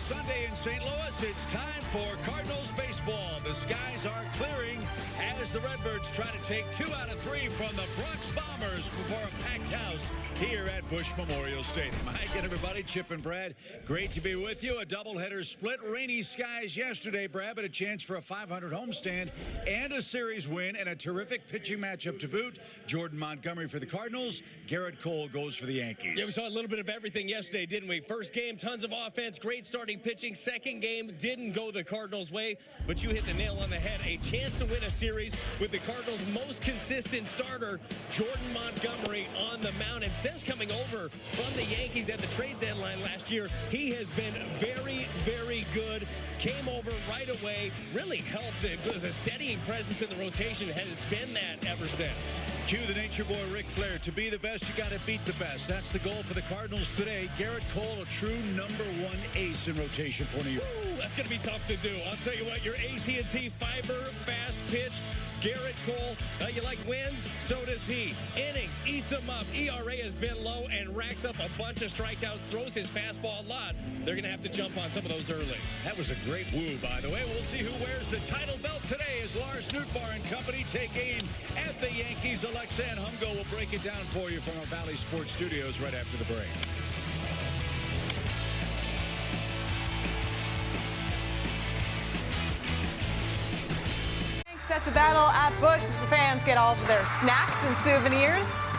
Sunday in St. Louis, it's time for Cardinals baseball. The skies are clearing as the Redbirds try to take 2 out of 3 from the Bronx Bombers before a packed house here at Busch Memorial Stadium. Hi again, everybody. Chip and Brad, great to be with you. A doubleheader split. Rainy skies yesterday, Brad, but a chance for a 500 homestand and a series win and a terrific pitching matchup to boot. Jordan Montgomery for the Cardinals. Garrett Cole goes for the Yankees. Yeah, we saw a little bit of everything yesterday, didn't we? First game, tons of offense, great starting pitching. Second game didn't go the Cardinals' way, but you hit the nail on the head. A chance to win a series with the Cardinals' most consistent starter, Jordan Montgomery, on the mound. And since coming over from the Yankees at the trade deadline last year, he has been very, very good. Came over right away, really helped. It was a steadying presence in the rotation, has been that ever since. Cue the nature boy Ric Flair. To be the best, you got to beat the best. That's the goal for the Cardinals today. Garrett Cole, a true #1 ace in rotation for New York. Ooh, that's going to be tough to do. I'll tell you what, your AT&T fiber fast pitch, Garrett Cole, you like wins? So does he. Innings, eats them up. ERA has been low and racks up a bunch of strikeouts, throws his fastball a lot. They're going to have to jump on some of those early. That was a great woo, by the way. We'll see who wears the title belt today as Lars Nootbaar and company take aim at the Yankees. Alexa and Humgo will break it down for you from our Valley Sports Studios right after the break. Set to battle at Busch as the fans get all of their snacks and souvenirs,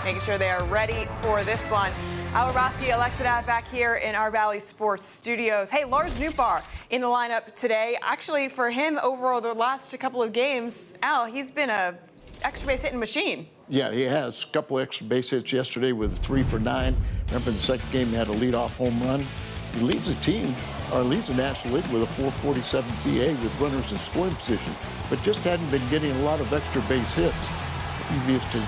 making sure they are ready for this one. Al Roski, Alexa Dad back here in our Valley Sports Studios. Hey, Lars Nootbaar in the lineup today. Actually, for him, over the last couple of games, Al, he's been a extra base hitting machine. Yeah, he has a couple extra base hits yesterday with 3 for 9. Remember in the second game he had a leadoff home run. He leads the team, or leads the National League with a 447 BA with runners in scoring position, but just hadn't been getting a lot of extra base hits. Previous to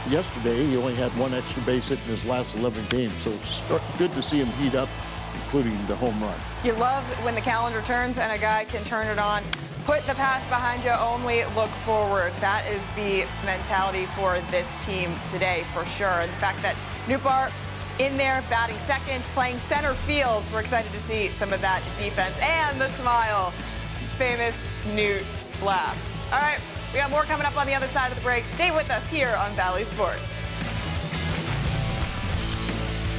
yesterday, he only had 1 extra base hit in his last 11 games, so it's good to see him heat up, including the home run. You love when the calendar turns and a guy can turn it on. Put the past behind you, only look forward. That is the mentality for this team today, for sure. And the fact that Nootbaar in there, batting second, playing center field. We're excited to see some of that defense and the smile. Famous Newt laugh. All right, we got more coming up on the other side of the break. Stay with us here on Valley Sports.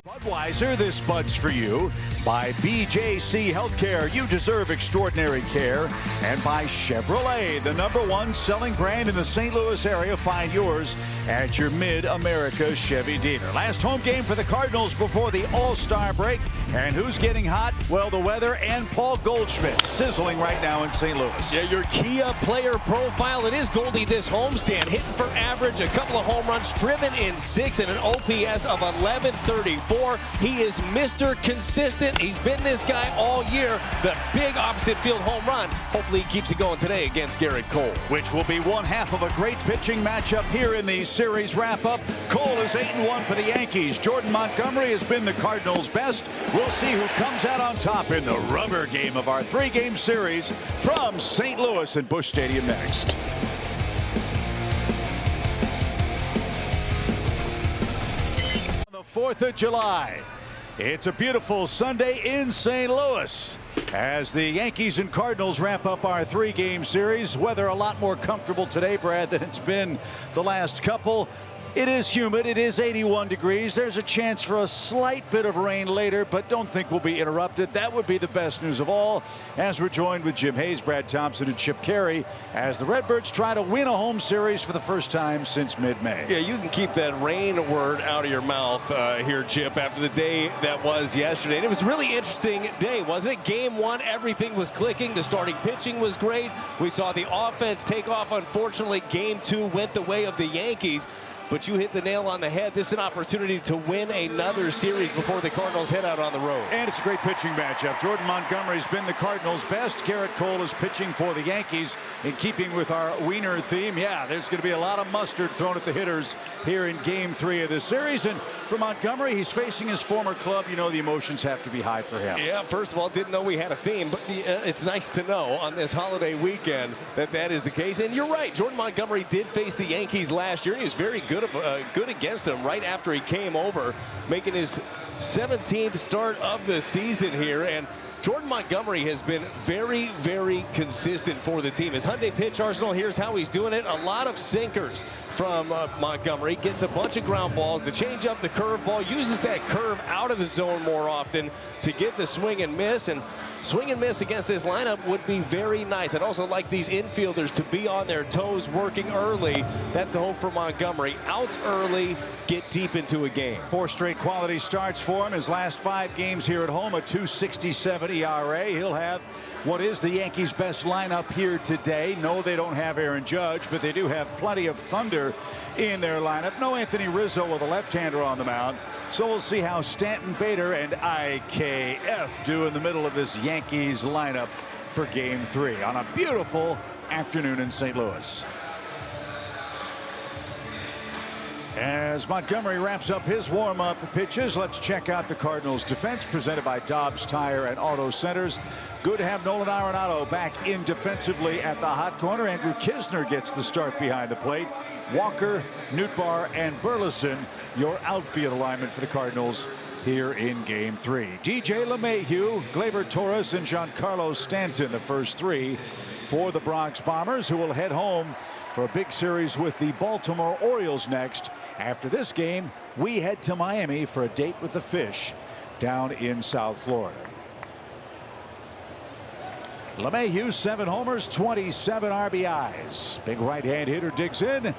Budweiser, this Bud's for you. By BJC Healthcare, you deserve extraordinary care. And by Chevrolet, the #1 selling brand in the St. Louis area. Find yours at your Mid-America Chevy dealer. Last home game for the Cardinals before the All-Star break. And who's getting hot? Well, the weather and Paul Goldschmidt sizzling right now in St. Louis. Yeah, your Kia player profile. It is Goldie this homestand. Hitting for average, a couple of home runs, driven in 6, and an OPS of 1134. He is Mr. Consistent. He's been this guy all year. The big opposite field home run. Hopefully he keeps it going today against Garrett Cole. Which will be one half of a great pitching matchup here in the series wrap-up. Cole is 8-1 for the Yankees. Jordan Montgomery has been the Cardinals' best. We'll see who comes out on top in the rubber game of our 3-game series from St. Louis and Busch Stadium next. On the 4th of July. It's a beautiful Sunday in St. Louis as the Yankees and Cardinals wrap up our 3-game series. Weather a lot more comfortable today, Brad, than it's been the last couple. It is humid. It is 81 degrees. There's a chance for a slight bit of rain later, but don't think we'll be interrupted. That would be the best news of all, as we're joined with Jim Hayes, Brad Thompson, and Chip Carey as the Redbirds try to win a home series for the first time since mid-May. Yeah, you can keep that rain word out of your mouth here, Chip, after the day that was yesterday. And it was a really interesting day, wasn't it? Game 1, everything was clicking. The starting pitching was great. We saw the offense take off. Unfortunately, Game 2 went the way of the Yankees. But you hit the nail on the head. This is an opportunity to win another series before the Cardinals head out on the road. And it's a great pitching matchup. Jordan Montgomery's been the Cardinals' best. Garrett Cole is pitching for the Yankees. In keeping with our wiener theme, yeah, there's going to be a lot of mustard thrown at the hitters here in Game 3 of the series. And for Montgomery, he's facing his former club. You know the emotions have to be high for him. Yeah, first of all, didn't know we had a theme, but it's nice to know on this holiday weekend that that is the case. And you're right, Jordan Montgomery did face the Yankees last year. He was very good against them right after he came over, making his 17th start of the season here, and Jordan Montgomery has been very, very consistent for the team. His Hyundai pitch arsenal, here's how he's doing it. A lot of sinkers from Montgomery. Gets a bunch of ground balls, the changeup, the curveball, uses that curve out of the zone more often to get the swing and miss. And swing and miss against this lineup would be very nice. I'd also like these infielders to be on their toes, working early. That's the hope for Montgomery. Outs early, get deep into a game. 4 straight quality starts for him. His last 5 games here at home, a 2.67 ERA. He'll have what is the Yankees' best lineup here today. No, they don't have Aaron Judge, but they do have plenty of thunder in their lineup. No Anthony Rizzo with a left-hander on the mound. So we'll see how Stanton, Bader, and IKF do in the middle of this Yankees lineup for Game 3 on a beautiful afternoon in St. Louis. As Montgomery wraps up his warm-up pitches, let's check out the Cardinals defense presented by Dobbs Tire and Auto Centers. Good to have Nolan Arenado back in defensively at the hot corner. Andrew Kisner gets the start behind the plate. Walker, Nootbaar, and Burleson, your outfield alignment for the Cardinals here in Game 3. DJ LeMahieu, Gleyber Torres, and Giancarlo Stanton, the first 3 for the Bronx Bombers, who will head home for a big series with the Baltimore Orioles next. After this game, we head to Miami for a date with the Fish down in South Florida. LeMahieu, 7 homers, 27 RBIs. Big right-hand hitter digs in,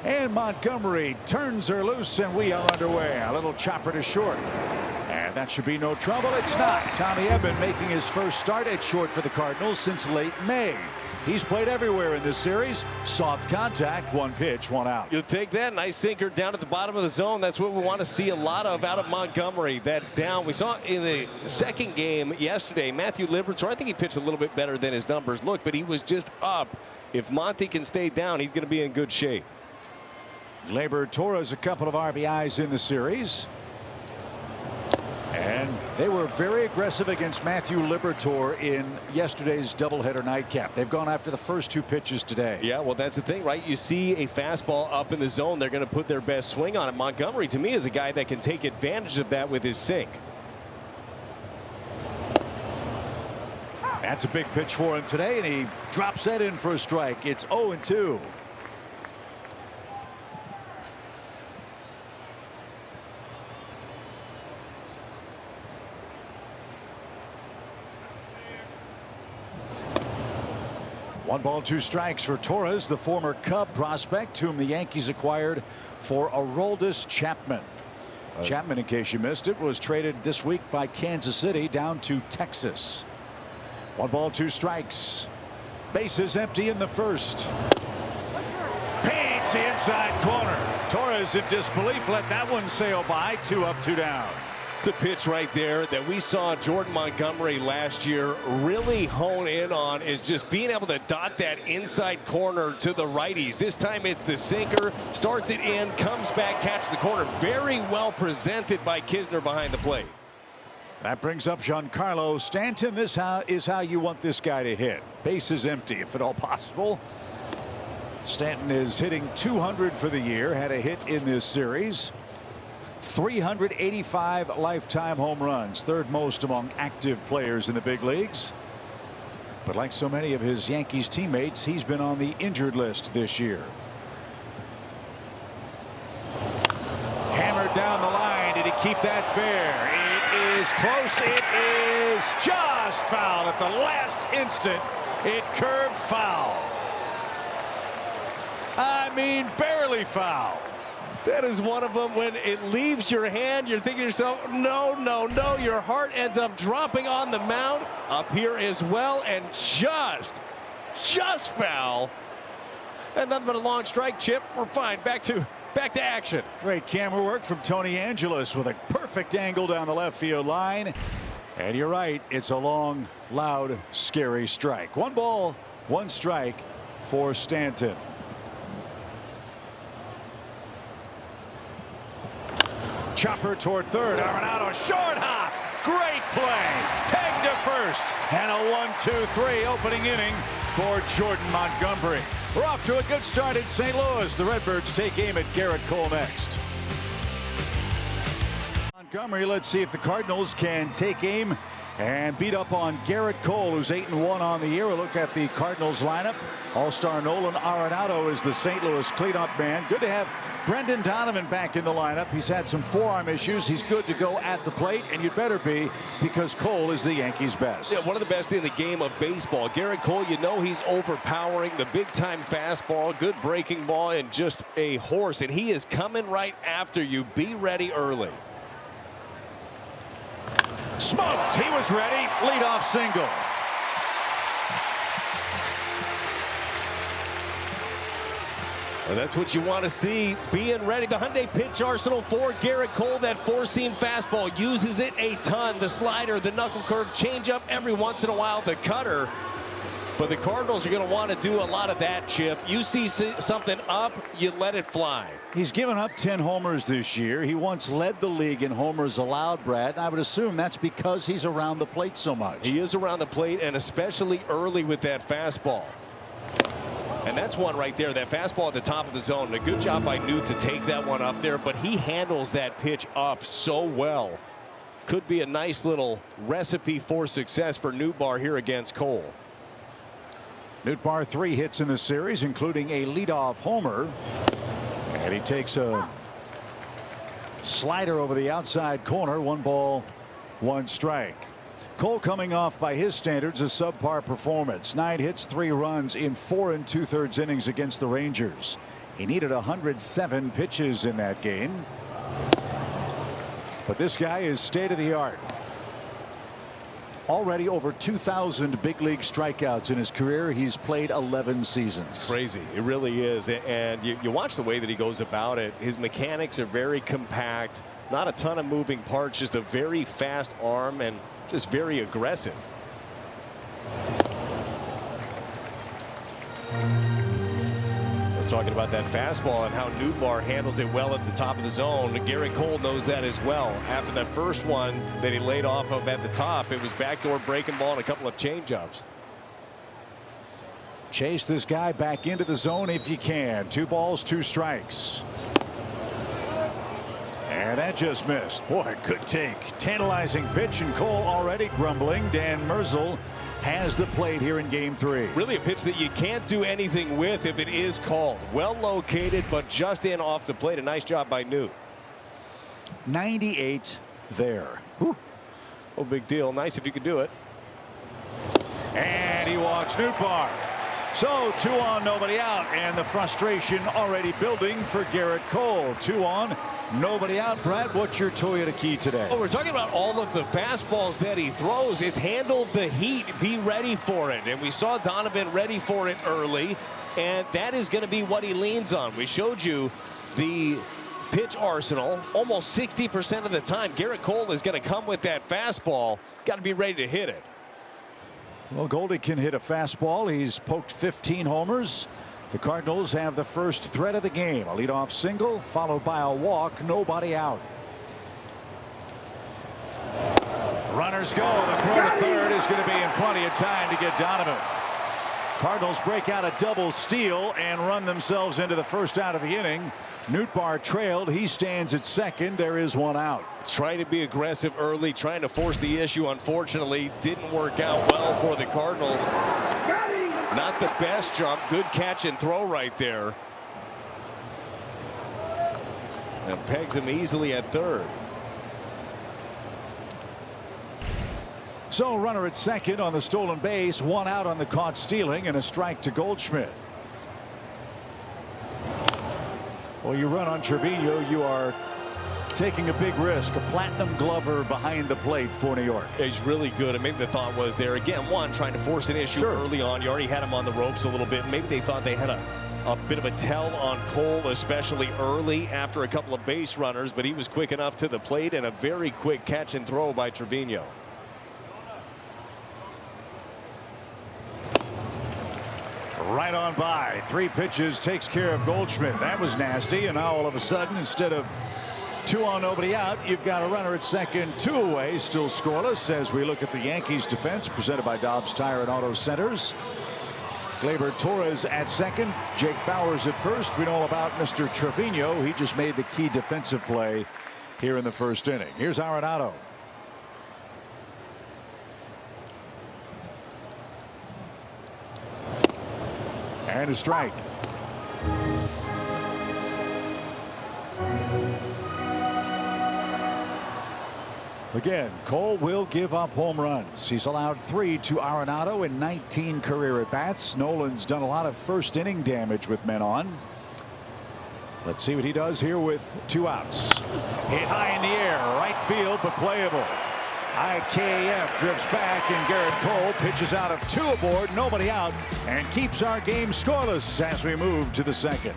and Montgomery turns her loose, and we are underway. A little chopper to short, and that should be no trouble. It's not. Tommy Edman making his first start at short for the Cardinals since late May. He's played everywhere in this series. Soft contact, 1 pitch, 1 out. You'll take that. Nice sinker down at the bottom of the zone. That's what we want to see a lot of out of Montgomery. That down. We saw in the second game yesterday, Matthew Liberatore, I think he pitched a little bit better than his numbers look, but he was just up. If Monty can stay down, he's going to be in good shape. Gleyber Torres, a couple of RBIs in the series. And they were very aggressive against Matthew Liberatore in yesterday's doubleheader nightcap. They've gone after the first 2 pitches today. Yeah, well, that's the thing, right? You see a fastball up in the zone, they're going to put their best swing on it. Montgomery, to me, is a guy that can take advantage of that with his sink. That's a big pitch for him today, and he drops that in for a strike. It's 0-2. One ball, 2 strikes for Torres, the former Cub prospect whom the Yankees acquired for Aroldis Chapman. Chapman, in case you missed it, was traded this week by Kansas City down to Texas. 1 ball, 2 strikes. Bases empty in the first. Paints the inside corner. Torres in disbelief let that one sail by. 2 up, 2 down. It's a pitch right there that we saw Jordan Montgomery last year really hone in on, is just being able to dot that inside corner to the righties. This time it's the sinker, starts it in, comes back, catches the corner. Very well presented by Kisner behind the plate. That brings up Giancarlo Stanton. This is how you want this guy to hit. Base is empty if at all possible. Stanton is hitting .200 for the year. Had a hit in this series. 385 lifetime home runs, 3rd most among active players in the big leagues. But like so many of his Yankees teammates, he's been on the injured list this year. Hammered down the line. Did he keep that fair? It is close. It is just foul at the last instant. It curved foul. I mean, barely foul. That is one of them. When it leaves your hand, you're thinking to yourself, no, no, no. Your heart ends up dropping on the mound. Up here as well, and just foul. And nothing but a long strike, Chip. We're fine. Back to action. Great camera work from Tony Angelis with a perfect angle down the left field line. And you're right. It's a long, loud, scary strike. 1 ball, 1 strike for Stanton. Chopper toward third. Arenado, short hop. Great play. Peg to first. And a 1-2-3 opening inning for Jordan Montgomery. We're off to a good start in St. Louis. The Redbirds take aim at Garrett Cole next. Montgomery. Let's see if the Cardinals can take aim and beat up on Garrett Cole, who's 8-1 on the year. A look at the Cardinals lineup. All-star Nolan Arenado is the St. Louis cleanup man. Good to have Brendan Donovan back in the lineup. He's had some forearm issues. He's good to go at the plate, and you'd better be, because Cole is the Yankees' best. Yeah, one of the best in the game of baseball. Garrett Cole, you know he's overpowering, the big-time fastball, good breaking ball, and just a horse. And he is coming right after you. Be ready early. Smoked. He was ready. Leadoff single. Well, that's what you want to see, being ready. The Hyundai pitch arsenal for Garrett Cole. That four-seam fastball, uses it a ton. The slider, the knuckle curve, changeup every once in a while, the cutter. But the Cardinals are going to want to do a lot of that, Chip. You see something up, you let it fly. He's given up 10 homers this year. He once led the league in homers allowed, Brad. I would assume that's because he's around the plate so much. He is around the plate, and especially early with that fastball. And that's one right there, that fastball at the top of the zone. A good job by Newt to take that one up there, but he handles that pitch up so well. Could be a nice little recipe for success for Nootbaar here against Cole. Nootbaar 3 hits in the series, including a leadoff homer. And he takes a slider over the outside corner. 1 ball, 1 strike. Cole coming off, by his standards, a subpar performance. 9 hits, 3 runs in 4 2/3 innings against the Rangers. He needed 107 pitches in that game. But this guy is state of the art. Already over 2,000 big league strikeouts in his career. He's played 11 seasons. Crazy. It really is. And you watch the way that he goes about it. His mechanics are very compact. Not a ton of moving parts. Just a very fast arm and just very aggressive. We're talking about that fastball and how Nootbaar handles it well at the top of the zone. Garrett Cole knows that as well. After that first one that he laid off of at the top, it was backdoor breaking ball and a couple of changeups. Chase this guy back into the zone if you can. 2 balls, 2 strikes. And that just missed. Boy, good take. Tantalizing pitch, and Cole already grumbling. Dan Merzel has the plate here in game 3. Really a pitch that you can't do anything with if it is called. Well located, but just in off the plate. A nice job by Newt. 98 there. Whew. Oh, big deal. Nice if you could do it. And he walks Nootbaar. So 2 on, nobody out, and the frustration already building for Garrett Cole. 2 on, nobody out. Brad, what's your Toyota key today? Oh, we're talking about all of the fastballs that he throws. It's handled the heat. Be ready for it. And we saw Donovan ready for it early, and that is going to be what he leans on. We showed you the pitch arsenal. Almost 60% of the time, Garrett Cole is going to come with that fastball. Got to be ready to hit it. Well, Goldie can hit a fastball. He's poked 15 homers. The Cardinals have the first threat of the game. A leadoff single followed by a walk. Nobody out. Runners go. The throw to third is going to be in plenty of time to get Donovan. Cardinals break out a double steal and run themselves into the first out of the inning. Nootbaar trailed. He stands at second. There is 1 out. Trying to be aggressive early, trying to force the issue. Unfortunately, didn't work out well for the Cardinals. Not the best jump. Good catch and throw right there. And pegs him easily at third. So runner at second on the stolen base. 1 out on the caught stealing, and a strike to Goldschmidt. Well, you run on Trevino, you are taking a big risk. A platinum glover behind the plate for New York. He's really good. I mean, the thought was there again, one, trying to force an issue early on. You already had him on the ropes a little bit. Maybe they thought they had a bit of a tell on Cole, especially early after a couple of base runners, but he was quick enough to the plate, and a very quick catch and throw by Trevino. Right on by. 3 pitches, takes care of Goldschmidt. That was nasty. And now all of a sudden, instead of 2 on, nobody out, you've got a runner at second, 2 away, still scoreless as we look at the Yankees defense presented by Dobbs Tire and Auto Centers. Gleyber Torres at second, Jake Bauers at first. We know about Mr. Trevino. He just made the key defensive play here in the first inning. Here's Arenado. And a strike. Again, Cole will give up home runs. He's allowed 3 to Arenado in 19 career at-bats. Nolan's done a lot of first inning damage with men on. Let's see what he does here with 2 outs. Hit high in the air, right field, but playable. IKF drifts back, and Garrett Cole pitches out of 2 aboard, nobody out, and keeps our game scoreless as we move to the second.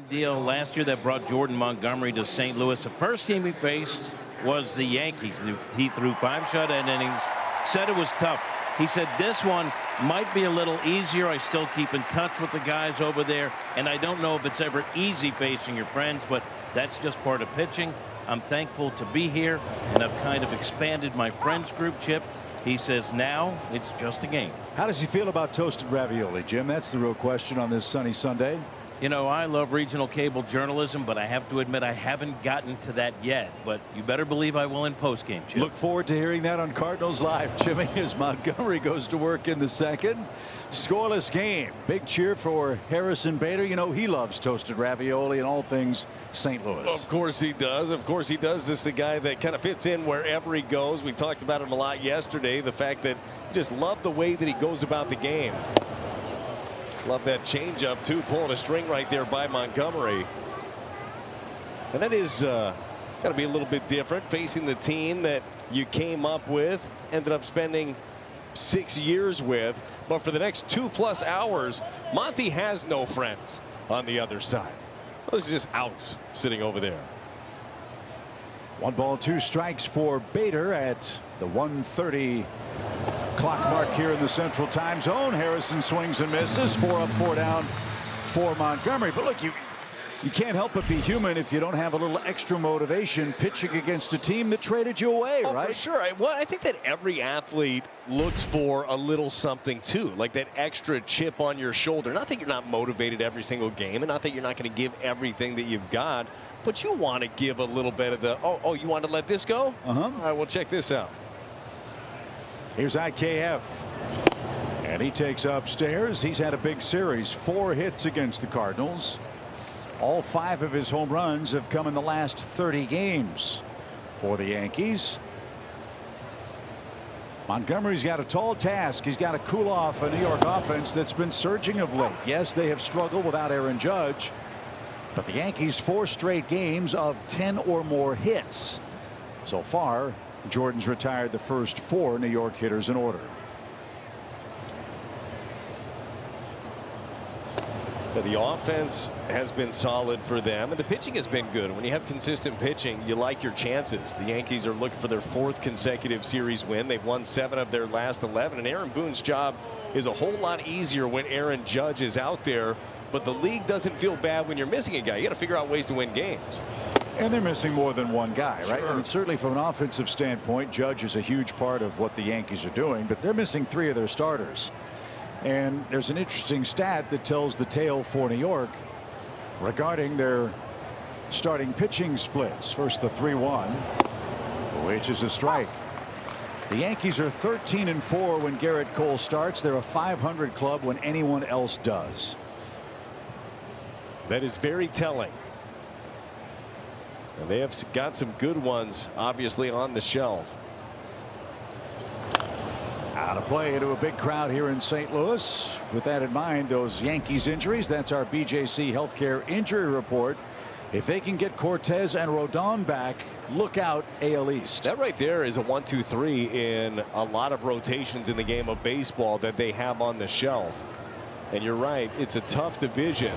Deal last year that brought Jordan Montgomery to St. Louis. The first team he faced was the Yankees. He threw 5 shutout innings, said it was tough. He said this one might be a little easier. I still keep in touch with the guys over there, and I don't know if it's ever easy facing your friends, but that's just part of pitching. I'm thankful to be here, and I've kind of expanded my friends group, Chip. He says now it's just a game. How does he feel about toasted ravioli, Jim? That's the real question on this sunny Sunday. You know, I love regional cable journalism, but I have to admit I haven't gotten to that yet. But you better believe I will in postgame, Chip. Look forward to hearing that on Cardinals Live, Jimmy, as Montgomery goes to work in the second. Scoreless game. Big cheer for Harrison Bader. You know, he loves toasted ravioli and all things St. Louis. Of course he does. Of course he does. This is a guy that kind of fits in wherever he goes. We talked about him a lot yesterday. The fact that you just love the way that he goes about the game. Love that changeup too, pulling a string right there by Montgomery. And that is got to be a little bit different facing the team that you came up with, ended up spending 6 years with. But for the next 2+ hours, Monty has no friends on the other side. Those are just outs sitting over there. 1 ball, 2 strikes for Bader at the 1:30 clock mark here in the Central Time Zone. Harrison swings and misses. 4 up, 4 down for Montgomery. But look, you can't help but be human if you don't have a little extra motivation pitching against a team that traded you away, right? For sure. Well, I think that every athlete looks for a little something too, like that extra chip on your shoulder. Not that you're not motivated every single game, and not that you're not going to give everything that you've got, but you want to give a little bit of the, oh, you want to let this go? All right, well, check this out. Here's IKF. And he takes upstairs. He's had a big series. 4 hits against the Cardinals. All 5 of his home runs have come in the last 30 games for the Yankees. Montgomery's got a tall task. He's got to cool off a New York offense that's been surging of late. Yes, they have struggled without Aaron Judge, but the Yankees 4 straight games of 10 or more hits. So far, Jordan's retired the first 4 New York hitters in order. The offense has been solid for them, and the pitching has been good. When you have consistent pitching, you like your chances. The Yankees are looking for their 4th consecutive series win. They've won 7 of their last 11, and Aaron Boone's job is a whole lot easier when Aaron Judge is out there. But the league doesn't feel bad when you're missing a guy. You got to figure out ways to win games. And they're missing more than one guy, right? Sure. I mean, certainly from an offensive standpoint, Judge is a huge part of what the Yankees are doing, but they're missing 3 of their starters. And there's an interesting stat that tells the tale for New York regarding their starting pitching splits. First, the 3-1, which is a strike. The Yankees are 13-4 when Garrett Cole starts. They're a 500 club when anyone else does. That is very telling. And they have got some good ones, obviously, on the shelf. Out of play into a big crowd here in St. Louis. With that in mind, those Yankees injuries, that's our BJC Healthcare injury report. If they can get Cortez and Rodon back, look out AL East. That right there is a 1-2-3 in a lot of rotations in the game of baseball that they have on the shelf. And you're right, it's a tough division.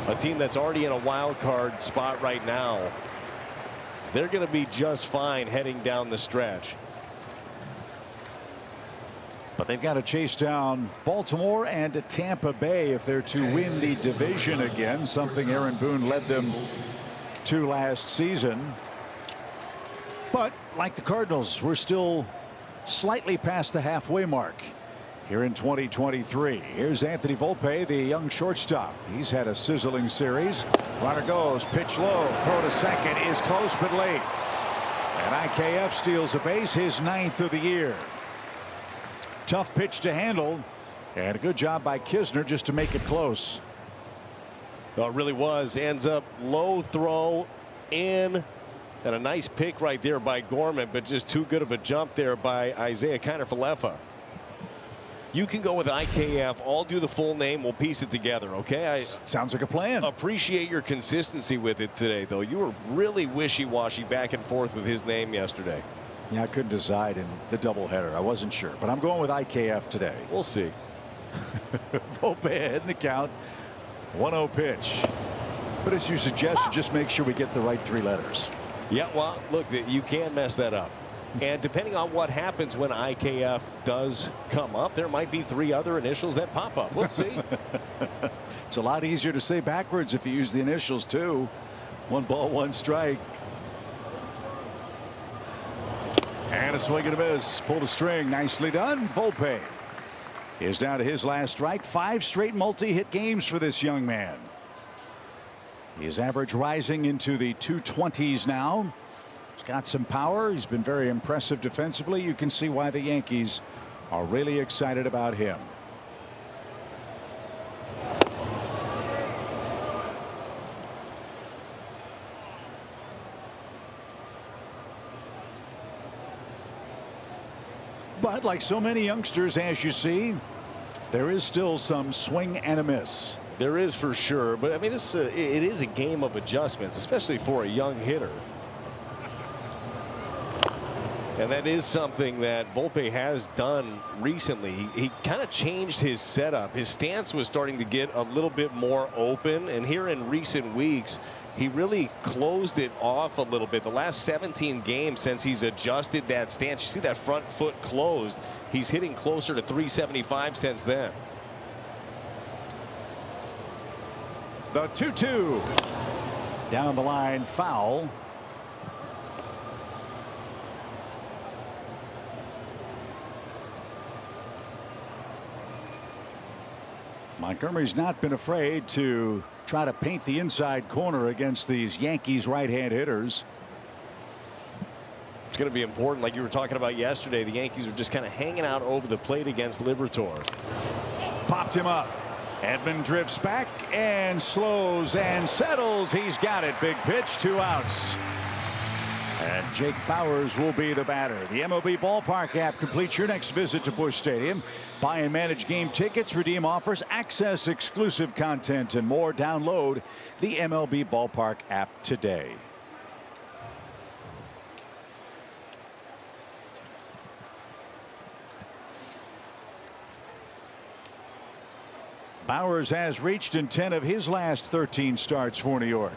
A team that's already in a wild card spot right now. They're going to be just fine heading down the stretch. But they've got to chase down Baltimore and Tampa Bay if they're to win the division again, something Aaron Boone led them to last season. But like the Cardinals, we're still slightly past the halfway mark here in 2023. Here's Anthony Volpe, the young shortstop. He's had a sizzling series. Runner goes, pitch low, throw to second is close but late. And IKF steals a base, his 9th of the year. Tough pitch to handle, and a good job by Kisner just to make it close. Well, it really was. Ends up low throw in, and a nice pick right there by Gorman, but just too good of a jump there by Isaiah Kiner-Falefa. You can go with IKF. I'll do the full name. We'll piece it together, okay? Sounds like a plan. Appreciate your consistency with it today, though. You were really wishy-washy back and forth with his name yesterday. Yeah, I couldn't decide in the doubleheader. I wasn't sure, but I'm going with IKF today. We'll see. Volpe ahead in the count. 1-0 pitch. But as you suggest, just make sure we get the right 3 letters. Yeah, well, look, you can mess that up. And depending on what happens when IKF does come up, there might be 3 other initials that pop up. Let's see. It's a lot easier to say backwards if you use the initials, too. 1 ball, 1 strike. And a swing and a miss. Pulled a string. Nicely done. Volpe is down to his last strike. 5 straight multi-hit games for this young man. His average rising into the 220s now. He's got some power. He's been very impressive defensively. You can see why the Yankees are really excited about him. But like so many youngsters, as you see, there is still some swing and a miss. There is for sure. But I mean, it is a game of adjustments, especially for a young hitter. And that is something that Volpe has done recently. He kind of changed his setup. His stance was starting to get a little bit more open. And here in recent weeks, he really closed it off a little bit. The last 17 games since he's adjusted that stance, you see that front foot closed. He's hitting closer to 375 since then. The 2-2 down the line, foul. Montgomery's not been afraid to try to paint the inside corner against these Yankees right-hand hitters. It's going to be important, like you were talking about yesterday. The Yankees are just kind of hanging out over the plate against Liberatore. Popped him up. Edman drifts back and slows and settles. He's got it. Big pitch, 2 outs. And Jake Bauers will be the batter. The MLB Ballpark app completes your next visit to Busch Stadium. Buy and manage game tickets, redeem offers, access exclusive content, and more. Download the MLB Ballpark app today. Bauers has reached in 10 of his last 13 starts for New York.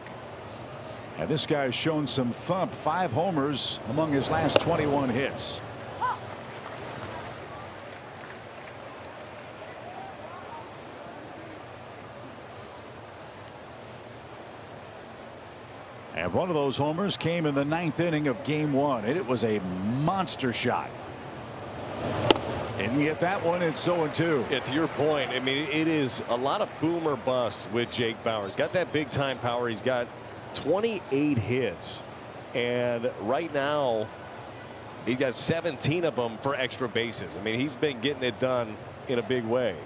And this guy's shown some thump. 5 homers among his last 21 hits. And one of those homers came in the 9th inning of game 1. And it was a monster shot. Didn't get that one. It's 0-2. Yeah, to your point, I mean, it is a lot of boom or bust with Jake Bauers. Got that big time power. He's got 28 hits, and right now he's got 17 of them for extra bases. I mean, he's been getting it done in a big way.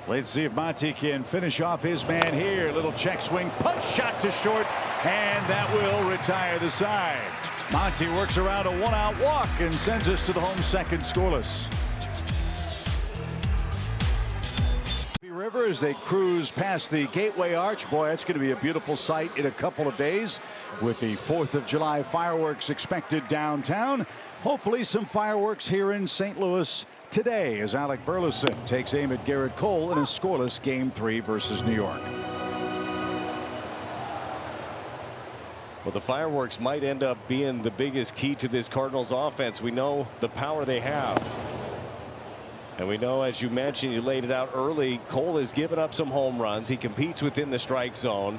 Let's see if Monty can finish off his man here. Little check swing, punch shot to short, and that will retire the side. Monty works around a 1-out walk and sends us to the home second scoreless. River as they cruise past the Gateway Arch. Boy, that's going to be a beautiful sight in a couple of days with the 4th of July fireworks expected downtown. Hopefully some fireworks here in St. Louis today as Alec Burleson takes aim at Garrett Cole in a scoreless Game 3 versus New York. Well, the fireworks might end up being the biggest key to this Cardinals offense. We know the power they have. And we know, as you mentioned, you laid it out early, Cole has given up some home runs. He competes within the strike zone.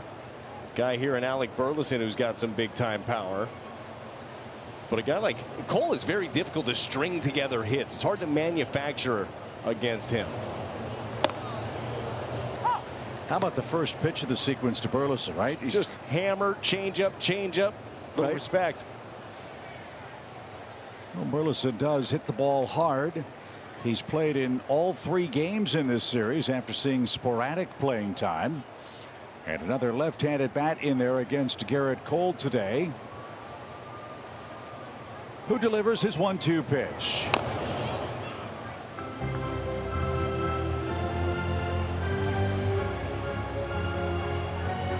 Guy here in Alec Burleson who's got some big time power. But a guy like Cole is very difficult to string together hits. It's hard to manufacture against him. How about the first pitch of the sequence to Burleson, right? He's just hammer, change up, right? Respect. Well, Burleson does hit the ball hard. He's played in all 3 games in this series after seeing sporadic playing time. And another left-handed bat in there against Garrett Cole today, who delivers his 1-2 pitch.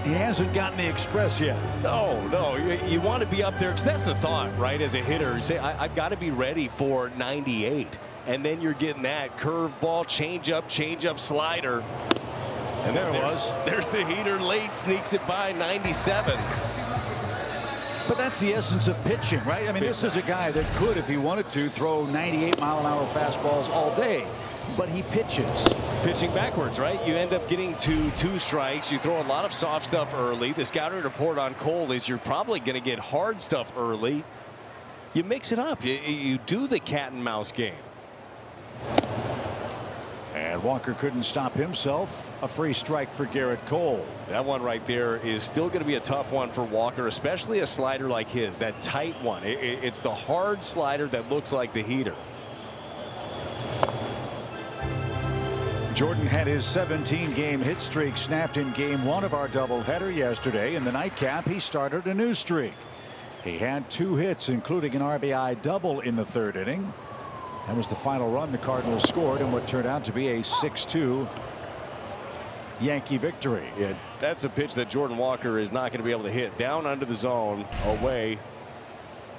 He hasn't gotten the express yet. No, you want to be up there because that's the thought, right? As a hitter, you say, I've got to be ready for 98. And then you're getting that curveball, changeup, slider. And there's the heater late, sneaks it by 97. But that's the essence of pitching, right? I mean, this is a guy that could, if he wanted to, throw 98-mile-an-hour fastballs all day. But he pitches. Pitching backwards, right? You end up getting to 2 strikes. You throw a lot of soft stuff early. The scouting report on Cole is you're probably going to get hard stuff early. You mix it up. You do the cat and mouse game. And Walker couldn't stop himself. A free strike for Garrett Cole. That one right there is still going to be a tough one for Walker, especially a slider like his, that tight one. It's the hard slider that looks like the heater. Jordan had his 17-game hit streak snapped in game 1 of our doubleheader yesterday. In the nightcap, he started a new streak. He had 2 hits, including an RBI double in the 3rd inning. That was the final run the Cardinals scored in what turned out to be a 6-2 Yankee victory. Yeah, that's a pitch that Jordan Walker is not going to be able to hit. Down under the zone, away.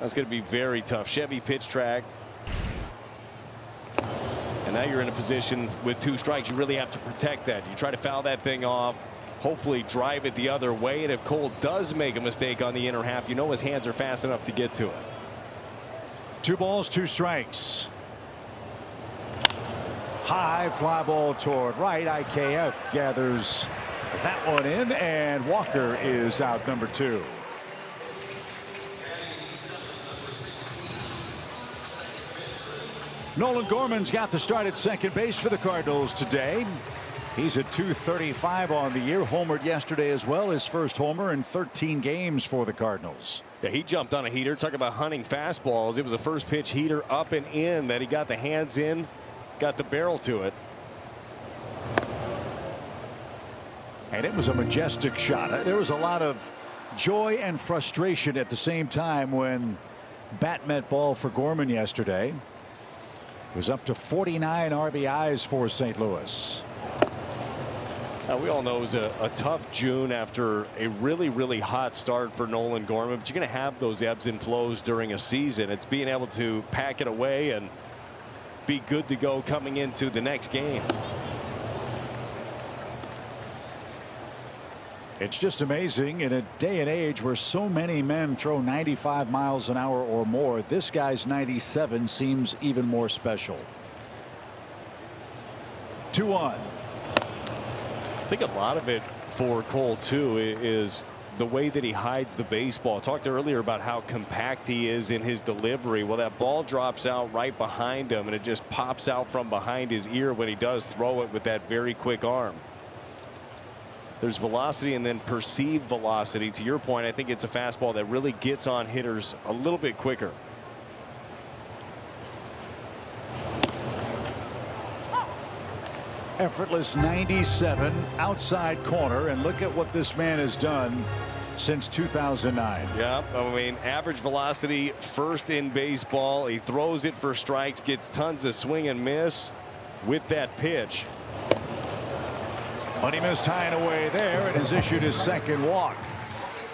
That's going to be very tough. Chevy pitch track. And now you're in a position with 2 strikes. You really have to protect that. You try to foul that thing off, hopefully drive it the other way. And if Cole does make a mistake on the inner half, you know his hands are fast enough to get to it. 2 balls, 2 strikes. High fly ball toward right. IKF gathers that one in, and Walker is out number 2. Nolan Gorman's got the start at second base for the Cardinals today. He's at .235 on the year. Homered yesterday as well. His first homer in 13 games for the Cardinals. Yeah, he jumped on a heater. Talk about hunting fastballs. It was a first pitch heater up and in that he got the hands in. Got the barrel to it. And it was a majestic shot. There was a lot of joy and frustration at the same time when bat met ball for Gorman yesterday. It was up to 49 RBIs for St. Louis. We all know it was a tough June after a really hot start for Nolan Gorman, but you're going to have those ebbs and flows during a season. It's being able to pack it away and be good to go coming into the next game. It's just amazing in a day and age where so many men throw 95 miles an hour or more. This guy's 97 seems even more special. 2-1. I think a lot of it for Cole too is the way that he hides the baseball. I talked earlier about how compact he is in his delivery. Well, that ball drops out right behind him and it just pops out from behind his ear when he does throw it with that very quick arm. There's velocity and then perceived velocity. To your point, I think it's a fastball that really gets on hitters a little bit quicker. Effortless 97 outside corner, and look at what this man has done since 2009. Yeah, I mean, average velocity first in baseball. He throws it for strikes, gets tons of swing and miss with that pitch. But he missed high and away there and has issued his second walk.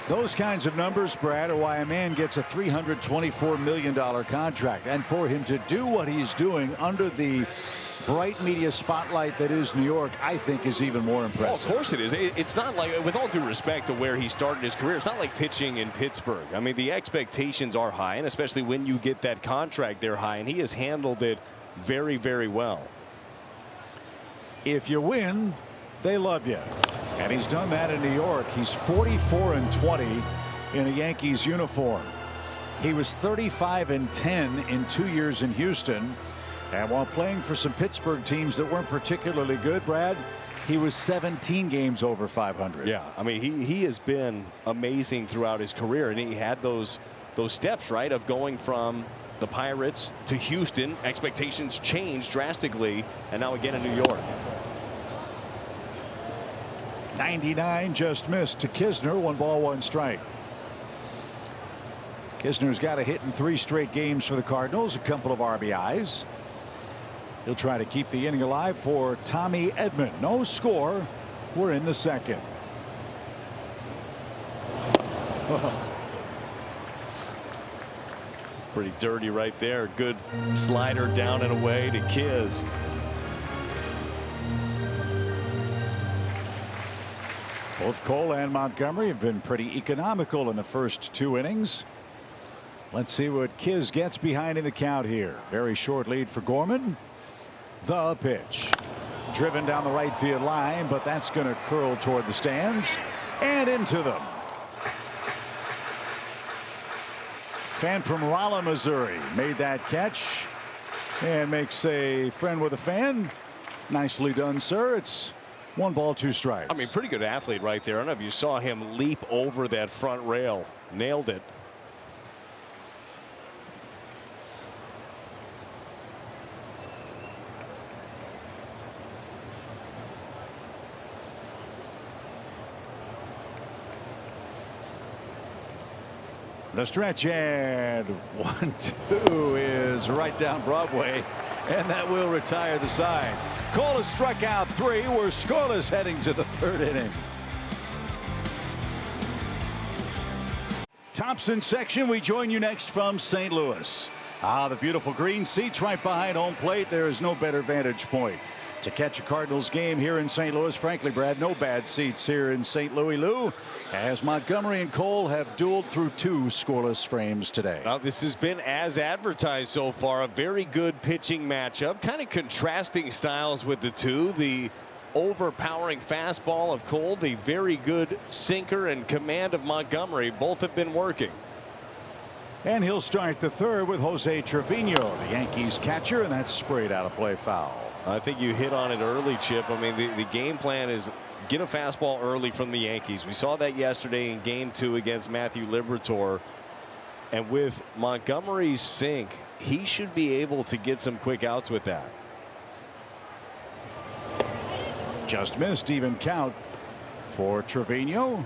Those kinds of numbers, Brad, are why a man gets a $324 million contract. And for him to do what he's doing under the bright media spotlight that is New York, I think is even more impressive. Well, of course it is. It's not like, with all due respect to where he started his career, it's not like pitching in Pittsburgh. I mean, the expectations are high, and especially when you get that contract, they're high, and he has handled it very well. If you win, they love you. And he's done that in New York. He's 44-20 in a Yankees uniform. He was 35-10 in 2 years in Houston. And while playing for some Pittsburgh teams that weren't particularly good, Brad, He was 17 games over 500. Yeah, I mean, he has been amazing throughout his career, and he had those steps, right, of going from the Pirates to Houston. Expectations changed drastically, and now again in New York. 99 just missed to Kisner. 1 ball, 1 strike. Kisner's got a hit in 3 straight games for the Cardinals, a couple of RBIs. He'll try to keep the inning alive for Tommy Edman. No score. We're in the second. Pretty dirty right there. Good slider down and away to Kiz. Both Cole and Montgomery have been pretty economical in the first 2 innings. Let's see what Kiz gets behind in the count here. Very short lead for Gorman. The pitch. Driven down the right field line, but that's going to curl toward the stands and into them. Fan from Rolla, Missouri made that catch and makes a friend with a fan. Nicely done, sir. It's 1 ball, 2 strikes. I mean, pretty good athlete right there. I don't know if you saw him leap over that front rail. Nailed it. The stretch and 1-2 is right down Broadway, and that will retire the side. Cole has struck out 3. We're scoreless heading to the 3rd inning. Thompson section. We join you next from St. Louis. The beautiful green seats right behind home plate. There is no better vantage point to catch a Cardinals game here in St. Louis. Frankly, Brad, no bad seats here in St. Louis, Lou, as Montgomery and Cole have dueled through 2 scoreless frames today. Now, this has been as advertised so far. A very good pitching matchup. Kind of contrasting styles with the two. The overpowering fastball of Cole, the very good sinker and command of Montgomery. Both have been working. And he'll start the 3rd with Jose Trevino, the Yankees catcher, and that's sprayed out of play foul. I think you hit on it early, Chip. I mean, the game plan is get a fastball early from the Yankees. We saw that yesterday in game 2 against Matthew Liberatore. And with Montgomery's sink, he should be able to get some quick outs with that. Just missed, even count for Trevino,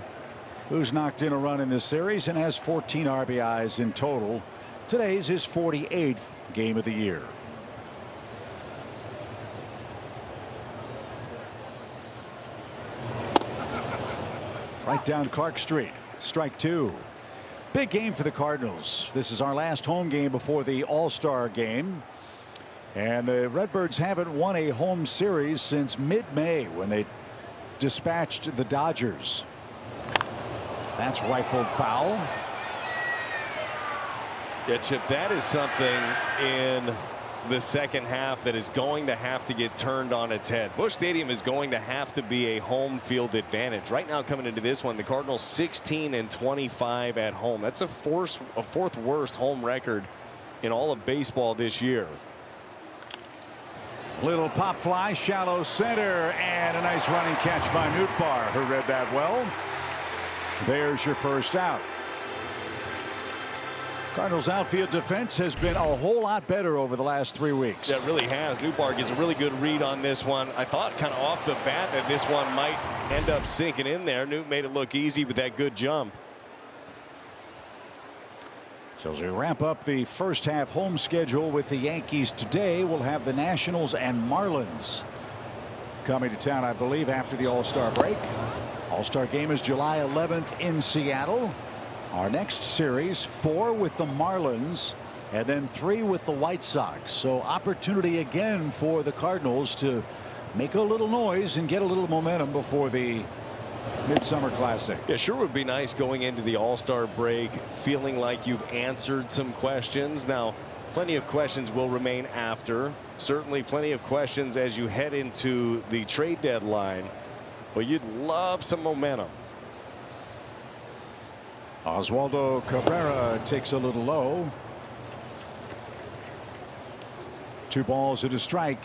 who's knocked in a run in this series and has 14 RBIs in total. Today's his 48th game of the year. Right down Clark Street. Strike 2. Big game for the Cardinals. This is our last home game before the All-Star game. And the Redbirds haven't won a home series since mid-May when they dispatched the Dodgers. That's rifled foul. Yeah, Chip, that is something in the second half that is going to have to get turned on its head. Busch Stadium is going to have to be a home field advantage. Right now, coming into this one, the Cardinals 16-25 at home. That's a 4th worst home record in all of baseball this year. Little pop fly, shallow center, and a nice running catch by Nootbaar, who read that well. There's your first out. Cardinals outfield defense has been a whole lot better over the last 3 weeks. That really has. Nootbaar gets a really good read on this one. I thought kind of off the bat that this one might end up sinking in there. Newt made it look easy with that good jump. So as we wrap up the first half home schedule with the Yankees today, we'll have the Nationals and Marlins coming to town, I believe, after the All-Star break. All-Star game is July 11th in Seattle. Our next series, 4 with the Marlins and then 3 with the White Sox. So opportunity again for the Cardinals to make a little noise and get a little momentum before the Midsummer Classic. Yeah, sure would be nice going into the All-Star break feeling like you've answered some questions. Now, plenty of questions will remain after. Certainly plenty of questions as you head into the trade deadline. But you'd love some momentum. Oswaldo Cabrera takes a little low. 2 balls and a strike.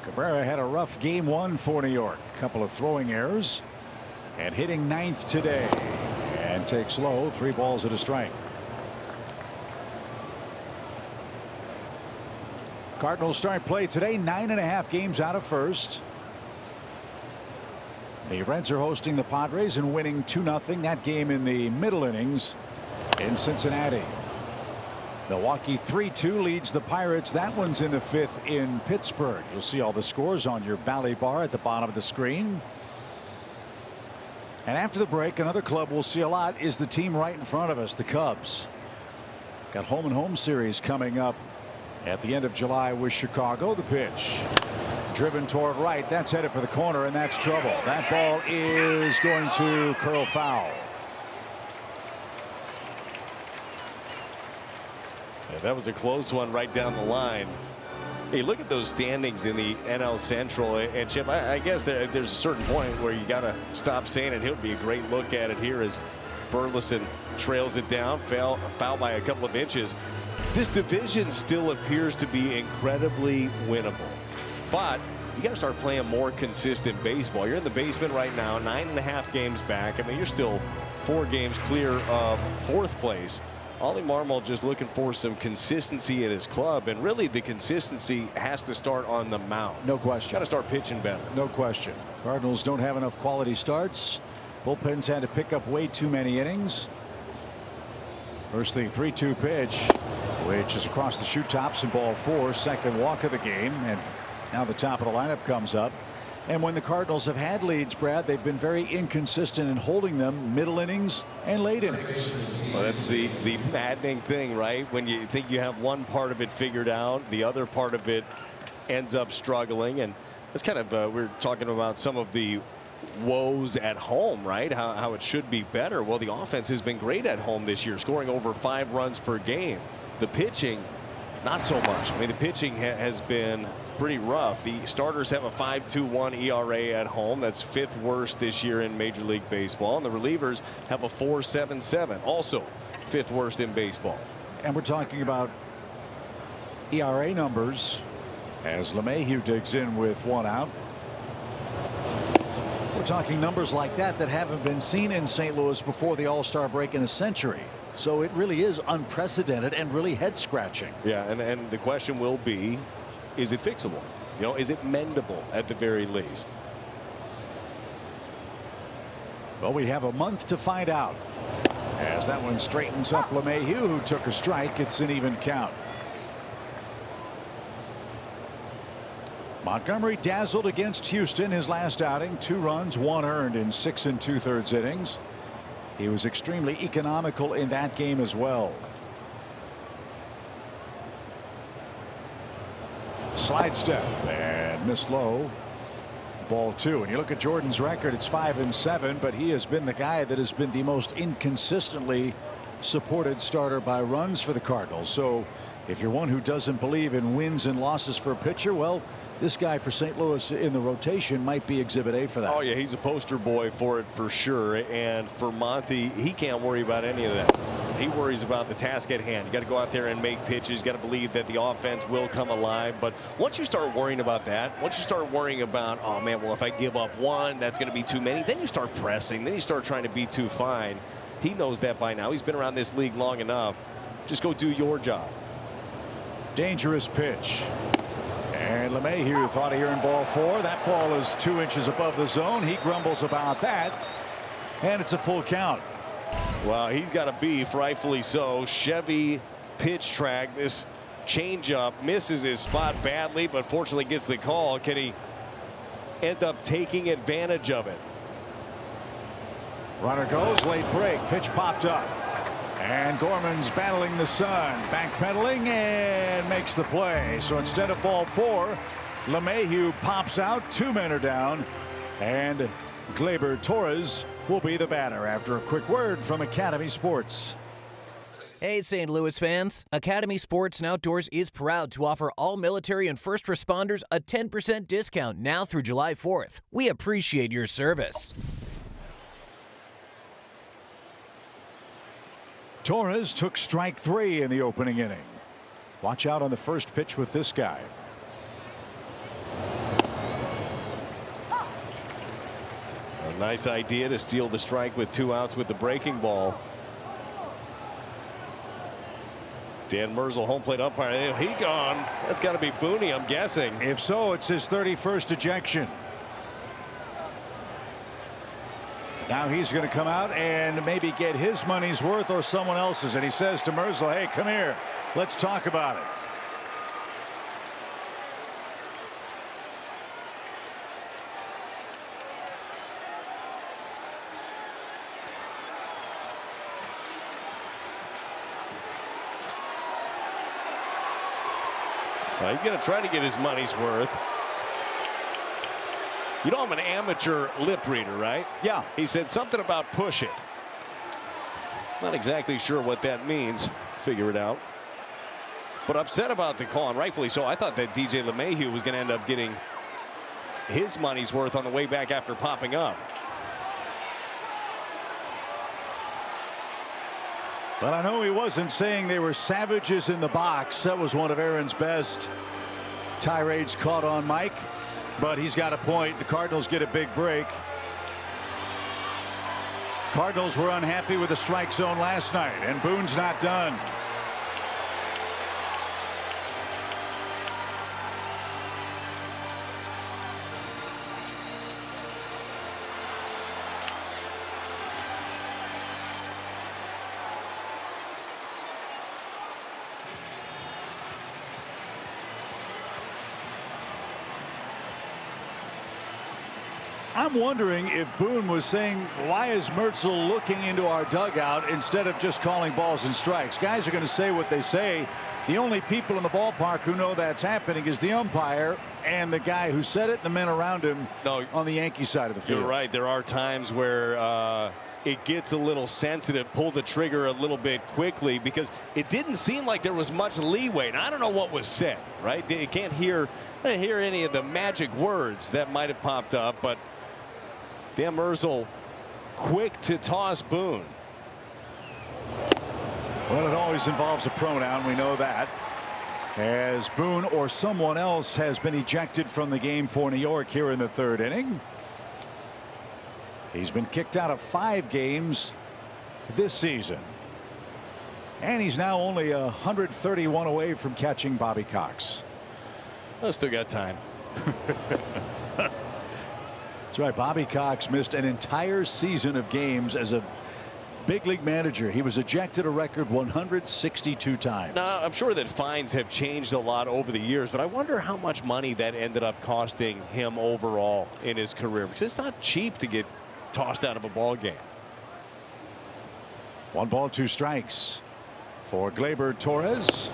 Cabrera had a rough game 1 for New York. Couple of throwing errors and hitting 9th today, and takes low. 3 balls and a strike. Cardinals start play today, 9.5 games out of first. The Reds are hosting the Padres and winning 2-0. That game in the middle innings in Cincinnati. Milwaukee 3-2 leads the Pirates. That one's in the 5th in Pittsburgh. You'll see all the scores on your Bally bar at the bottom of the screen. And after the break, another club we'll see a lot is the team right in front of us, the Cubs. Got home and home series coming up at the end of July with Chicago. The pitch driven toward right. That's headed for the corner, and that's trouble. That ball is going to curl foul. Yeah, that was a close one right down the line. Hey, look at those standings in the NL Central. And Chip, I guess there's a certain point where you got to stop saying it. It would be a great look at it here as Burleson trails it down, foul by a couple of inches. This division still appears to be incredibly winnable, but you got to start playing more consistent baseball. You're in the basement right now, 9.5 games back. I mean, you're still 4 games clear of 4th place. Ollie Marmol just looking for some consistency at his club, and really the consistency has to start on the mound. No question. Got to start pitching better. No question. Cardinals don't have enough quality starts. Bullpens had to pick up way too many innings. First the 3-2 pitch, which is across the shoe tops, and ball 4. Second walk of the game, and now the top of the lineup comes up. And when the Cardinals have had leads, Brad, they've been very inconsistent in holding them middle innings and late innings. Well, that's the maddening thing, right? When you think you have one part of it figured out, the other part of it ends up struggling. And that's kind of we're talking about some of the woes at home, right? How it should be better. Well, the offense has been great at home this year, scoring over 5 runs per game. The pitching, not so much. I mean, the pitching has been pretty rough. The starters have a 5.21 ERA at home. That's 5th worst this year in Major League Baseball. And the relievers have a 4.77, also 5th worst in baseball. And we're talking about ERA numbers as LeMahieu digs in with 1 out. We're talking numbers like that haven't been seen in St. Louis before the All-Star break in a century. So it really is unprecedented and really head-scratching. Yeah, and the question will be, is it fixable? You know, is it mendable at the very least? Well, we have a month to find out. As that one straightens up LeMahieu, who took a strike. It's an even count. Montgomery dazzled against Houston his last outing. 2 runs, 1 earned in 6 2/3 innings. He was extremely economical in that game as well. Slide step and missed low. Ball 2. And you look at Jordan's record, it's 5-7, but he has been the guy that has been the most inconsistently supported starter by runs for the Cardinals. So if you're one who doesn't believe in wins and losses for a pitcher, well, this guy for St. Louis in the rotation might be exhibit A for that. Oh yeah, he's a poster boy for it for sure. And for Monty, he can't worry about any of that. He worries about the task at hand. You got to go out there and make pitches. Got to believe that the offense will come alive. But once you start worrying about that, once you start worrying about, oh man, well, if I give up 1, that's going to be too many. Then you start pressing. Then you start trying to be too fine. He knows that by now. He's been around this league long enough. Just go do your job. Dangerous pitch. And LeMahieu thought he earned ball 4. That ball is 2 inches above the zone. He grumbles about that. And it's a full count. Well, he's got a beef, rightfully so. Chevy pitch track. This changeup misses his spot badly, but fortunately gets the call. Can he end up taking advantage of it? Runner goes, late break. Pitch popped up. And Gorman's battling the sun, backpedaling, and makes the play. So instead of ball 4, LeMahieu pops out. 2 men are down, and Gleyber Torres will be the batter after a quick word from Academy Sports. Hey, St. Louis fans. Academy Sports and Outdoors is proud to offer all military and first responders a 10% discount now through July 4th. We appreciate your service. Torres took strike 3 in the opening inning. Watch out on the first pitch with this guy. Nice idea to steal the strike with 2 outs with the breaking ball. Dan Merzel, home plate umpire. He gone. That's got to be Booney, I'm guessing. If so, it's his 31st ejection. Now he's going to come out and maybe get his money's worth or someone else's. And he says to Merzel, hey, come here. Let's talk about it. He's going to try to get his money's worth. You know, I'm an amateur lip reader, right? Yeah. He said something about push it. Not exactly sure what that means. Figure it out. But upset about the call, and rightfully so. I thought that DJ LeMahieu was going to end up getting his money's worth on the way back after popping up. But I know he wasn't saying they were savages in the box. That was one of Aaron's best tirades caught on mic. But he's got a point. The Cardinals get a big break. Cardinals were unhappy with the strike zone last night, and Boone's not done. I'm wondering if Boone was saying, why is Merzel looking into our dugout instead of just calling balls and strikes? Guys are going to say what they say. The only people in the ballpark who know that's happening is the umpire and the guy who said it and the men around him on the Yankee side of the field. You're right. There are times where it gets a little sensitive. Pull the trigger a little bit quickly because it didn't seem like there was much leeway. And I don't know what was said, right? You can't hear any of the magic words that might have popped up, but Dan Merzel quick to toss Boone. Well, it always involves a pronoun. We know that. As Boone or someone else has been ejected from the game for New York here in the 3rd inning. He's been kicked out of 5 games this season. And he's now only 131 away from catching Bobby Cox. I still got time. That's right. Bobby Cox missed an entire season of games as a big league manager. He was ejected a record 162 times. Now, I'm sure that fines have changed a lot over the years, but I wonder how much money that ended up costing him overall in his career, because it's not cheap to get tossed out of a ball game. 1 ball, 2 strikes for Gleyber Torres.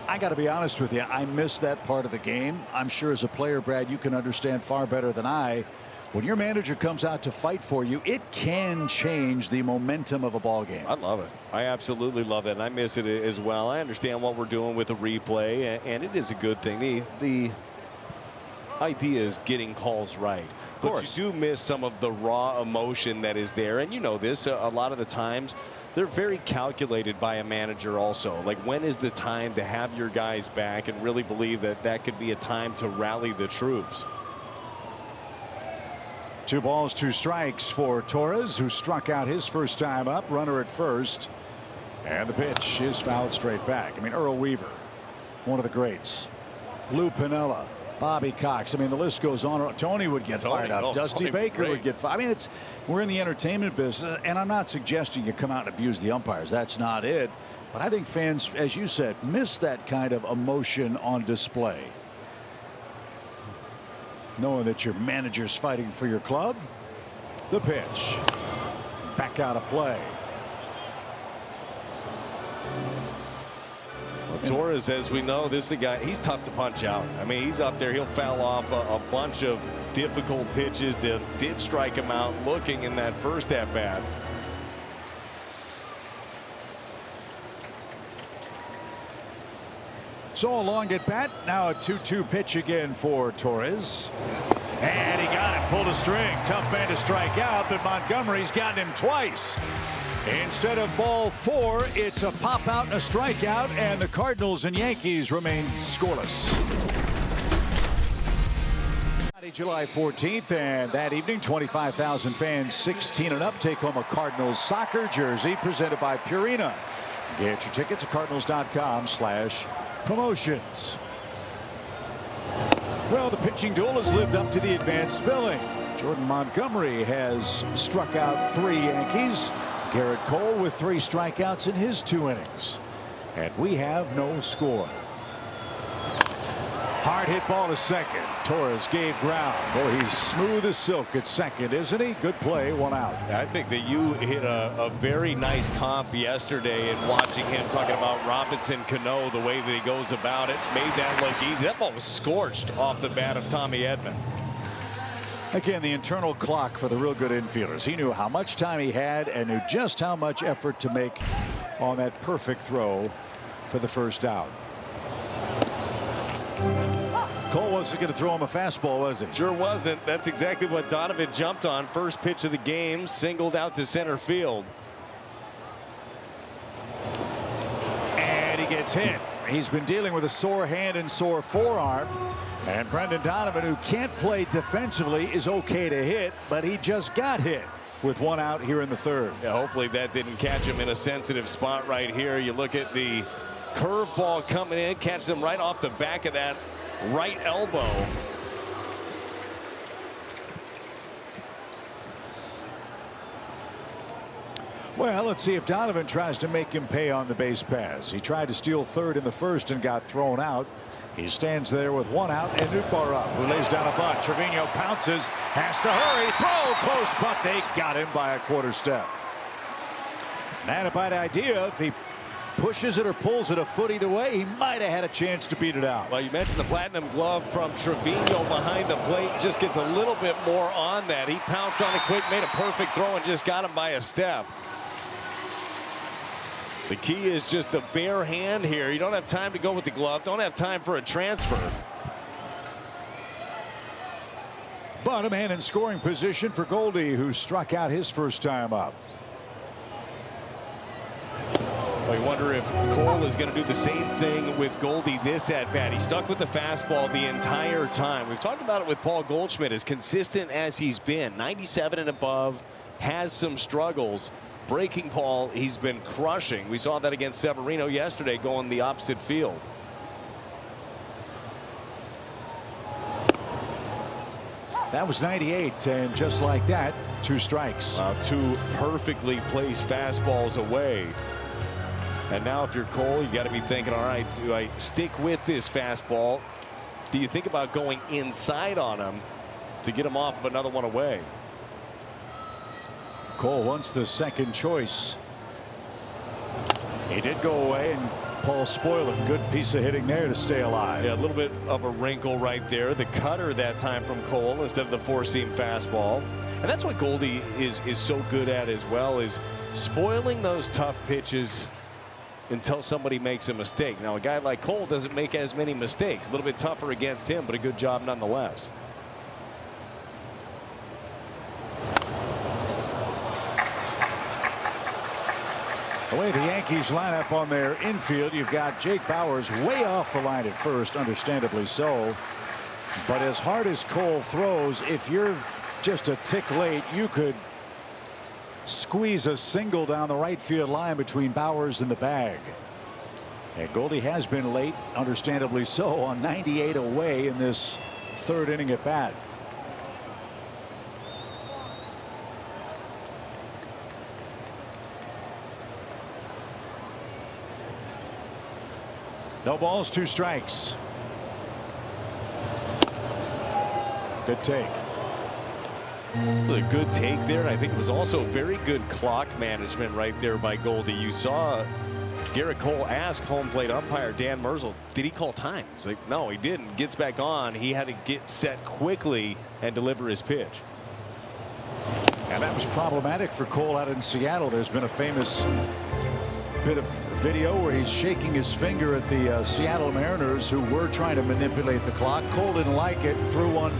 I got to be honest with you. I missed that part of the game. I'm sure as a player, Brad, you can understand far better than I. When your manager comes out to fight for you, it can change the momentum of a ball game. I love it. I absolutely love it, and I miss it as well. I understand what we're doing with the replay, and it is a good thing. The idea is getting calls right. Of course. But you do miss some of the raw emotion that is there, and you know this. A lot of the times, they're very calculated by a manager also. Like, when is the time to have your guys back and really believe that that could be a time to rally the troops? 2 balls, 2 strikes for Torres, who struck out his first time up. Runner at first. And the pitch is fouled straight back. I mean, Earl Weaver, one of the greats. Lou Piniella, Bobby Cox. I mean, the list goes on. Tony would get fired up. Dusty Baker would get fired. I mean, we're in the entertainment business, and I'm not suggesting you come out and abuse the umpires. That's not it. But I think fans, as you said, miss that kind of emotion on display. Knowing that your manager's fighting for your club. The pitch. Back out of play. Well, Torres, as we know, this is a guy, he's tough to punch out. I mean, he's up there. He'll foul off a bunch of difficult pitches that did strike him out looking in that first at bat. So a long at bat. Now a 2-2 pitch again for Torres. And he got it. Pulled a string. Tough man to strike out, but Montgomery's gotten him twice. Instead of ball 4, it's a pop out and a strikeout, and the Cardinals and Yankees remain scoreless. July 14th, and that evening 25,000 fans 16 and up take home a Cardinals soccer jersey presented by Purina. Get your tickets at cardinals.com/promotions. Well, the pitching duel has lived up to the advanced billing. Jordan Montgomery has struck out 3 Yankees. Garrett Cole with 3 strikeouts in his 2 innings. And we have no score. Hard hit ball to second. Torres gave ground. Boy, he's smooth as silk at second, isn't he? Good play, 1 out. I think that you hit a very nice comp yesterday in watching him talking about Robinson Cano, the way that he goes about it, made that look easy. That ball was scorched off the bat of Tommy Edman. Again, the internal clock for the real good infielders. He knew how much time he had and knew just how much effort to make on that perfect throw for the first out. Cole wasn't going to throw him a fastball, was he? Sure wasn't. That's exactly what Donovan jumped on. First pitch of the game, singled out to center field. And he gets hit. He's been dealing with a sore hand and sore forearm. And Brendan Donovan, who can't play defensively, is okay to hit, but he just got hit with 1 out here in the 3rd. Yeah, hopefully that didn't catch him in a sensitive spot right here. You look at the curveball coming in, catches him right off the back of that right elbow. Well, let's see if Donovan tries to make him pay on the base pass. He tried to steal 3rd in the 1st and got thrown out. He stands there with 1 out and Nootbaar up, who lays down a bunt. Trevino pounces, has to hurry, throw close, but they got him by a 1/4 step. Not a bad idea. If he pushes it or pulls it a foot either way, he might have had a chance to beat it out. Well, you mentioned the platinum glove from Trevino behind the plate. Just gets a little bit more on that. He pounced on it quick, made a perfect throw, and just got him by a step. The key is just the bare hand here. You don't have time to go with the glove. Don't have time for a transfer. But a man in scoring position for Goldie, who struck out his first time up. I wonder if Cole is going to do the same thing with Goldie this at bat. He stuck with the fastball the entire time. We've talked about it with Paul Goldschmidt. As consistent as he's been, 97 and above, has some struggles. Breaking ball, he's been crushing. We saw that against Severino yesterday, going the opposite field. That was 98, and just like that, 2 strikes. 2 perfectly placed fastballs away. And now if you're Cole, you got to be thinking, all right, do I stick with this fastball? Do you think about going inside on him to get him off of another one away? Cole wants the second choice. He did go away, and Paul Spoiler, good piece of hitting there to stay alive. Yeah, a little bit of a wrinkle right there. The cutter that time from Cole instead of the 4-seam fastball. And that's what Goldie is so good at as well, is spoiling those tough pitches until somebody makes a mistake. Now, a guy like Cole doesn't make as many mistakes. A little bit tougher against him, but a good job nonetheless. The way the Yankees line up on their infield, you've got Jake Bauers way off the line at first, understandably so. But as hard as Cole throws, if you're just a tick late, you could squeeze a single down the right field line between Bauers and the bag. And Goldie has been late, understandably so, on 98 away in this 3rd inning at bat. No balls, 2 strikes. Good take. A good take there, and I think it was also very good clock management right there by Goldie. You saw Garrett Cole ask home plate umpire Dan Merzel, did he call time? He's like, no, he didn't. Gets back on. He had to get set quickly and deliver his pitch. And that was problematic for Cole out in Seattle. There's been a famous bit of video where he's shaking his finger at the Seattle Mariners, who were trying to manipulate the clock. Cole didn't like it, threw one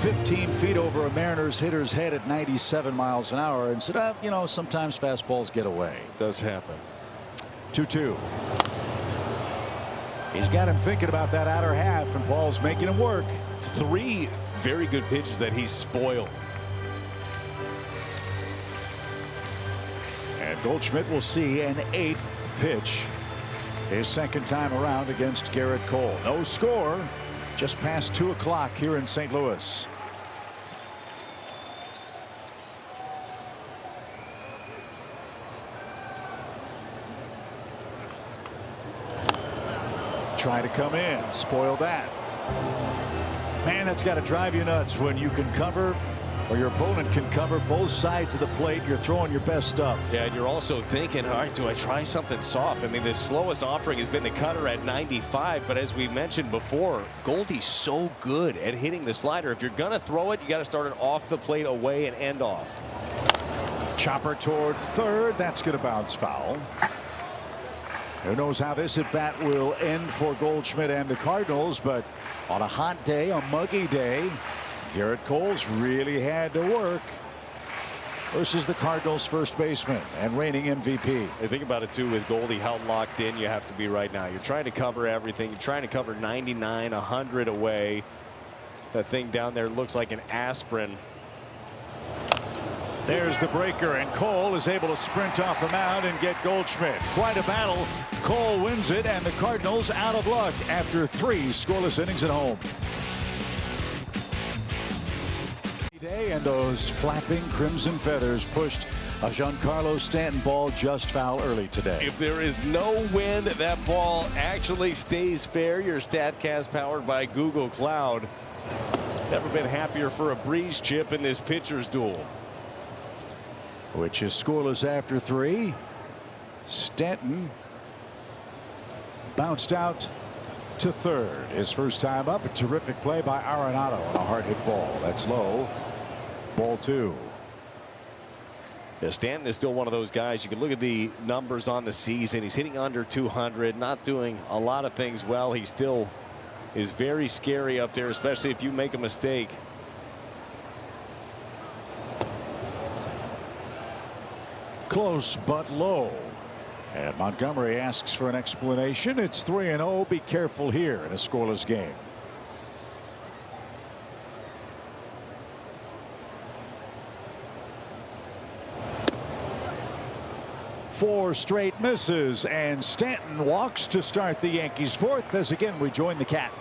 15 feet over a Mariners hitter's head at 97 miles an hour and said, you know, sometimes fastballs get away. Does happen. 2-2. He's got him thinking about that outer half, and Paul's making him work. It's 3 very good pitches that he's spoiled. And Goldschmidt will see an 8th pitch. His second time around against Garrett Cole. No score. Just past 2 o'clock here in St. Louis. Try to come in, spoil that. Man, that's got to drive you nuts when you can cover, or your opponent can cover both sides of the plate. You're throwing your best stuff. Yeah, and you're also thinking, all right, do I try something soft? I mean, the slowest offering has been the cutter at 95, but as we mentioned before, Goldie's so good at hitting the slider. If you're going to throw it, you got to start it off the plate, away, and end off. Chopper toward third. That's going to bounce foul. Who knows how this at bat will end for Goldschmidt and the Cardinals, but on a hot day, a muggy day, Garrett Cole's really had to work versus the Cardinals first baseman and reigning MVP. And think about it too with Goldie, how locked in you have to be right now. You're trying to cover everything. You're trying to cover 99, 100 away. That thing down there looks like an aspirin. There's the breaker, and Cole is able to sprint off the mound and get Goldschmidt. Quite a battle. Cole wins it, and the Cardinals out of luck after 3 scoreless innings at home. And those flapping crimson feathers pushed a Giancarlo Stanton ball just foul early today. If there is no wind, that ball actually stays fair. Your StatCast powered by Google Cloud. Never been happier for a breeze, Chip, in this pitcher's duel. Which is scoreless after 3. Stanton bounced out to third. His first time up. A terrific play by Arenado on a hard hit ball. That's low. Ball 2. Yeah, Stanton is still one of those guys. You can look at the numbers on the season. He's hitting under 200, not doing a lot of things well. He still is very scary up there, especially if you make a mistake. Close but low. And Montgomery asks for an explanation. It's 3-0. Be careful here in a scoreless game. Four straight misses, and Stanton walks to start the Yankees' 4th as again we join the Cat.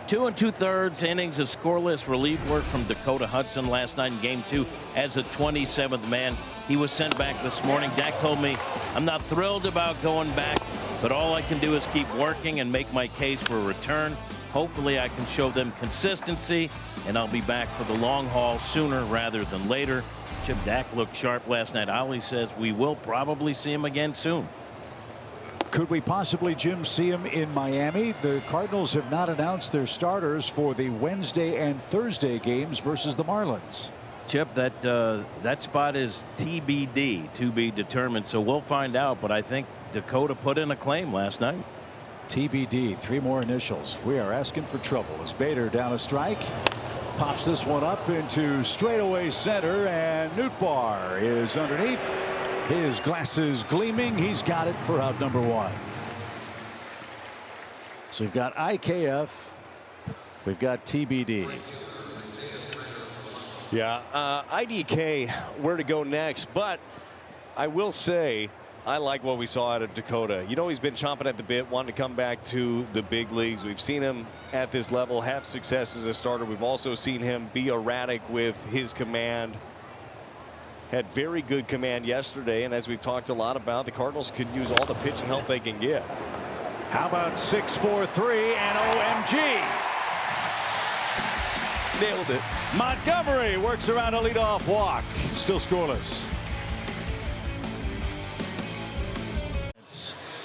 2 2/3 innings of scoreless relief work from Dakota Hudson last night in Game 2 as the 27th man. He was sent back this morning. Dak told me, I'm not thrilled about going back, but all I can do is keep working and make my case for a return. Hopefully I can show them consistency, and I'll be back for the long haul sooner rather than later. Chip, Dak looked sharp last night. Ollie says we will probably see him again soon. Could we possibly, Jim, see him in Miami? The Cardinals have not announced their starters for the Wednesday and Thursday games versus the Marlins. Chip, that spot is TBD, to be determined, so we'll find out, but I think Dakota put in a claim last night. TBD, 3 more initials. We are asking for trouble as Bader down a strike. Pops this one up into straightaway center, and Nootbaar is underneath. His glasses gleaming. He's got it for out number 1. So we've got IKF. We've got TBD. Yeah, IDK where to go next, but I will say I like what we saw out of Dakota. You know, he's been chomping at the bit, wanting to come back to the big leagues. We've seen him at this level have success as a starter. We've also seen him be erratic with his command. Had very good command yesterday, and as we've talked a lot about, the Cardinals could use all the pitching help they can get. How about 6-4-3 and OMG? Nailed it. Montgomery works around a leadoff walk. Still scoreless.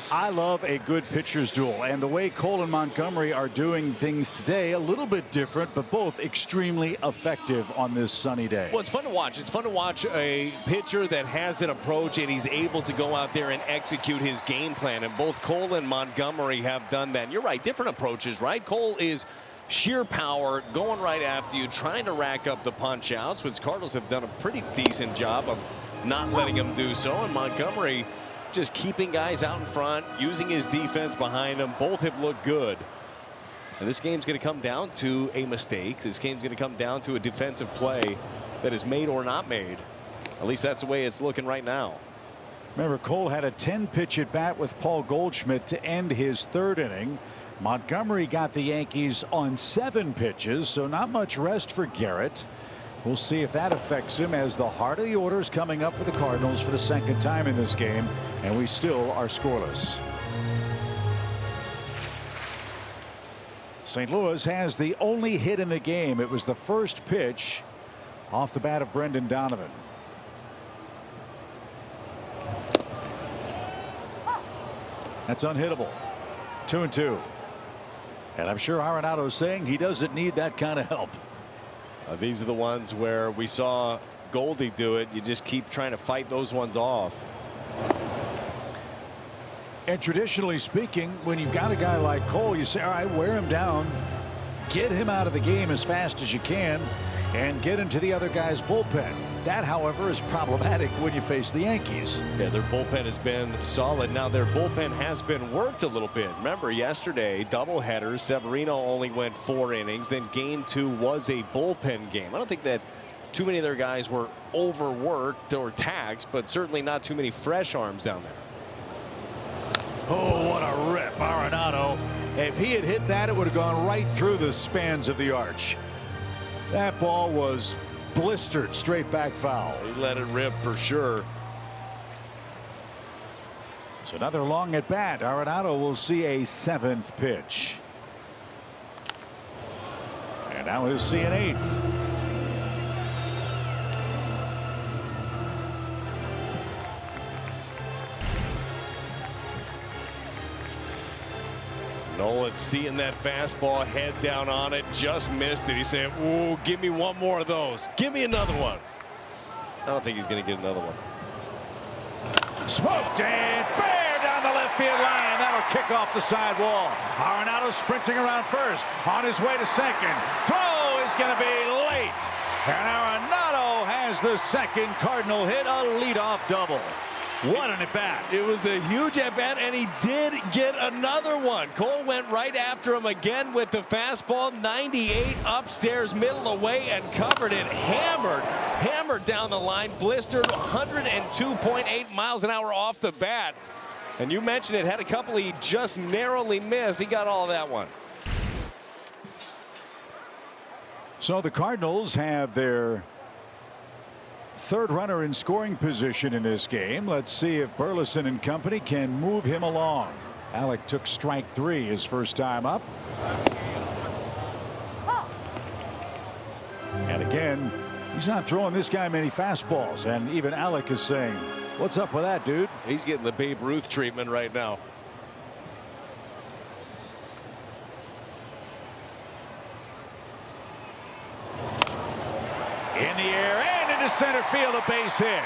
I love a good pitcher's duel, and the way Cole and Montgomery are doing things today, a little bit different, but both extremely effective on this sunny day. Well, it's fun to watch. It's fun to watch a pitcher that has an approach and he's able to go out there and execute his game plan, and both Cole and Montgomery have done that. And you're right, different approaches, right? Cole is sheer power, going right after you, trying to rack up the punch outs, which Cardinals have done a pretty decent job of not letting him do so. And Montgomery just keeping guys out in front, using his defense behind him. Both have looked good. And this game's going to come down to a mistake. This game's going to come down to a defensive play that is made or not made. At least that's the way it's looking right now. Remember, Cole had a 10-pitch at bat with Paul Goldschmidt to end his third inning. Montgomery got the Yankees on 7 pitches, so not much rest for Garrett. We'll see if that affects him, as the heart of the order is coming up for the Cardinals for the second time in this game, and we still are scoreless. St. Louis has the only hit in the game. It was the first pitch off the bat of Brendan Donovan. That's unhittable. 2-2. And I'm sure Arenado's saying he doesn't need that kind of help. These are the ones where we saw Goldie do it. You just keep trying to fight those ones off. And traditionally speaking, when you've got a guy like Cole, you say, all right, wear him down, get him out of the game as fast as you can, and get into the other guy's bullpen. That, however, is problematic when you face the Yankees. Yeah, their bullpen has been solid. Now their bullpen has been worked a little bit. Remember, yesterday, doubleheader, Severino only went 4 innings. Then game 2 was a bullpen game. I don't think that too many of their guys were overworked or taxed, but certainly not too many fresh arms down there. Oh, what a rip, Arenado. If he had hit that, it would have gone right through the spans of the arch. That ball was blistered straight back foul. He let it rip for sure. So another long at bat. Arenado will see a 7th pitch. And now he'll see an 8th. Nolan seeing that fastball, head down on it, just missed it. He said, ooh, give me one more of those. Give me another one. I don't think he's going to get another one. Smoked and fair down the left field line. That'll kick off the side wall. Arenado sprinting around first, on his way to second. Throw is going to be late. And Arenado has the second Cardinal hit, a leadoff double. What an at-bat. It was a huge at-bat, and he did get another one. Cole went right after him again with the fastball. 98 upstairs, middle away, and covered it. Hammered down the line, blistered 102.8 miles an hour off the bat. And you mentioned it, had a couple he just narrowly missed. He got all of that one. So the Cardinals have their third runner in scoring position in this game. Let's see if Burleson and company can move him along. Alec took strike 3 his first time up. And again, he's not throwing this guy many fastballs, and even Alec is saying, what's up with that, dude? He's getting the Babe Ruth treatment right now. In the air and into center field, a base hit.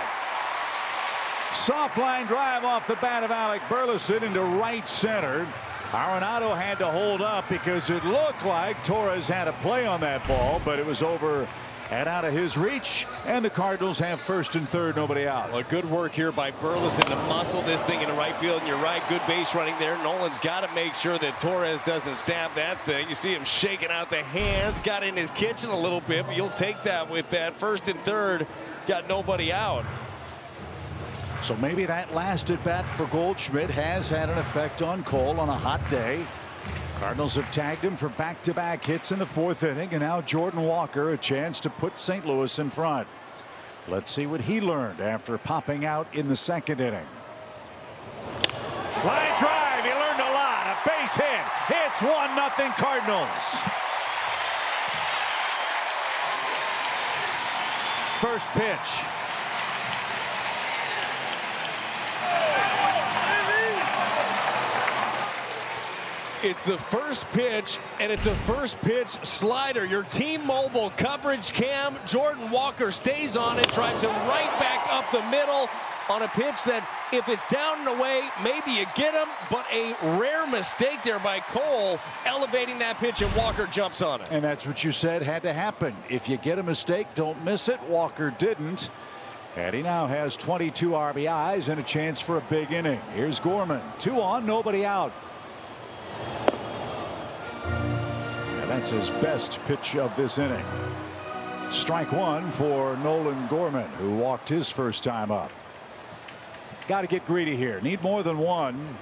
Soft line drive off the bat of Alec Burleson into right center. Arenado had to hold up because it looked like Torres had a play on that ball, but it was over and out of his reach, and the Cardinals have first and third, nobody out. Well, good work here by Burleson to muscle this thing into right field, and you're right, good base running there. Nolan's got to make sure that Torres doesn't stab that thing. You see him shaking out the hands, got in his kitchen a little bit, but you'll take that with that. First and third, got nobody out. So maybe that last at bat for Goldschmidt has had an effect on Cole on a hot day. Cardinals have tagged him for back-to-back hits in the 4th inning, and now Jordan Walker a chance to put St. Louis in front. Let's see what he learned after popping out in the 2nd inning. Line drive, he learned a lot. A base hit. It's 1-0 Cardinals. First pitch. It's the first pitch, and it's a first pitch slider. Your team mobile coverage cam. Jordan Walker stays on it, drives it right back up the middle on a pitch that if it's down and away, maybe you get him, but a rare mistake there by Cole elevating that pitch, and Walker jumps on it. And that's what you said had to happen. If you get a mistake, don't miss it. Walker didn't. And he now has 22 RBIs and a chance for a big inning. Here's Gorman. 2 on, nobody out. And that's his best pitch of this inning. Strike 1 for Nolan Gorman, who walked his first time up. Got to get greedy here. Need more than 1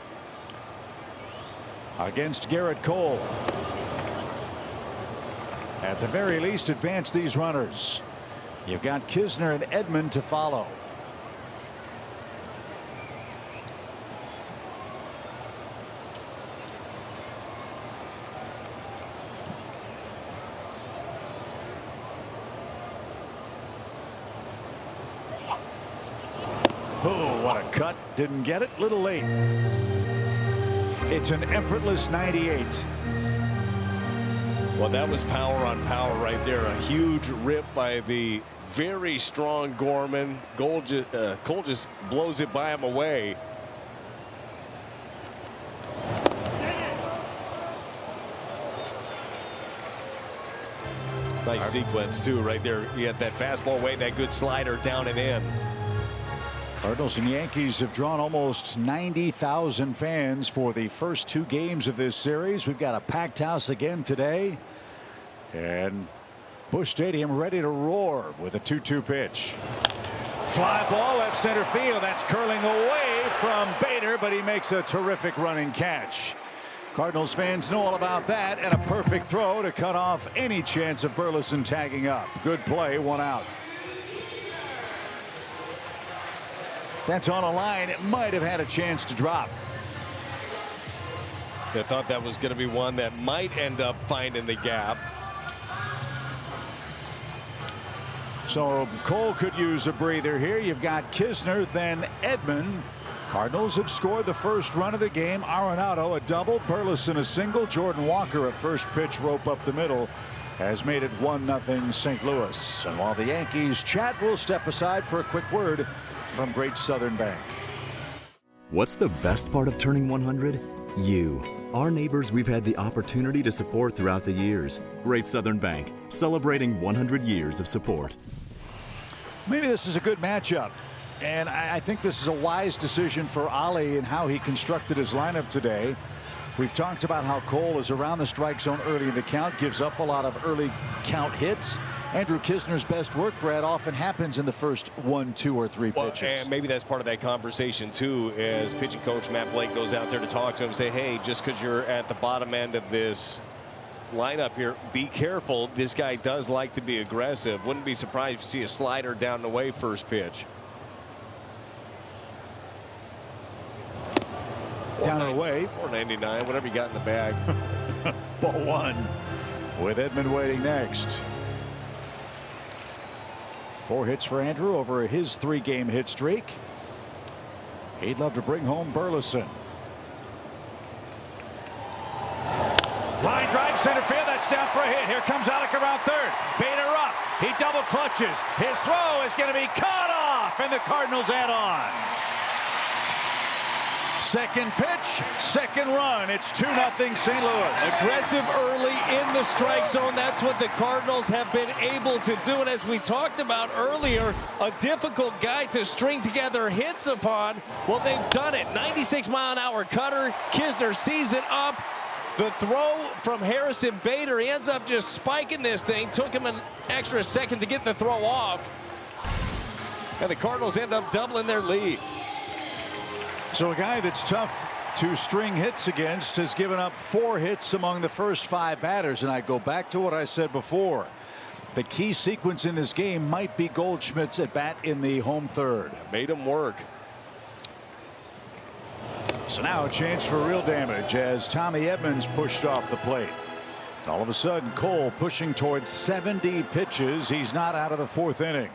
against Garrett Cole. At the very least, advance these runners. You've got Kisner and Edman to follow. Oh, what a cut. Didn't get it. Little late. It's an effortless 98. Well, that was power on power right there. A huge rip by the very strong Gorman. Cole just blows it by him away. Nice sequence too right there. You had that fastball waiting, that good slider down and in. Cardinals and Yankees have drawn almost 90,000 fans for the first 2 games of this series. We've got a packed house again today. And Busch Stadium ready to roar with a 2-2 pitch. Fly ball left center field. That's curling away from Bader, but he makes a terrific running catch. Cardinals fans know all about that, and a perfect throw to cut off any chance of Burleson tagging up. Good play, 1 out. That's on a line. It might have had a chance to drop. I thought that was going to be one that might end up finding the gap. So Cole could use a breather here. You've got Kisner, then Edman. Cardinals have scored the first run of the game. Arenado a double, Burleson a single, Jordan Walker a first pitch rope up the middle has made it 1-0 St. Louis. And while the Yankees chat, we'll step aside for a quick word from Great Southern Bank. What's the best part of turning 100? You. Our neighbors we've had the opportunity to support throughout the years. Great Southern Bank, celebrating 100 years of support. Maybe this is a good matchup. And I think this is a wise decision for Ali and how he constructed his lineup today. We've talked about how Cole is around the strike zone early in the count, gives up a lot of early count hits. Andrew Kisner's best work, Brad, often happens in the first 1, 2, or 3 pitches. And maybe that's part of that conversation too, as pitching coach Matt Blake goes out there to talk to him and say, hey, just because you're at the bottom end of this lineup here, be careful. This guy does like to be aggressive. Wouldn't be surprised to see a slider down the way first pitch. Down and away. 499, whatever you got in the bag. Ball 1 with Edman waiting next. 4 hits for Andrew over his 3-game hit streak. He'd love to bring home Burleson. Line drive center field. That's down for a hit. Here comes Alec around third. Bader up. He double clutches. His throw is going to be cut off, and the Cardinals add on. Second pitch, second run. It's 2-0 St. Louis. Aggressive early in the strike zone. That's what the Cardinals have been able to do. And as we talked about earlier, a difficult guy to string together hits upon. Well, they've done it. 96-mile-an-hour cutter. Kisner sees it up. The throw from Harrison Bader. He ends up just spiking this thing. Took him an extra second to get the throw off. And the Cardinals end up doubling their lead. So a guy that's tough to string hits against has given up 4 hits among the first 5 batters. And I go back to what I said before. The key sequence in this game might be Goldschmidt's at bat in the home third. Made him work. So now a chance for real damage as Tommy Edman's pushed off the plate. And all of a sudden Cole pushing towards 70 pitches. He's not out of the 4th inning.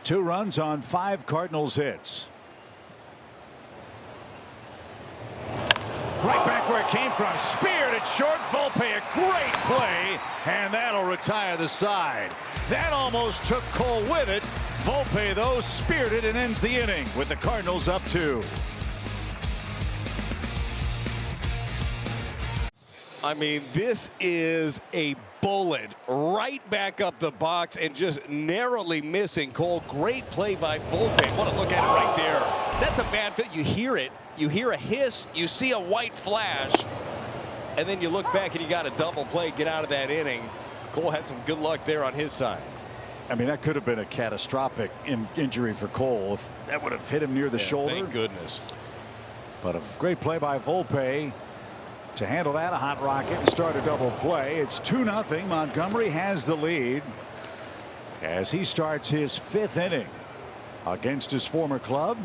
2 runs on 5 Cardinals hits. Right back where it came from. Speared at short. Volpe, a great play, and that'll retire the side. That almost took Cole with it. Volpe, though, speared it and ends the inning with the Cardinals up 2. I mean, this is a bullet right back up the box and just narrowly missing Cole. Great play by Volpe. Want to look at it right there. That's a bad fit. You hear it. You hear a hiss. You see a white flash. And then you look back and you got a double play. Get out of that inning. Cole had some good luck there on his side. I mean, that could have been a catastrophic injury for Cole if that would have hit him near the shoulder. Thank goodness. But a great play by Volpe to handle that. A hot rocket and start a double play. It's 2-0. Montgomery has the lead as he starts his 5th inning against his former club.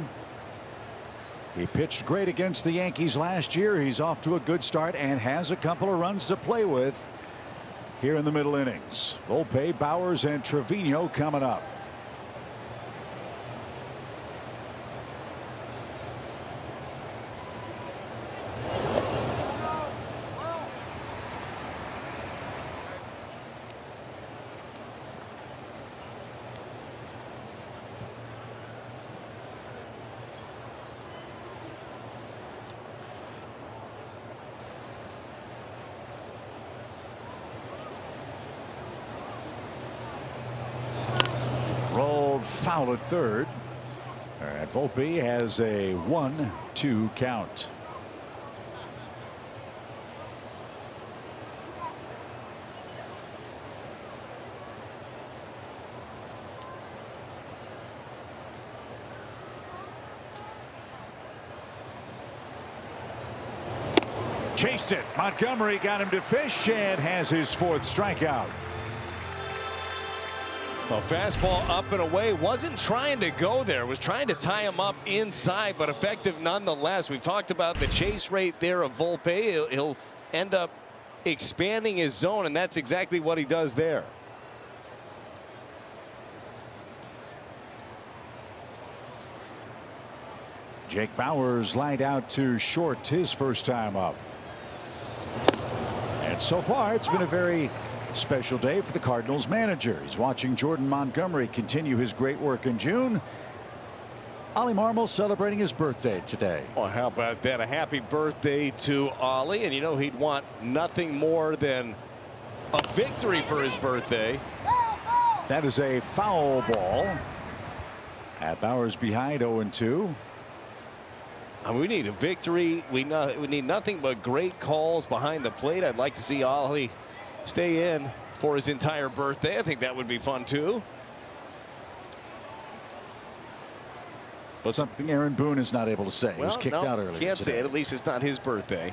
He pitched great against the Yankees last year. He's off to a good start and has a couple of runs to play with here in the middle innings. Volpe, Bowers, and Trevino coming up. Rolled foul at third. All right, Volpe has a 1-2 count. Chased it. Montgomery got him to fish and has his 4th strikeout. A fastball up and away. Wasn't trying to go there. Was trying to tie him up inside, but effective nonetheless. We've talked about the chase rate there of Volpe. He'll end up expanding his zone, and that's exactly what he does there. Jake Bowers lined out to short his first time up. And so far, it's been a very special day for the Cardinals manager. He's watching Jordan Montgomery continue his great work in June. Ollie Marmol celebrating his birthday today. Oh, how about that? A happy birthday to Ollie. And you know he'd want nothing more than a victory for his birthday. That is a foul ball. At Bowers behind 0-2. We need a victory. We need nothing but great calls behind the plate. I'd like to see Ollie stay in for his entire birthday. I think that would be fun too. But something Aaron Boone is not able to say. He was kicked out earlier. Can't today. say it. At least it's not his birthday.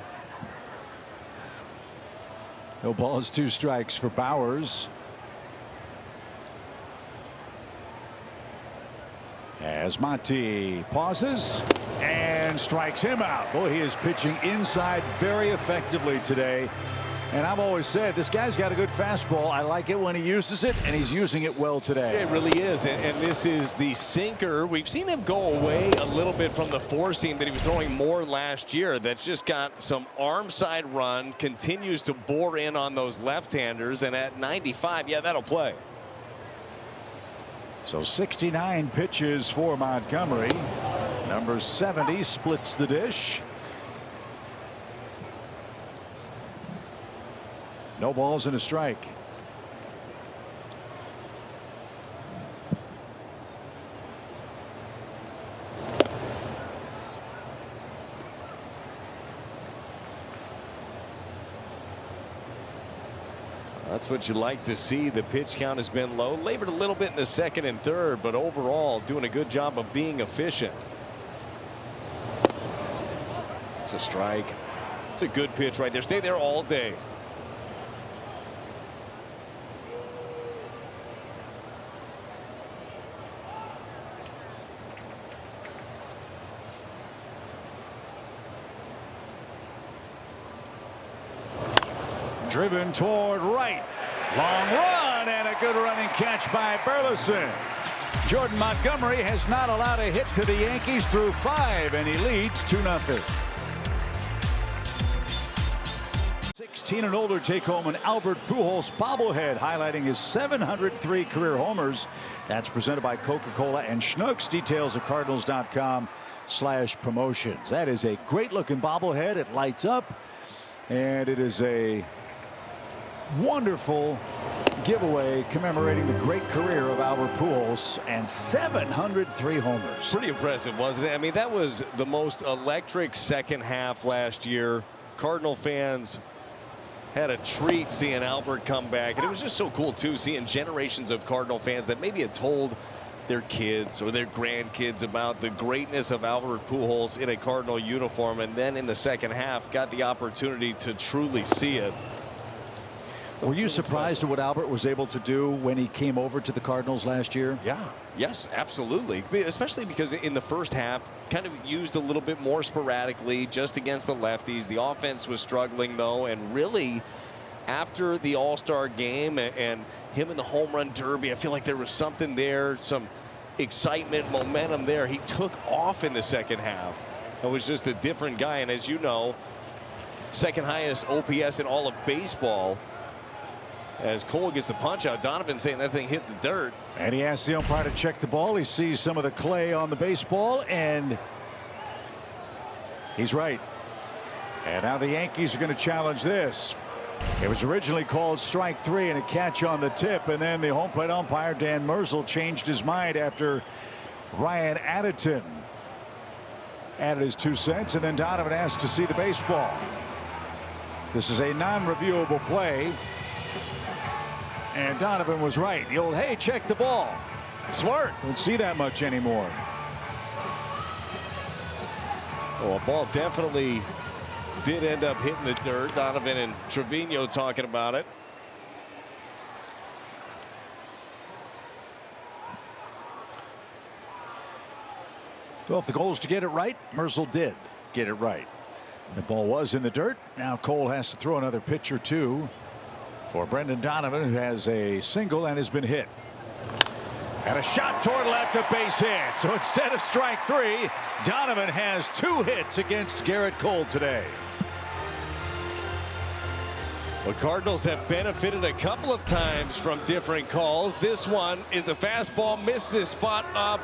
No balls, 2 strikes for Bowers. As Monty pauses and strikes him out. Boy, he is pitching inside very effectively today. And I've always said this guy's got a good fastball. I like it when he uses it, and he's using it well today. It really is. And this is the sinker. We've seen him go away a little bit from the 4-seam that he was throwing more last year. That's just got some arm side run, continues to bore in on those left-handers. And at 95, yeah, that'll play. So 69 pitches for Montgomery. Number 70 splits the dish. No balls and a strike. That's what you like to see. The pitch count has been low. Labored a little bit in the 2nd and 3rd, but overall doing a good job of being efficient. It's a strike. It's a good pitch right there. Stay there all day. Driven toward right. Long run and a good running catch by Burleson. Jordan Montgomery has not allowed a hit to the Yankees through 5, and he leads 2-0. 16 and older take home an Albert Pujols bobblehead highlighting his 703 career homers. That's presented by Coca-Cola and Schnucks. Details at Cardinals.com/promotions. That is a great looking bobblehead. It lights up. And it is a wonderful giveaway commemorating the great career of Albert Pujols and 703 homers. Pretty impressive, wasn't it? I mean, that was the most electric second half last year. Cardinal fans had a treat seeing Albert come back, and it was just so cool too, seeing generations of Cardinal fans that maybe had told their kids or their grandkids about the greatness of Albert Pujols in a Cardinal uniform, and then in the second half got the opportunity to truly see it. Were you surprised at what Albert was able to do when he came over to the Cardinals last year? Yeah. Yes, absolutely. Especially because in the first half, kind of used a little bit more sporadically just against the lefties. The offense was struggling, though, and really after the All-Star game and him in the home run derby, I feel like there was something there, some excitement, momentum there. He took off in the second half. It was just a different guy, and as you know, second highest OPS in all of baseball. As Cole gets the punch out, Donovan saying that thing hit the dirt. And he asks the umpire to check the ball. He sees some of the clay on the baseball, and he's right. And now the Yankees are going to challenge this. It was originally called strike 3 and a catch on the tip, and then the home plate umpire Dan Merzel changed his mind after Ryan Addington added his 2 cents, and then Donovan asked to see the baseball. This is a non-reviewable play. And Donovan was right. The old, hey, check the ball. Smart. Don't see that much anymore. Oh, a ball definitely did end up hitting the dirt. Donovan and Trevino talking about it. So if the goal is to get it right, Merzel did get it right. The ball was in the dirt. Now Cole has to throw another pitch or two for Brendan Donovan, who has a single and has been hit. And a shot toward left, a base hit. So instead of strike 3, Donovan has 2 hits against Garrett Cole today. The Cardinals have benefited a couple of times from different calls. This one is a fastball, misses spot up.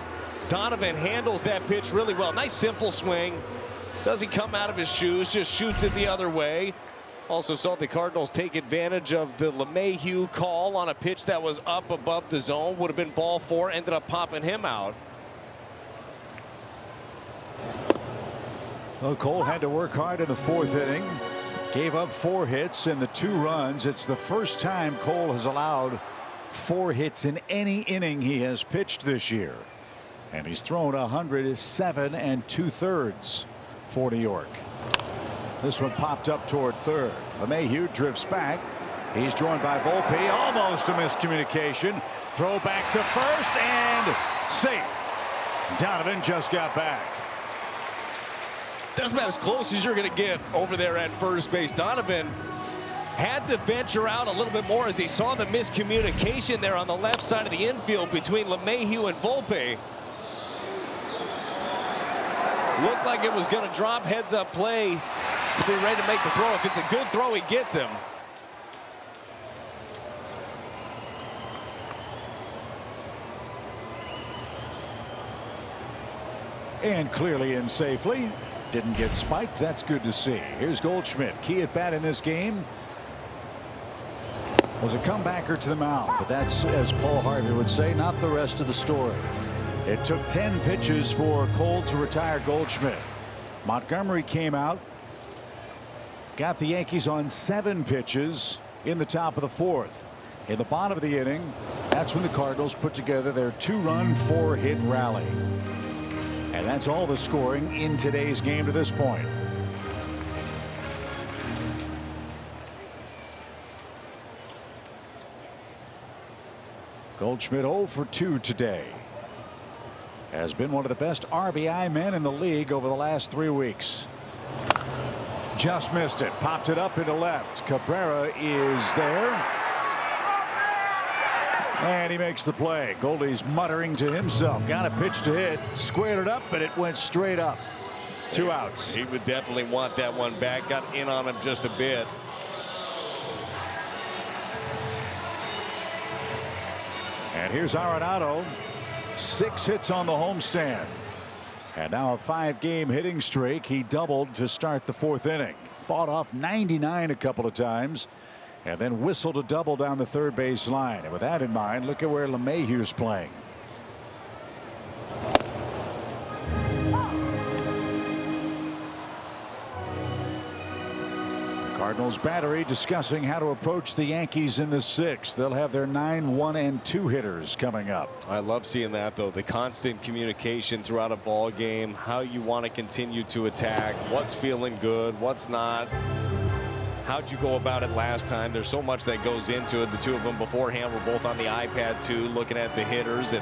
Donovan handles that pitch really well. Nice simple swing. Doesn't come out of his shoes, just shoots it the other way. Also saw the Cardinals take advantage of the LeMahieu call on a pitch that was up above the zone. Would have been ball 4, ended up popping him out. Well, Cole had to work hard in the 4th inning. Gave up 4 hits and the 2 runs. It's the first time Cole has allowed 4 hits in any inning he has pitched this year. And he's thrown 107 2/3 for New York. This one popped up toward third. LeMahieu drifts back. He's joined by Volpe. Almost a miscommunication. Throw back to first and safe. Donovan just got back. That's about as close as you're going to get over there at first base. Donovan had to venture out a little bit more as he saw the miscommunication there on the left side of the infield between LeMahieu and Volpe. Looked like it was going to drop, heads up play to be ready to make the throw. If it's a good throw, he gets him. And clearly in safely. Didn't get spiked. That's good to see. Here's Goldschmidt. Key at bat in this game was a comebacker to the mound. But that's, as Paul Harvey would say, not the rest of the story. It took 10 pitches for Cole to retire Goldschmidt. Montgomery came out. Got the Yankees on 7 pitches in the top of the 4th. In the bottom of the inning, that's when the Cardinals put together their 2-run 4-hit rally. And that's all the scoring in today's game to this point. Goldschmidt 0 for 2 today. Has been one of the best RBI men in the league over the last 3 weeks. Just missed it. Popped it up into left. Cabrera is there. And he makes the play. Goldie's muttering to himself. Got a pitch to hit. Squared it up, but it went straight up. 2 outs. He would definitely want that one back. Got in on him just a bit. And here's Arenado. 6 hits on the homestand. And now a 5-game hitting streak. He doubled to start the 4th inning. fought off 99 a couple of times and then whistled a double down the third base line. And with that in mind, look at where LeMahieu's playing. Cardinals battery discussing how to approach the Yankees in the sixth. They'll have their 9, 1, and 2 hitters coming up. I love seeing that, though. The constant communication throughout a ball game, how you want to continue to attack, what's feeling good, what's not. How'd you go about it last time? There's so much that goes into it. The two of them beforehand were both on the iPad too, looking at the hitters and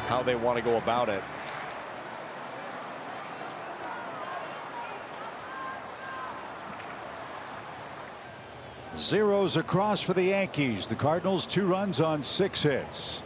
how they want to go about it. Zeros across for the Yankees. The Cardinals 2 runs on 6 hits.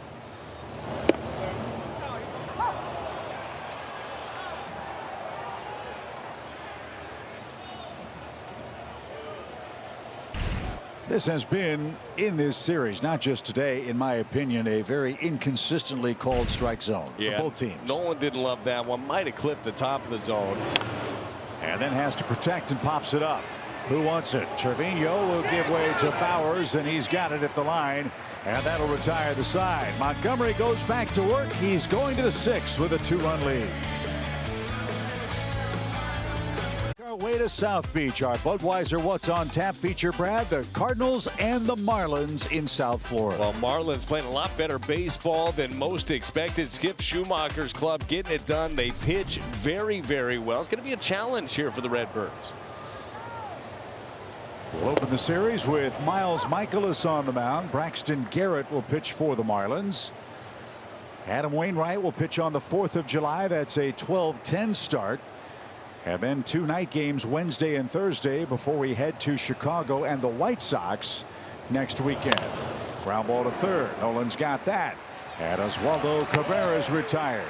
This has been, in this series, not just today, in my opinion, a very inconsistently called strike zone for both teams. Nolan didn't love that one. Might have clipped the top of the zone. And then has to protect and pops it up. Who wants it? Trevino will give way to Bowers, and he's got it at the line, and that'll retire the side. Montgomery goes back to work. He's going to the 6th with a 2-run lead. Our way to South Beach. Our Budweiser What's on Tap feature, Brad, the Cardinals and the Marlins in South Florida. Well, Marlins playing a lot better baseball than most expected. Skip Schumacher's club getting it done. They pitch very, very well. It's going to be a challenge here for the Redbirds. We'll open the series with Miles Michaelis on the mound. Braxton Garrett will pitch for the Marlins. Adam Wainwright will pitch on the 4th of July. That's a 12-10 start. And then 2 night games Wednesday and Thursday before we head to Chicago and the White Sox next weekend. Ground ball to third. Nolan's got that. And Oswaldo Cabrera's retired.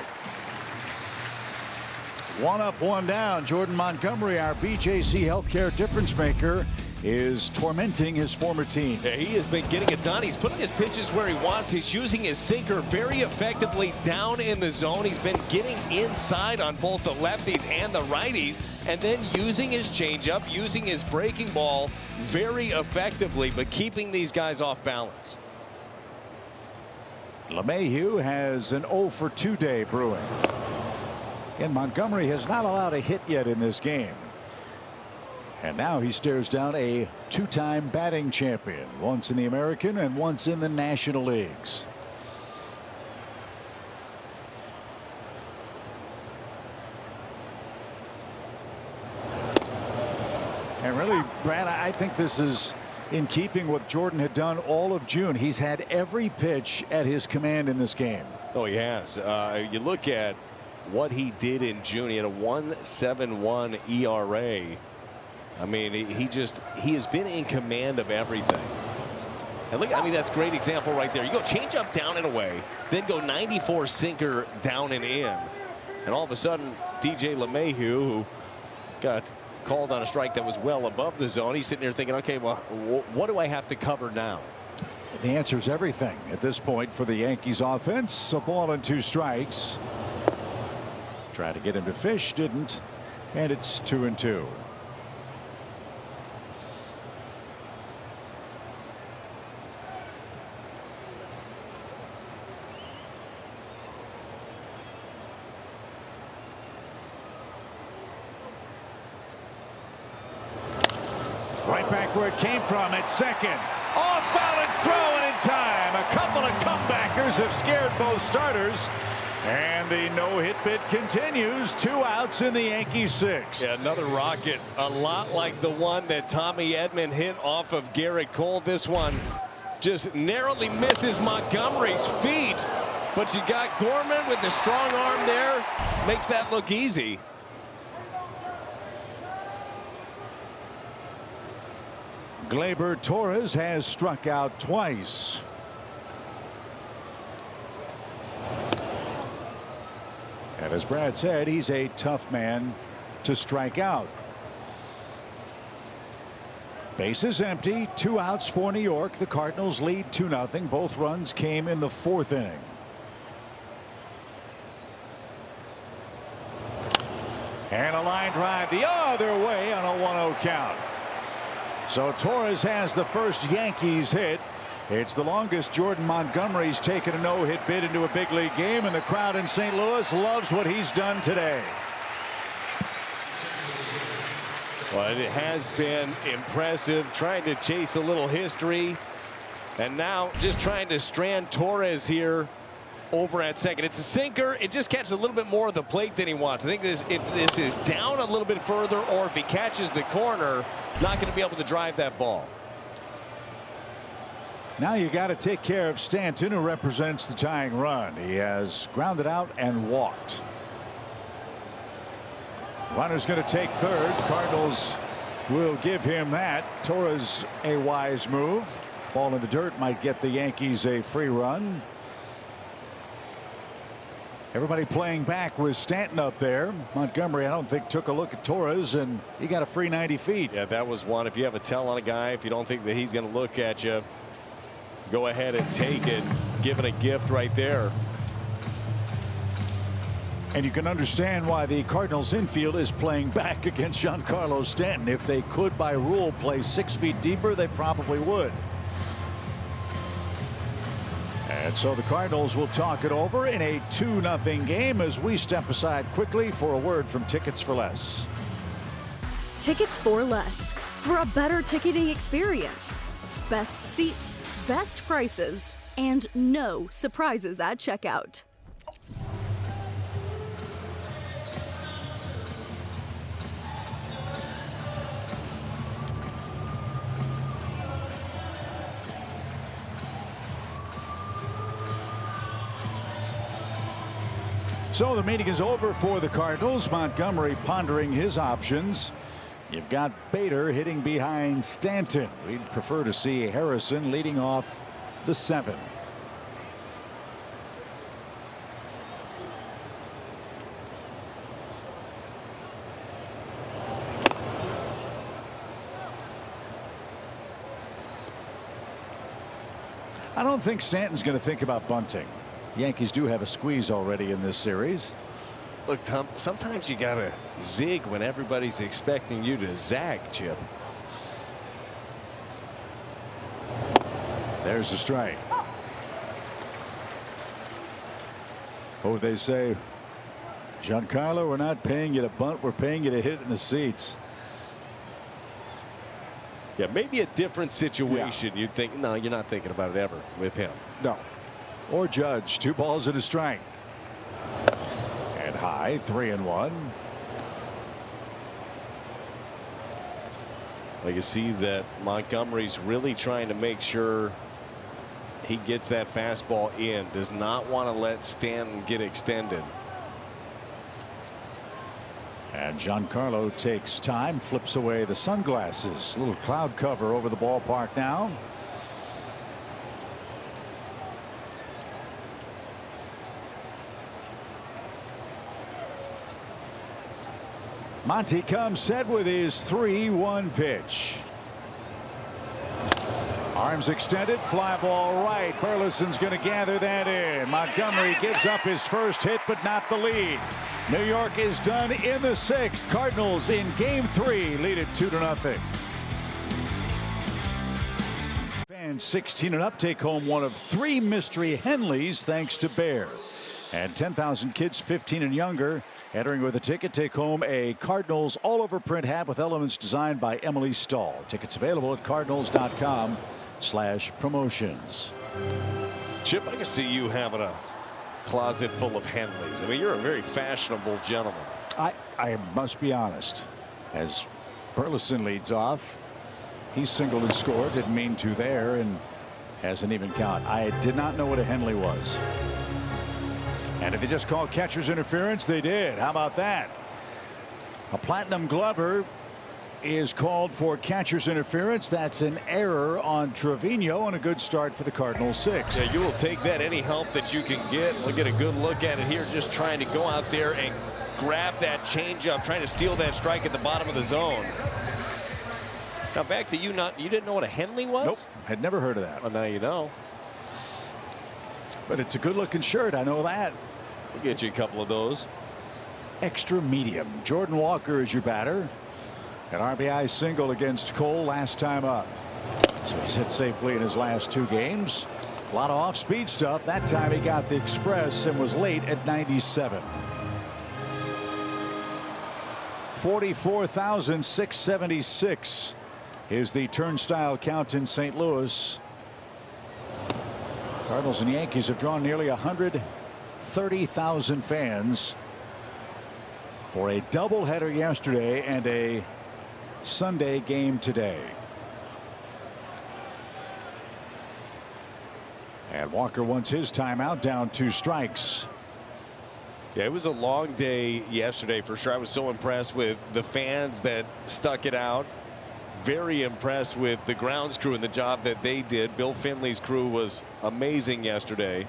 1 up, 1 down. Jordan Montgomery, our BJC Healthcare difference maker, is tormenting his former team. Yeah, he has been getting it done. He's putting his pitches where he wants. He's using his sinker very effectively down in the zone. He's been getting inside on both the lefties and the righties, and then using his changeup, using his breaking ball very effectively, but keeping these guys off balance. LeMahieu has an 0 for 2 day brewing. And Montgomery has not allowed a hit yet in this game. And now he stares down a 2-time batting champion, once in the American and once in the National Leagues. And really, Brad, I think this is in keeping with what Jordan had done all of June. He's had every pitch at his command in this game. Oh, he has. You look at what he did in June. He had a 1.71 ERA. I mean, he has been in command of everything. And look, I mean, that's a great example right there. You go change up down and away, then go 94 sinker down and in. And all of a sudden, DJ LeMahieu, who got called on a strike that was well above the zone, he's sitting there thinking, okay, well, what do I have to cover now? The answer is everything at this point for the Yankees offense. A ball and 2 strikes. Tried to get him to fish, didn't. And it's 2-2. Right back where it came from at second. Off balance throw, and in time. A couple of comebackers have scared both starters. And the no-hit bid continues. 2 outs in the Yankees 6th. Yeah, another rocket, a lot like the one that Tommy Edman hit off of Garrett Cole. This one just narrowly misses Montgomery's feet. But you got Gorman with the strong arm there. Makes that look easy. Gleyber Torres has struck out twice. And as Brad said, he's a tough man to strike out. Bases empty, 2 outs for New York. The Cardinals lead 2-0. Both runs came in the 4th inning. And a line drive the other way on a 1-0 count. So Torres has the first Yankees hit. It's the longest Jordan Montgomery's taken a no-hit bid into a big league game, and the crowd in St. Louis loves what he's done today. Well, it has been impressive, trying to chase a little history, and now just trying to strand Torres here over at second. It's a sinker. It just catches a little bit more of the plate than he wants. I think if this is down a little bit further, or if he catches the corner, not going to be able to drive that ball. Now you got to take care of Stanton, who represents the tying run. He has grounded out and walked. Runner's going to take third. Cardinals will give him that. Torres, a wise move. Ball in the dirt might get the Yankees a free run. Everybody playing back with Stanton up there. Montgomery, I don't think, took a look at Torres, and he got a free 90 feet. Yeah, that was one. If you have a tell on a guy, if you don't think that he's going to look at you, go ahead and take it. Give it a gift right there. And you can understand why the Cardinals infield is playing back against Giancarlo Stanton. If they could, by rule, play 6 feet deeper, they probably would. And so the Cardinals will talk it over in a 2-0 game as we step aside quickly for a word from Tickets for Less. Tickets for Less. For a better ticketing experience. Best seats, best prices, and no surprises at checkout. So the meeting is over for the Cardinals. Montgomery pondering his options. You've got Bader hitting behind Stanton. We'd prefer to see Harrison leading off the 7th. I don't think Stanton's going to think about bunting. Yankees do have a squeeze already in this series. Look, Tom, sometimes you gotta zig when everybody's expecting you to zag, Chip. There's a strike. Oh, they say, Giancarlo, we're not paying you to bunt, we're paying you to hit in the seats. Yeah, maybe a different situation. Yeah. You'd think, no, you're not thinking about it ever with him. No. Or Judge, 2 balls and a strike. And high, 3-1. Well, you see that Montgomery's really trying to make sure he gets that fastball in. Does not want to let Stanton get extended. And Giancarlo takes time, flips away the sunglasses. A little cloud cover over the ballpark now. Monty comes set with his 3-1 pitch. Arms extended, fly ball right. Burleson's going to gather that in. Montgomery gives up his first hit, but not the lead. New York is done in the 6th. Cardinals in game 3 lead it 2-0. Fans 16 and up take home one of 3 mystery Henleys thanks to Bear. And 10,000 kids 15 and younger entering with a ticket take home a Cardinals all-over print hat with elements designed by Emily Stahl. Tickets available at cardinals.com/promotions. Chip, I can see you having a closet full of Henleys. I mean, you're a very fashionable gentleman. I must be honest. As Burleson leads off, he's singled and scored. Didn't mean to there, and hasn't even count. I did not know what a Henley was. And if they just called catcher's interference, they did. How about that? A platinum glover is called for catcher's interference. That's an error on Trevino, and a good start for the Cardinals 6. Yeah, you will take that any help that you can get. We'll get a good look at it here, just trying to go out there and grab that changeup, trying to steal that strike at the bottom of the zone. Now back to you. You didn't know what a Henley was? Nope, had never heard of that. Well, now you know. But it's a good looking shirt, I know that. We'll get you a couple of those. Extra medium. Jordan Walker is your batter. An RBI single against Cole last time up. So he's hit safely in his last 2 games. A lot of off-speed stuff. That time he got the express and was late at 97. 44,676 is the turnstile count in St. Louis. Cardinals and Yankees have drawn nearly 130,000 fans for a doubleheader yesterday and a Sunday game today. And Walker wants his timeout, down 2 strikes. Yeah, it was a long day yesterday for sure. I was so impressed with the fans that stuck it out. Very impressed with the grounds crew and the job that they did. Bill Finley's crew was amazing yesterday.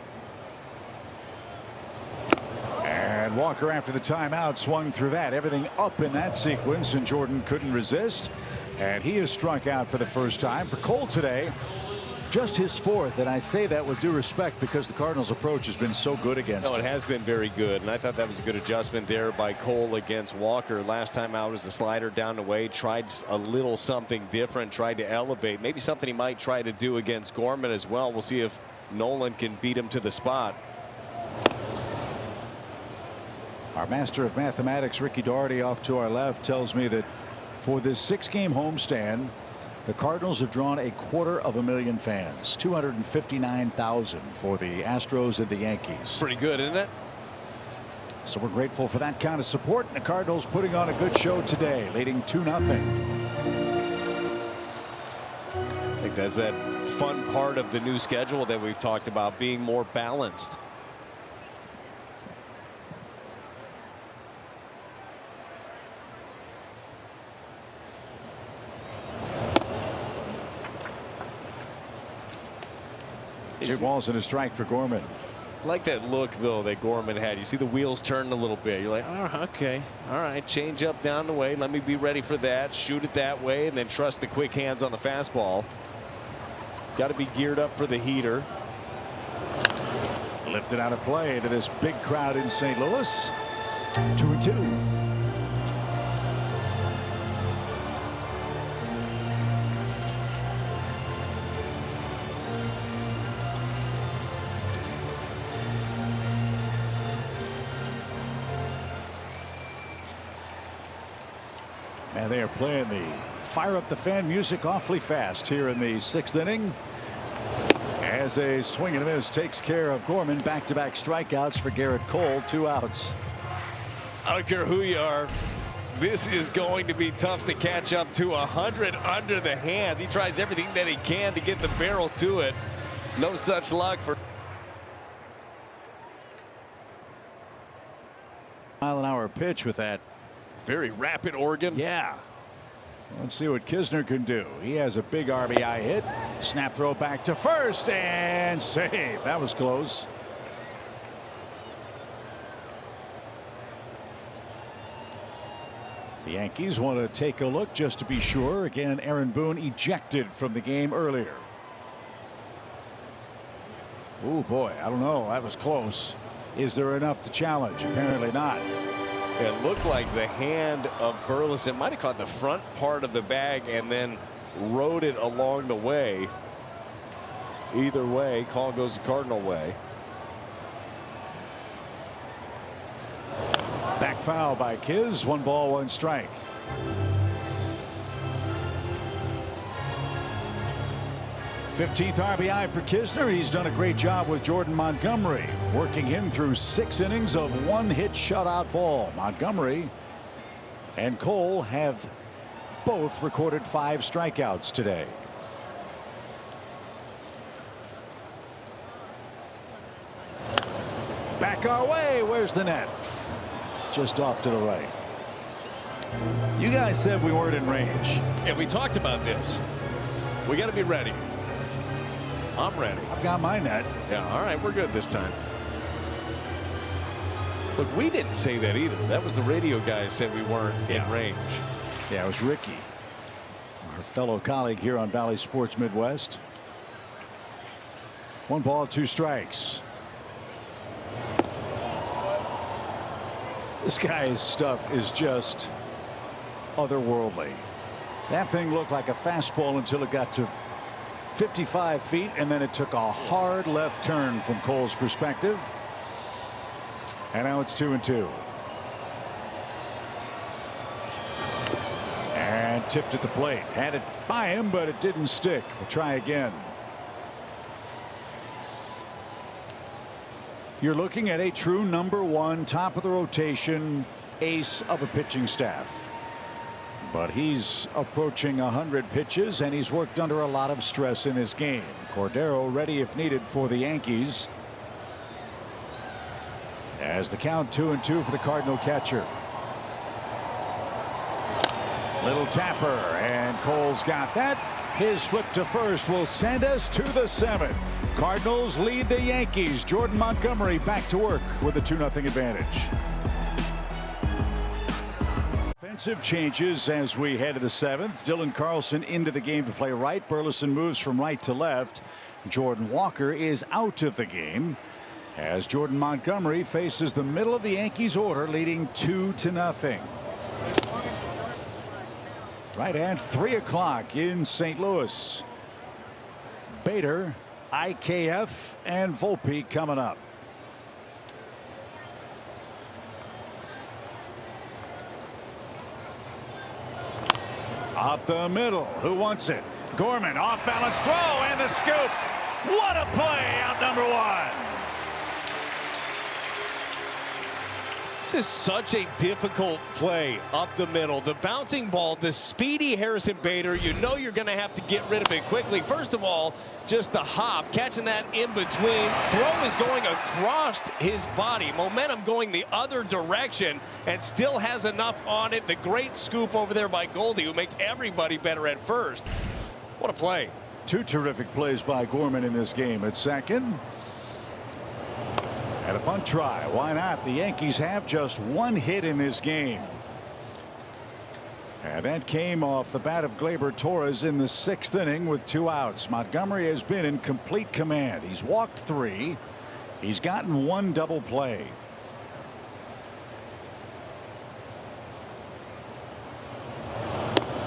And Walker, after the timeout, swung through that. Everything up in that sequence, and Jordan couldn't resist. And he has struck out for the first time. For Cole today, just his 4th, and I say that with due respect because the Cardinals' approach has been so good against him. No, it has been very good, and I thought that was a good adjustment there by Cole against Walker. Last time out was the slider down the way, tried a little something different, tried to elevate. Maybe something he might try to do against Gorman as well. We'll see if Nolan can beat him to the spot. Our master of mathematics, Ricky Doherty, off to our left, tells me that for this 6-game homestand, the Cardinals have drawn 250,000 fans. 259,000 for the Astros and the Yankees. Pretty good, isn't it? So we're grateful for that kind of support, and the Cardinals putting on a good show today, leading 2-0. I think that's that fun part of the new schedule that we've talked about, being more balanced. Two balls and a strike for Gorman. I like that look, though, that Gorman had. You see the wheels turning a little bit. You're like, oh, okay. All right. Change up down the way. Let me be ready for that. Shoot it that way, and then trust the quick hands on the fastball. Got to be geared up for the heater. Lifted out of play to this big crowd in St. Louis. 2-2. And they are playing the fire up the fan music awfully fast here in the 6th inning. As a swing and a miss takes care of Gorman. Back-to-back strikeouts for Garrett Cole. 2 outs. I don't care who you are. This is going to be tough to catch up to. 100 under the hands. He tries everything that he can to get the barrel to it. No such luck for. Mile-an-hour pitch with that. Very rapid organ. Yeah. Let's see what Kisner can do. He has a big RBI hit. Snap throw back to first and save. That was close. The Yankees want to take a look just to be sure. Again, Aaron Boone ejected from the game earlier. Oh boy, I don't know. That was close. Is there enough to challenge? Apparently not. It looked like the hand of Burleson might have caught the front part of the bag and then rode it along the way. Either way, call goes the Cardinal way. Back foul by Kiz. 1 ball, 1 strike. #15th RBI for Kisner. He's done a great job with Jordan Montgomery, working him through 6 innings of 1-hit shutout ball. Montgomery and Cole have both recorded 5 strikeouts today. Back our way. Where's the net? Just off to the right. You guys said we weren't in range. And we talked about this. We got to be ready. I'm ready. I've got my net. Yeah, all right, we're good this time. Look, we didn't say that either. That was the radio guys said we weren't in range. Yeah, it was Ricky, our fellow colleague here on Valley Sports Midwest. 1 ball, 2 strikes. This guy's stuff is just otherworldly. That thing looked like a fastball until it got to 55 feet, and then it took a hard left turn from Cole's perspective. And now it's 2-2. And tipped at the plate. Had it by him, but it didn't stick. We'll try again. You're looking at a true #1, top of the rotation ace of a pitching staff. But he's approaching 100 pitches, and he's worked under a lot of stress in this game. Cordero ready if needed for the Yankees. As the count 2-2 for the Cardinal catcher. Little tapper, and Cole's got that. His flip to first will send us to the 7th. Cardinals lead the Yankees. Jordan Montgomery back to work with a 2-0 advantage. Offensive changes as we head to the 7th. Dylan Carlson into the game to play right. Burleson moves from right to left. Jordan Walker is out of the game as Jordan Montgomery faces the middle of the Yankees order, leading 2-0. Right at 3 o'clock in St. Louis. Bader, IKF, and Volpe coming up. Up the middle. Who wants it? Gorman, off balance throw, and the scoop. What a play, out #1. This is such a difficult play up the middle. The bouncing ball, the speedy Harrison Bader, you know you're going to have to get rid of it quickly. First of all, just the hop, catching that in between. Throw is going across his body. Momentum going the other direction, and still has enough on it. The great scoop over there by Goldie, who makes everybody better at first. What a play. 2 terrific plays by Gorman in this game. At second. And a bunt try. Why not? The Yankees have just 1 hit in this game. And that came off the bat of Gleyber Torres in the 6th inning with 2 outs. Montgomery has been in complete command. He's walked 3. He's gotten 1 double play.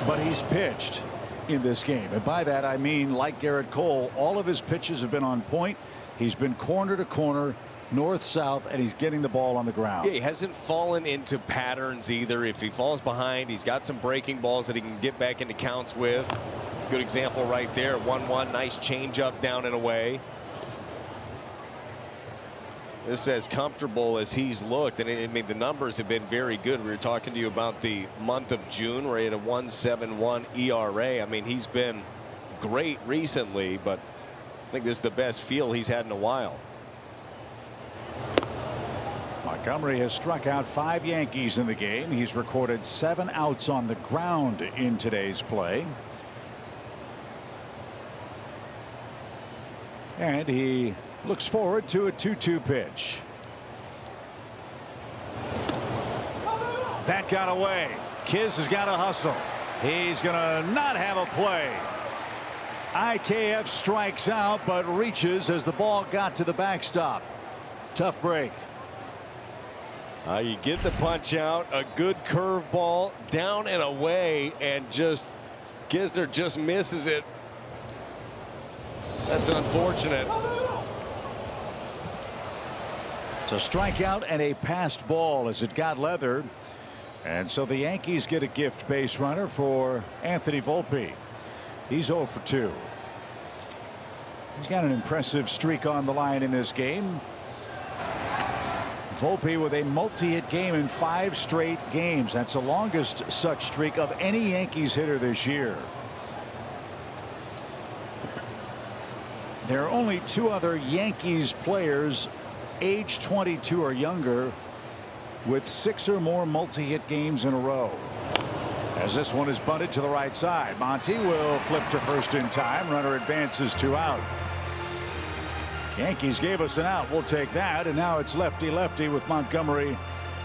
But he's pitched in this game. And by that I mean, like Garrett Cole, all of his pitches have been on point. He's been corner to corner, north south, and he's getting the ball on the ground. Yeah, he hasn't fallen into patterns either. If he falls behind, he's got some breaking balls that he can get back into counts with. Good example right there. 1-1, nice changeup down and away. This is as comfortable as he's looked, and I mean the numbers have been very good. We were talking to you about the month of June where he had a 1.71 ERA. I mean, he's been great recently, but I think this is the best feel he's had in a while. Montgomery has struck out 5 Yankees in the game. He's recorded 7 outs on the ground in today's play. And he looks forward to a 2-2 pitch. That got away. Kiz has got to hustle. He's going to not have a play. IKF strikes out, but reaches as the ball got to the backstop. Tough break. You get the punch out, a good curveball down and away, and just Gisner just misses it. That's unfortunate. It's a strikeout and a passed ball as it got leathered. And so the Yankees get a gift base runner for Anthony Volpe. He's 0 for 2. He's got an impressive streak on the line in this game. Volpe with a multi-hit game in 5 straight games. That's the longest such streak of any Yankees hitter this year. There are only 2 other Yankees players age 22 or younger with 6 or more multi-hit games in a row. As this one is bunted to the right side, Monty will flip to first in time. Runner advances 2 out. Yankees gave us an out. We'll take that. And now it's lefty-lefty with Montgomery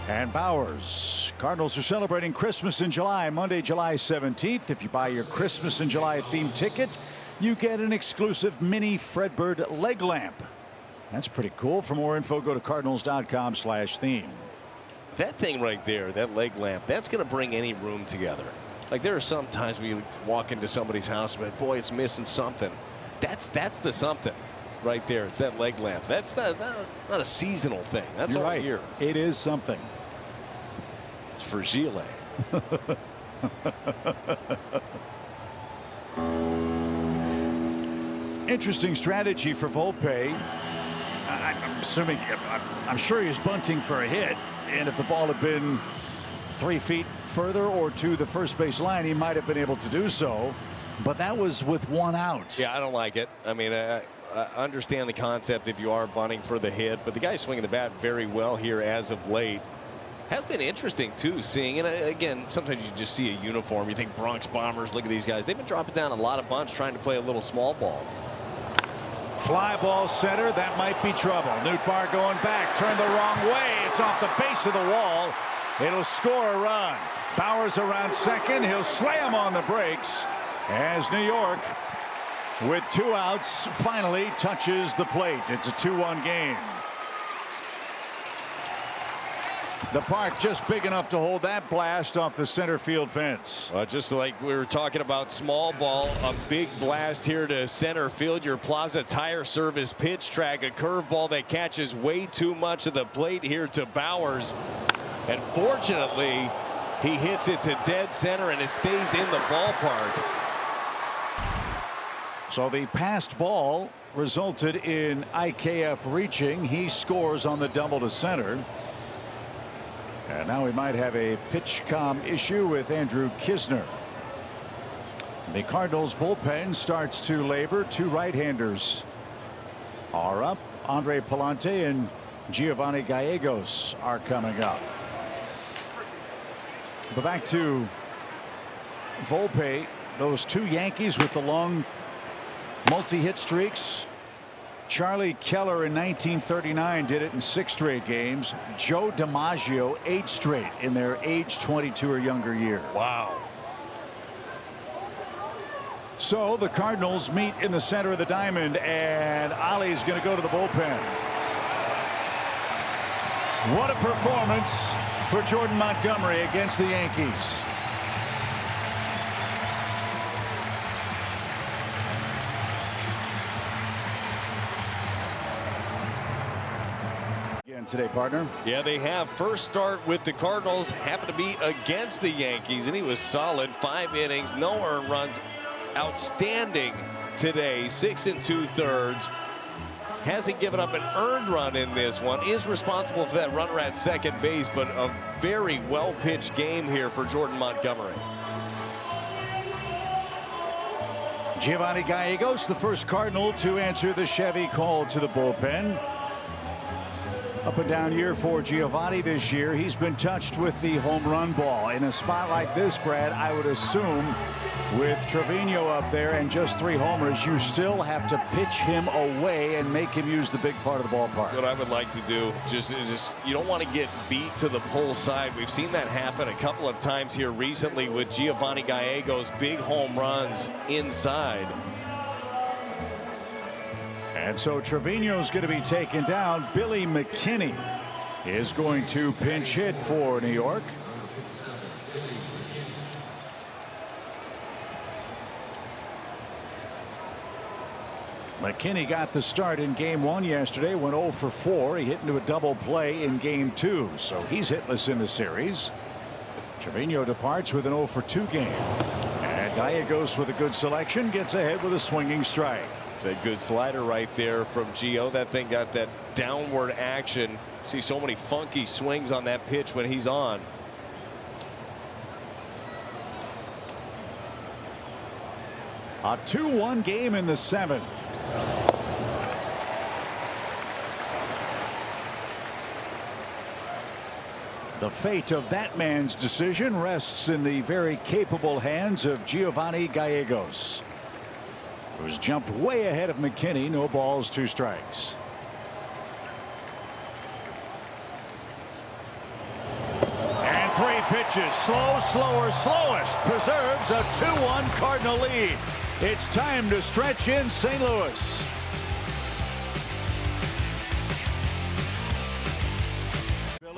and Bowers. Cardinals are celebrating Christmas in July, Monday, July 17th. If you buy your Christmas in July themed ticket, you get an exclusive mini Fredbird leg lamp. That's pretty cool. For more info, go to cardinals.com/theme. That thing right there, that leg lamp, that's going to bring any room together. Like, there are some times when you walk into somebody's house, but boy, it's missing something. That's the something right there. It's that leg lamp. That's not a seasonal thing. That's all right. year. It is something. It's for Gilles. Interesting strategy for Volpe. I'm sure he was bunting for a hit, and if the ball had been 3 feet further or to the first base line, he might have been able to do so, but that was with 1 out. Yeah, I don't like it. I mean, I understand the concept if you are bunting for the hit, but the guy's swinging the bat very well here as of late. Has been interesting too, seeing, and again, sometimes you just see a uniform, you think Bronx Bombers, look at these guys. They've been dropping down a lot of bunts trying to play a little small ball. Fly ball center, that might be trouble. Nootbaar going back, turned the wrong way. It's off the base of the wall. It'll score a run. Bowers around second. He'll slam on the brakes as New York, with 2 outs, finally touches the plate. It's a 2-1 game. The park just big enough to hold that blast off the center field fence. Just like we were talking about small ball, a big blast here to center field. Your Plaza Tire Service pitch track, a curveball that catches way too much of the plate here to Bowers. And fortunately, he hits it to dead center and it stays in the ballpark. So the passed ball resulted in IKF reaching. He scores on the double to center. And now we might have a pitch comm issue with Andrew Kisner. The Cardinals bullpen starts to labor. 2 right-handers are up. Andre Palante and Giovanni Gallegos are coming up. But back to Volpe. Those 2 Yankees with the long multi-hit streaks. Charlie Keller in 1939 did it in 6 straight games. Joe DiMaggio 8 straight in their age 22 or younger year. Wow. So the Cardinals meet in the center of the diamond, and Ollie's going to go to the bullpen. What a performance for Jordan Montgomery against the Yankees. Today, partner. Yeah, they have. First start with the Cardinals happened to be against the Yankees, and he was solid. 5 innings, no earned runs. Outstanding today. 6 2/3. Hasn't given up an earned run in this one. Is responsible for that runner at second base, but a very well pitched game here for Jordan Montgomery. Giovanni Gallegos, the first Cardinal to answer the Chevy call to the bullpen. Up and down year for Giovanni this year. He's been touched with the home run ball. In a spot like this, Brad, I would assume with Trevino up there and just 3 homers, you still have to pitch him away and make him use the big part of the ballpark. What I would like to do just you don't want to get beat to the pull side. We've seen that happen a couple of times here recently with Giovanni Gallegos. Big home runs inside. And so Trevino's going to be taken down. Billy McKinney is going to pinch hit for New York. McKinney got the start in game 1 yesterday, went 0 for 4. He hit into a double play in game 2, so he's hitless in the series. Trevino departs with an 0 for 2 game. And Gallegos with a good selection gets ahead with a swinging strike. It's a good slider right there from Gio. That thing got that downward action. See so many funky swings on that pitch when he's on. A 2-1 game in the 7th. The fate of that man's decision rests in the very capable hands of Giovanni Gallegos, who's jumped way ahead of McKinney. No balls, 2 strikes. And 3 pitches. Slow, slower, slowest. Preserves a 2-1 Cardinal lead. It's time to stretch in St. Louis.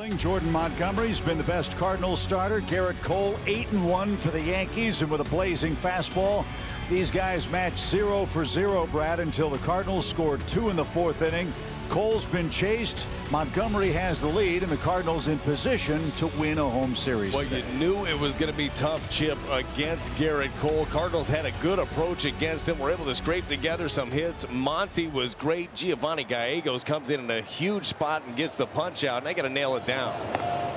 Jordan Montgomery's been the best Cardinals starter. Garrett Cole 8-1 for the Yankees, and with a blazing fastball, these guys matched 0 for 0, Brad, until the Cardinals scored 2 in the 4th inning. Cole's been chased. Montgomery has the lead, and the Cardinals in position to win a home series. Well, you knew it was going to be tough, Chip, against Garrett Cole. Cardinals had a good approach against him. Were able to scrape together some hits. Monty was great. Giovanni Gallegos comes in a huge spot and gets the punch out, and they got to nail it down.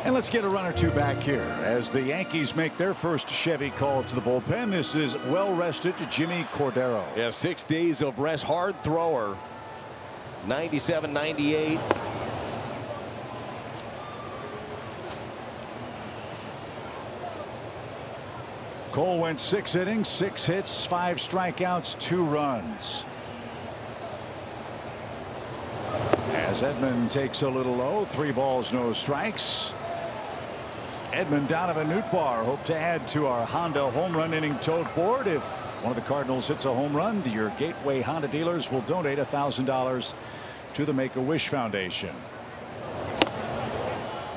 And let's get a run or two back here as the Yankees make their first Chevy call to the bullpen. This is well-rested Jimmy Cordero. Yeah, 6 days of rest. Hard thrower. 97, 98. Cole went 6 innings, 6 hits, 5 strikeouts, 2 runs. As Edman takes a little low, 3 balls, no strikes. Edman, Donovan, Nootbaar hope to add to our Honda home run inning tote board. If one of the Cardinals hits a home run, your Gateway Honda dealers will donate $1,000 to the Make-A-Wish Foundation.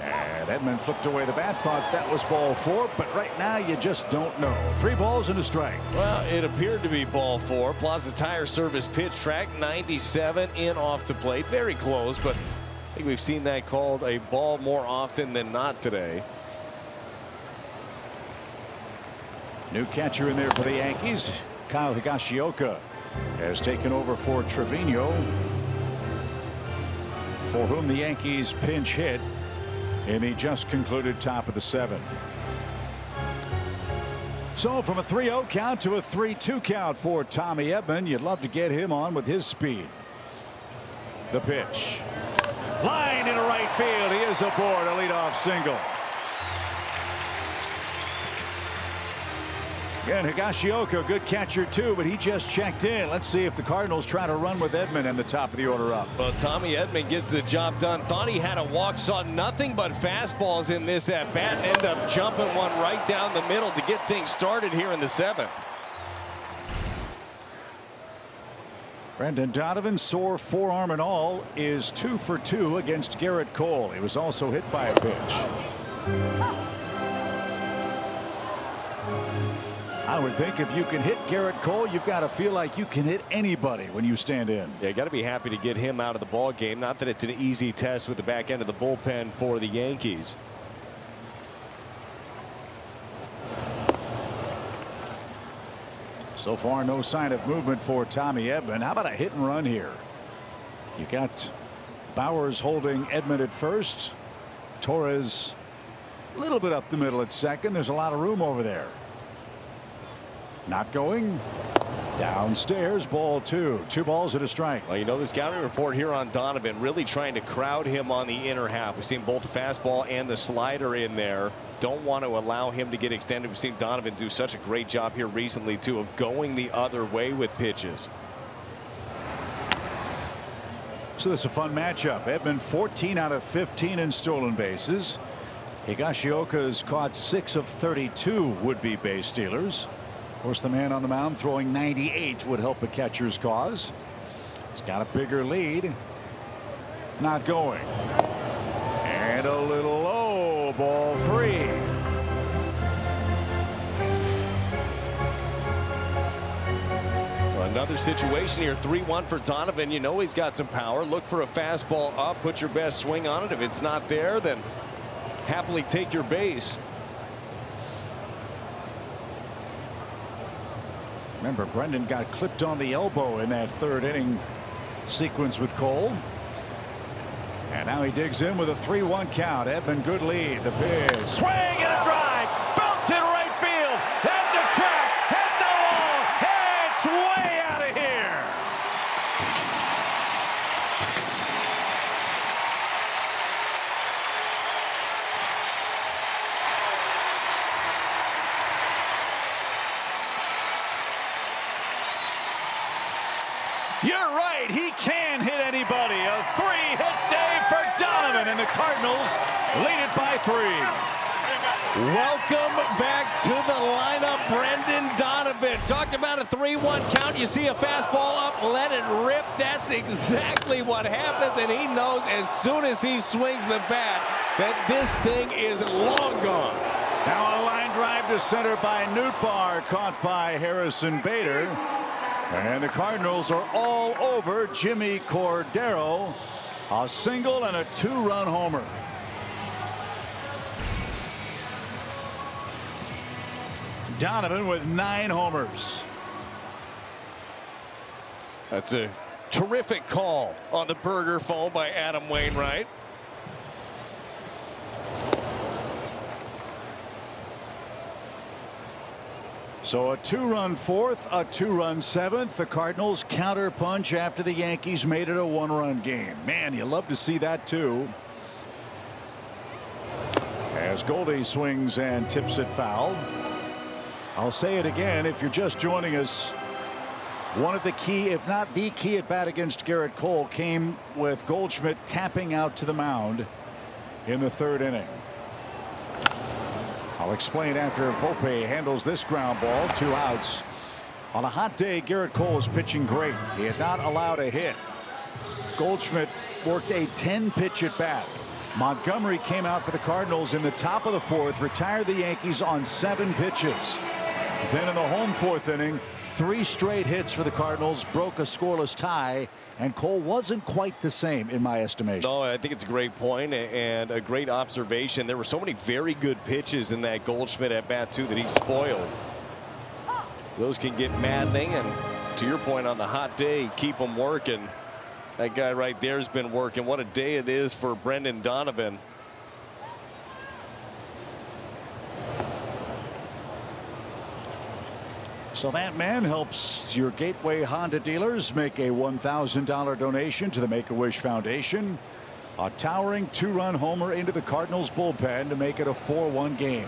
And Edman flipped away the bat, thought that was ball 4, but right now you just don't know. 3 balls and a strike. Well, it appeared to be ball 4. Plaza Tire Service pitch track 97 in off the plate. Very close, but I think we've seen that called a ball more often than not today. New catcher in there for the Yankees. Kyle Higashioka has taken over for Trevino, for whom the Yankees pinch hit in the just concluded top of the 7th. So from a 3-0 count to a 3-2 count for Tommy Edman. You'd love to get him on with his speed. The pitch. Line into right field. He is aboard a leadoff single. And Higashioka, good catcher too, but he just checked in. Let's see if the Cardinals try to run with Edman in the top of the order up. Well, Tommy Edman gets the job done. Thought he had a walk, saw nothing but fastballs in this at bat. End up jumping one right down the middle to get things started here in the 7th. Brendan Donovan, sore forearm and all, is 2 for 2 against Garrett Cole. He was also hit by a pitch. I would think if you can hit Garrett Cole, you've got to feel like you can hit anybody when you stand in. Yeah, got to be happy to get him out of the ball game. Not that it's an easy test with the back end of the bullpen for the Yankees. So far, no sign of movement for Tommy Edman. How about a hit and run here? You got Bowers holding Edman at first. Torres a little bit up the middle at second. There's a lot of room over there. Not going. Downstairs, ball 2. 2 balls and a strike. Well, you know, this scouting report here on Donovan really trying to crowd him on the inner half. We've seen both the fastball and the slider in there. Don't want to allow him to get extended. We've seen Donovan do such a great job here recently too of going the other way with pitches. So this is a fun matchup. Edman 14 out of 15 in stolen bases. Higashioka has caught 6 of 32 would-be base stealers. Of course, the man on the mound throwing 98 would help a catcher's cause. He's got a bigger lead. Not going. And a little low. Ball 3. Well, another situation here. 3-1 for Donovan. You know he's got some power. Look for a fastball up. Put your best swing on it. If it's not there, then happily take your base. Remember, Brendan got clipped on the elbow in that 3rd inning sequence with Cole. And now he digs in with a 3-1 count. Edman, good lead. The pitch. Swing and a drive. Bumped in right field. At the track. Hit the wall. It's way out of here. You're right. He can hit anybody. A 3-hit day for Donovan, and the Cardinals lead it by 3. Welcome back to the lineup, Brendan Donovan. Talked about a 3-1 count. You see a fastball up, let it rip. That's exactly what happens, and he knows as soon as he swings the bat, that this thing is long gone. Now a line drive to center by Nootbaar, caught by Harrison Bader. And the Cardinals are all over Jimmy Cordero. A single and a 2-run homer. Donovan with 9 homers. That's a terrific call on the burger phone by Adam Wainwright. So a 2-run 4th, a 2-run 7th. The Cardinals counter punch after the Yankees made it a 1-run game. Man, you love to see that too. As Goldie swings and tips it foul. I'll say it again, if you're just joining us, one of the key, if not the key at bat against Garrett Cole came with Goldschmidt tapping out to the mound in the 3rd inning. I'll explain after Volpe handles this ground ball. 2 outs. On a hot day, Garrett Cole is pitching great. He had not allowed a hit. Goldschmidt worked a 10-pitch at bat. Montgomery came out for the Cardinals in the top of the 4th, retired the Yankees on 7 pitches. Then in the home 4th inning, 3 straight hits for the Cardinals, broke a scoreless tie, and Cole wasn't quite the same in my estimation. No, I think it's a great point and a great observation. There were so many very good pitches in that Goldschmidt at bat too that he spoiled. Those can get maddening, and to your point, on the hot day, keep them working. That guy right there has been working. What a day it is for Brendan Donovan. So that man helps your Gateway Honda dealers make a $1,000 donation to the Make-A-Wish Foundation. A towering 2-run homer into the Cardinals bullpen to make it a 4-1 game.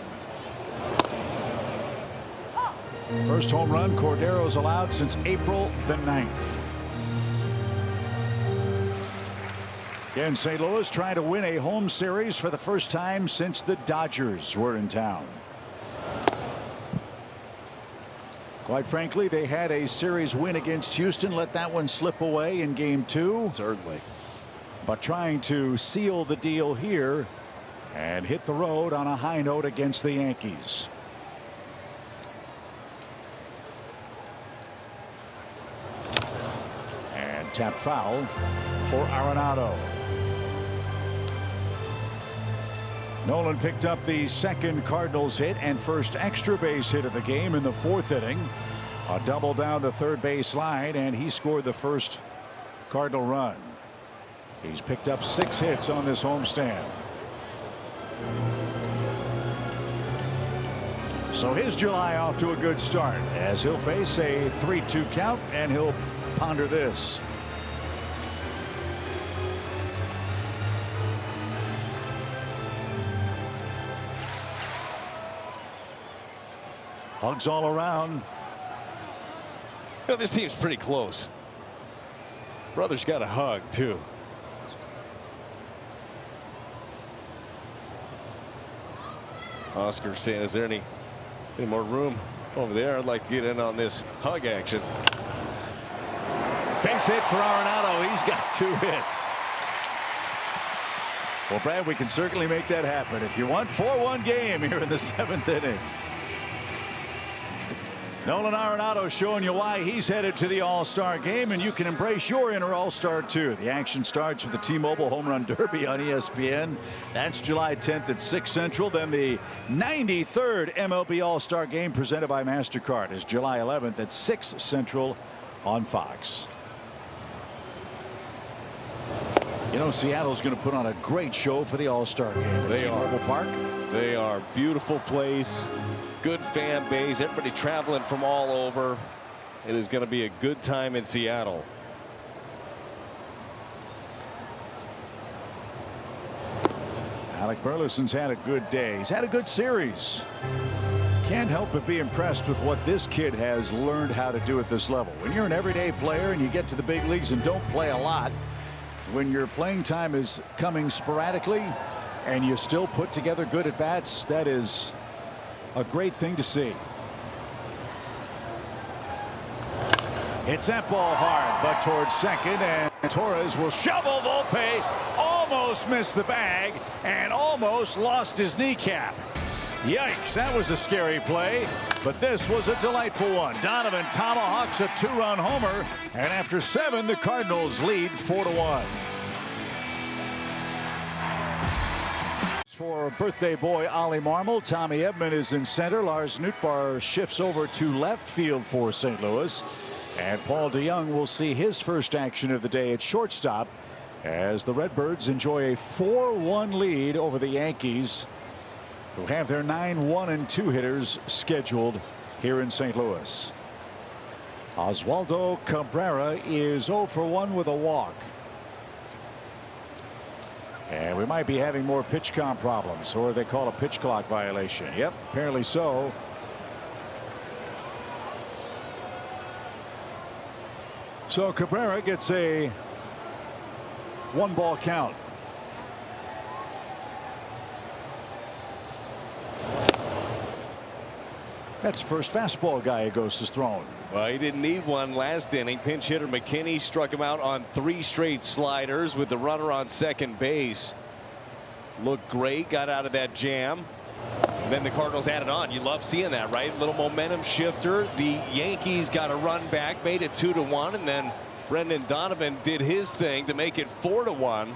First home run Cordero's allowed since April the 9th. Again, St. Louis trying to win a home series for the first time since the Dodgers were in town. Quite frankly, they had a series win against Houston, let that one slip away in game 2. Certainly. But trying to seal the deal here and hit the road on a high note against the Yankees. And tap foul for Arenado. Nolan picked up the 2nd Cardinals hit and first extra base hit of the game in the 4th inning. A double down the 3rd base line, and he scored the first Cardinal run. He's picked up 6 hits on this homestand. So his July off to a good start as he'll face a 3-2 count, and he'll ponder this. Hugs all around. You know, this team's pretty close. Brother's got a hug too. Oscar saying, is there any more room over there? I'd like to get in on this hug action. Base hit for Arenado. He's got 2 hits. Well, Brad, we can certainly make that happen if you want. 4-1 game here in the 7th inning. Nolan Arenado showing you why he's headed to the All-Star game, and you can embrace your inner All-Star too. The action starts with the T-Mobile Home Run Derby on ESPN. That's July 10th at 6 Central. Then the 93rd MLB All-Star game presented by MasterCard is July 11th at 6 Central on Fox. You know, Seattle's going to put on a great show for the All-Star game. They are. T-Mobile Park. They are. Beautiful place. Good fan base. Everybody traveling from all over. It is going to be a good time in Seattle. Alec Burleson's had a good day. He's had a good series. Can't help but be impressed with what this kid has learned how to do at this level. When you're an everyday player and you get to the big leagues and don't play a lot, when your playing time is coming sporadically and you still put together good at bats, that is a great thing to see. Hits that ball hard, but towards second, and Torres will shovel Volpe all almost missed the bag and almost lost his kneecap. Yikes, that was a scary play, but this was a delightful one. Donovan tomahawks a 2-run homer, and after 7, the Cardinals lead 4-1. For birthday boy Ollie Marmol, Tommy Edman is in center. Lars Nootbaar shifts over to left field for St. Louis. And Paul DeJong will see his first action of the day at shortstop as the Redbirds enjoy a 4-1 lead over the Yankees, who have their 9-1 and 2 hitters scheduled here in St. Louis. Oswaldo Cabrera is 0 for 1 with a walk. And we might be having more pitch count problems, or they call a pitch clock violation. Yep, apparently so. So Cabrera gets a 1-ball count. That's first fastball Gallegos is thrown. Well, he didn't need one last inning. Pinch hitter McKinney struck him out on 3 straight sliders with the runner on second base. Looked great, got out of that jam. And then the Cardinals added on. You love seeing that, right? Little momentum shifter. The Yankees got a run back, made it 2-1, and then Brendan Donovan did his thing to make it 4-1.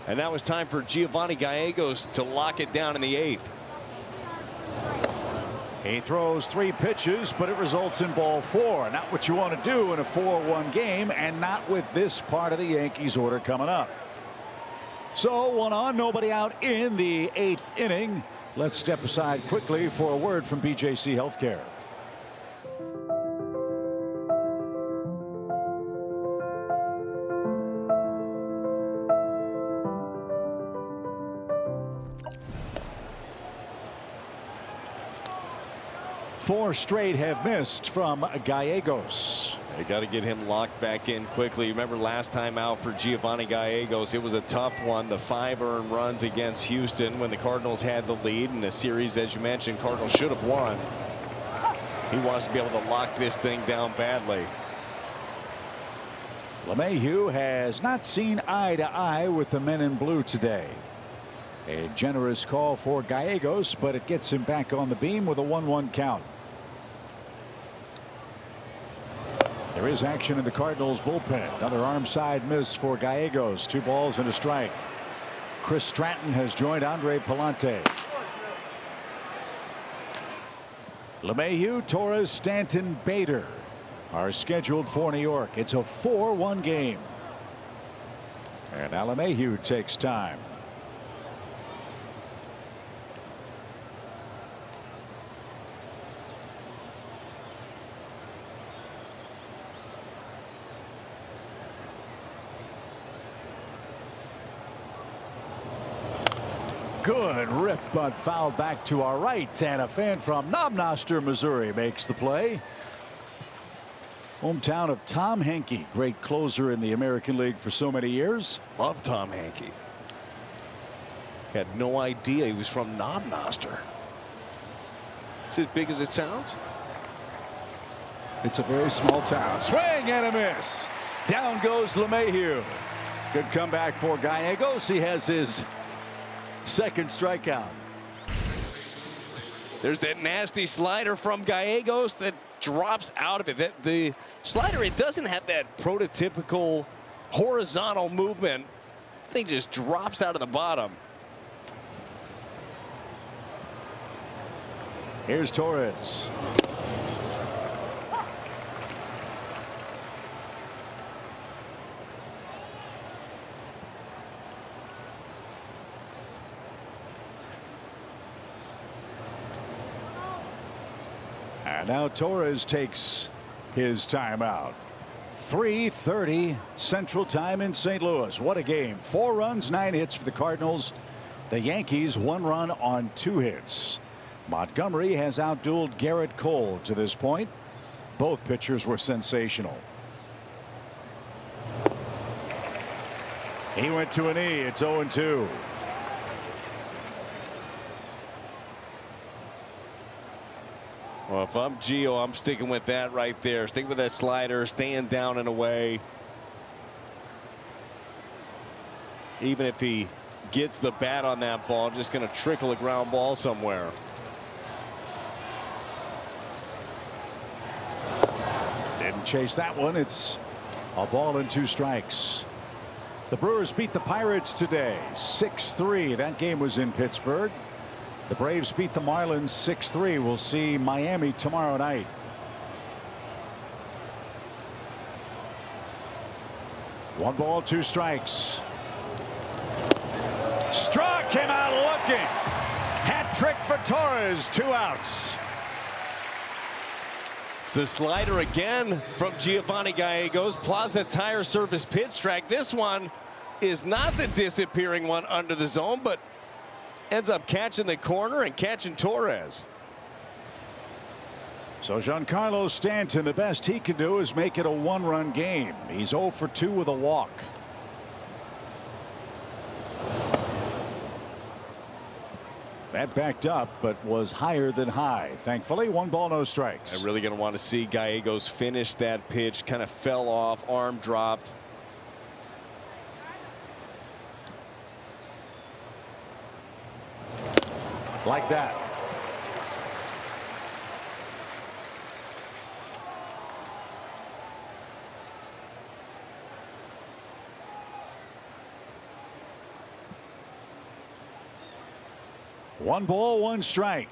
And now it's time for Giovanni Gallegos to lock it down in the 8th. He throws 3 pitches, but it results in ball 4. Not what you want to do in a 4-1 game, and not with this part of the Yankees order coming up. So 1 on, nobody out in the 8th inning. Let's step aside quickly for a word from BJC Healthcare. Four straight have missed from Gallegos. They got to get him locked back in quickly. Remember last time out for Giovanni Gallegos, it was a tough one. The 5 earned runs against Houston when the Cardinals had the lead in the series. As you mentioned, Cardinals should have won. He wants to be able to lock this thing down badly. LeMahieu has not seen eye to eye with the men in blue today. A generous call for Gallegos, but it gets him back on the beam with a 1-1 count. There is action in the Cardinals bullpen. Another arm side miss for Gallegos. 2 balls and a strike. Chris Stratton has joined Andre Palante. LeMahieu, Torres, Stanton, Bader are scheduled for New York. It's a 4-1 game. And now LeMahieu takes time. Good rip, but fouled back to our right, and a fan from Knobnoster, Missouri makes the play. Hometown of Tom Henke, great closer in the American League for so many years. Love Tom Henke. Had no idea he was from Knobnoster. It's as big as it sounds. It's a very small town. Swing and a miss. Down goes LeMahieu. Good comeback for Gallegos. He has his second strikeout. There's that nasty slider from Gallegos that drops out of it. The slider, it doesn't have that prototypical horizontal movement. The thing just drops out of the bottom. Here's Torres. And now Torres takes his timeout. 3:30 Central Time in St. Louis. What a game. 4 runs, 9 hits for the Cardinals. The Yankees 1 run on 2 hits. Montgomery has outdueled Garrett Cole to this point. Both pitchers were sensational. He went to a knee. It's 0-2. Well, if I'm Gio, I'm sticking with that right there. Stick with that slider, staying down and away. Even if he gets the bat on that ball, just going to trickle a ground ball somewhere. Didn't chase that one. It's a ball and 2 strikes. The Brewers beat the Pirates today 6-3. That game was in Pittsburgh. The Braves beat the Marlins 6-3. We'll see Miami tomorrow night. One ball, 2 strikes. Straw came out looking. Hat trick for Torres. 2 outs. It's the slider again from Giovanni Gallegos. Plaza Tire Service pitch track. This one is not the disappearing one under the zone, but ends up catching the corner and catching Torres. So Giancarlo Stanton, the best he can do is make it a 1-run game. He's 0 for 2 with a walk. That backed up, but was higher than high. Thankfully, 1 ball, no strikes. I'm really going to want to see Gallegos finish that pitch. Kind of fell off, arm dropped. Like that. One ball, 1 strike.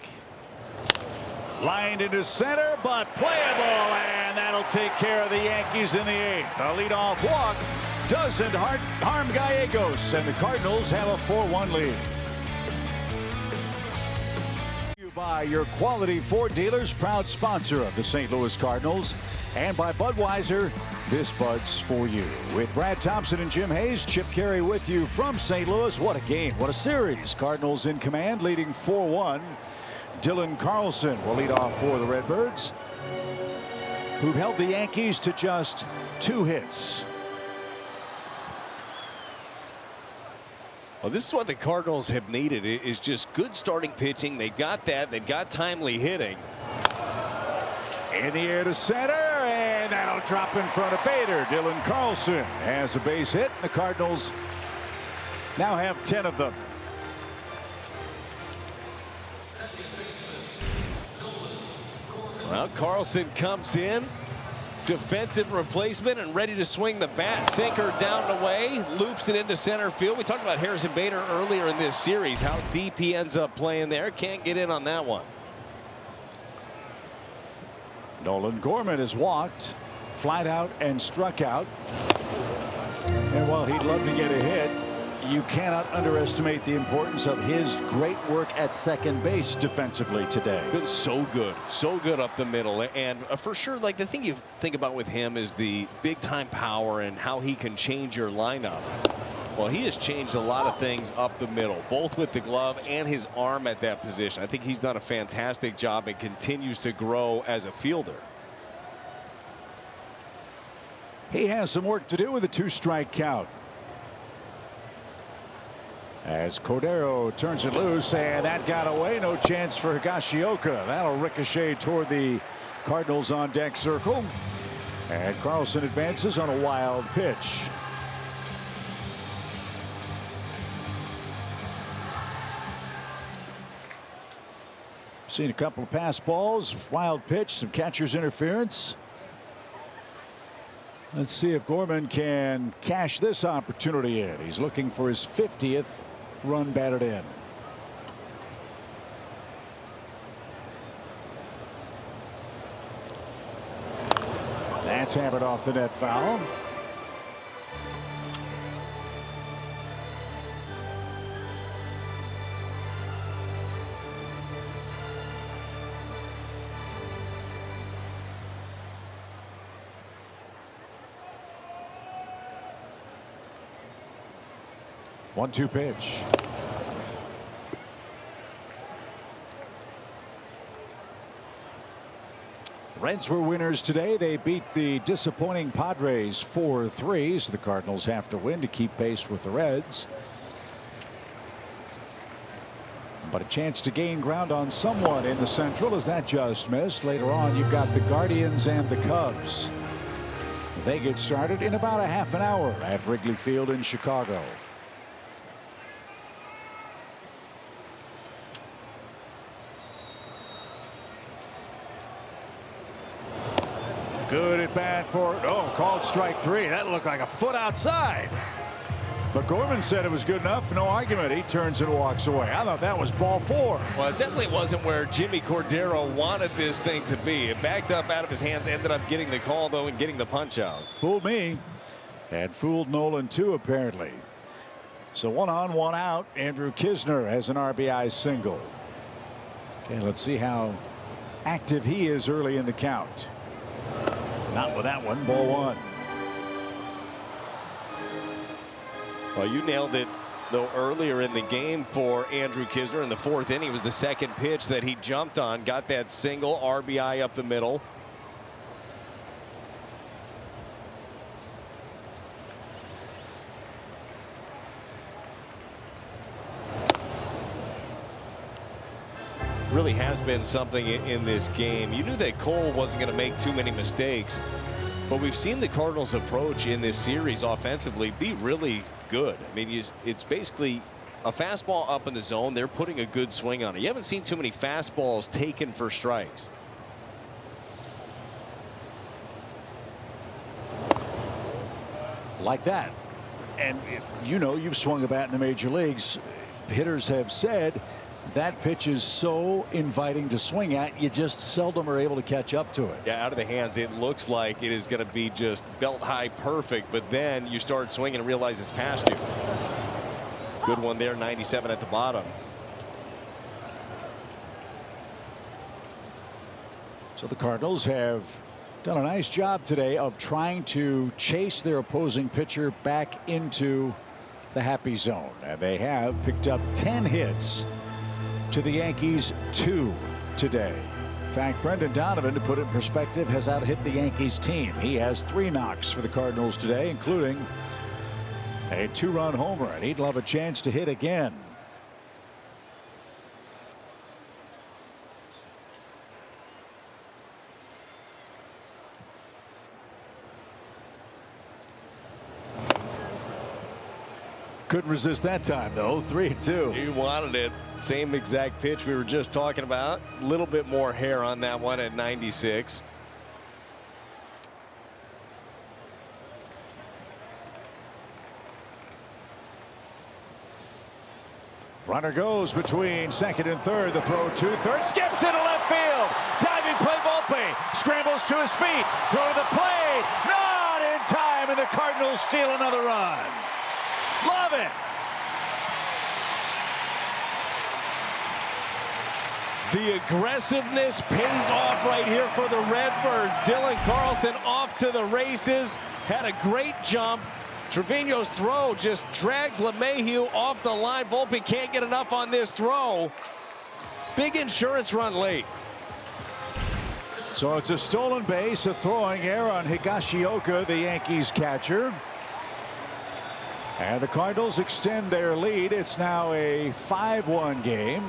Lined into center, but playable, and that'll take care of the Yankees in the 8th. A leadoff walk doesn't harm Gallegos, and the Cardinals have a 4-1 lead. By your Quality Ford dealers, proud sponsor of the St. Louis Cardinals, and by Budweiser, this Bud's for you. With Brad Thompson and Jim Hayes, Chip Carey with you from St. Louis. What a game, what a series. Cardinals in command, leading 4-1. Dylan Carlson will lead off for the Redbirds, who've held the Yankees to just 2 hits. Well, this is what the Cardinals have needed, is just good starting pitching. They got that. They've got timely hitting. In the air to center, and that'll drop in front of Bader. Dylan Carlson has a base hit. The Cardinals now have 10 of them. Well, Carlson comes in. Defensive replacement and ready to swing the bat. Sinker down and away, loops it into center field. We talked about Harrison Bader earlier in this series, how deep he ends up playing there. Can't get in on that one. Nolan Gorman has walked, flat out, and struck out. And while he'd love to get a hit, you cannot underestimate the importance of his great work at second base defensively today. Been so good up the middle, and for sure, like, the thing you think about with him is the big time power and how he can change your lineup. Well, he has changed a lot of things up the middle, both with the glove and his arm at that position. I think he's done a fantastic job and continues to grow as a fielder. He has some work to do with a 2-strike count. As Cordero turns it loose, and that got away. No chance for Higashioka. That'll ricochet toward the Cardinals on deck circle. And Carlson advances on a wild pitch. Seen a couple of pass balls, wild pitch, some catcher's interference. Let's see if Gorman can cash this opportunity in. He's looking for his 50th run batted in. That's hammered off the net foul. One-two pitch. Reds were winners today. They beat the disappointing Padres 4-3. So the Cardinals have to win to keep pace with the Reds. But a chance to gain ground on someone in the Central as that just missed. Later on, you've got the Guardians and the Cubs. They get started in about a half an hour at Wrigley Field in Chicago. Good at bat for, called strike 3. That looked like a foot outside. But Gorman said it was good enough. No argument. He turns and walks away. I thought that was ball 4. Well, it definitely wasn't where Jimmy Cordero wanted this thing to be. It backed up out of his hands, ended up getting the call, though, and getting the punch out. Fooled me. And fooled Nolan, too, apparently. So 1 on, 1 out. Andrew Knizner has an RBI single. Okay, let's see how active he is early in the count. Not with that one. Ball 1. Well, you nailed it, though, earlier in the game for Andrew Knizner in the 4th inning. It was the second pitch that he jumped on, got that single, RBI up the middle. Really has been something in this game. You knew that Cole wasn't going to make too many mistakes, but we've seen the Cardinals' approach in this series offensively be really good. I mean, it's basically a fastball up in the zone. They're putting a good swing on it. You haven't seen too many fastballs taken for strikes. Like that. And you know, you've swung a bat in the major leagues. Hitters have said that pitch is so inviting to swing at, you just seldom are able to catch up to it. Yeah, out of the hands, it looks like it is going to be just belt high perfect, but then you start swinging and realize it's past you. Good one there, 97 at the bottom. So the Cardinals have done a nice job today of trying to chase their opposing pitcher back into the happy zone. And they have picked up 10 hits to the Yankees 2 today. In fact, Brendan Donovan, to put it in perspective, has out-hit the Yankees team. He has 3 knocks for the Cardinals today, including a 2-run homer, and he'd love a chance to hit again. Couldn't resist that time, though. 3-2. You wanted it. Same exact pitch we were just talking about. A little bit more hair on that one at 96. Runner goes between second and third. The throw to third. Skips into left field. Diving play. Volpe scrambles to his feet. Throw to the plate. Not in time. And the Cardinals steal another run. Love it. The aggressiveness pays off right here for the Redbirds. Dylan Carlson off to the races. Had a great jump. Trevino's throw just drags LeMahieu off the line. Volpe can't get enough on this throw. Big insurance run late. So it's a stolen base, a throwing error on Higashioka, the Yankees catcher. And the Cardinals extend their lead. It's now a 5-1 game.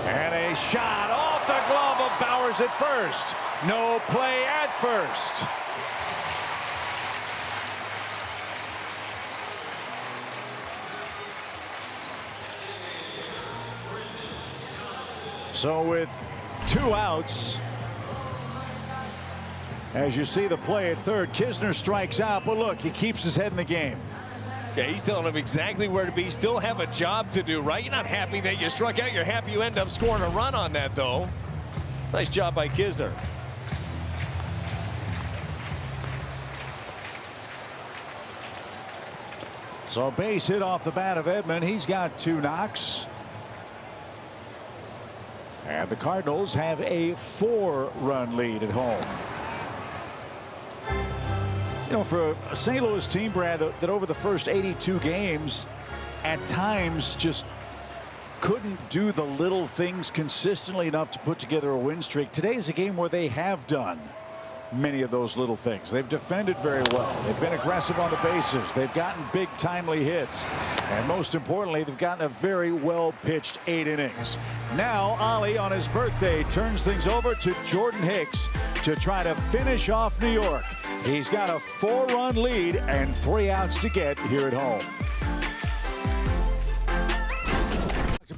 And a shot off the glove of Bowers at first. No play at first. So with 2 outs, as you see the play at third, Knizner strikes out, but look, he keeps his head in the game. Yeah, he's telling him exactly where to be. Still have a job to do, right? You're not happy that you struck out. You're happy you end up scoring a run on that, though. Nice job by Knizner. So a base hit off the bat of Edman. He's got 2 knocks. And the Cardinals have a 4-run lead at home. You know, for a St. Louis team, Brad, that over the first 82 games at times just couldn't do the little things consistently enough to put together a win streak. Today's a game where they have done many of those little things. They've defended very well. They've been aggressive on the bases. They've gotten big timely hits. And most importantly, they've gotten a very well pitched 8 innings. Now Ollie on his birthday turns things over to Jordan Hicks to try to finish off New York. He's got a 4-run lead and 3 outs to get here at home.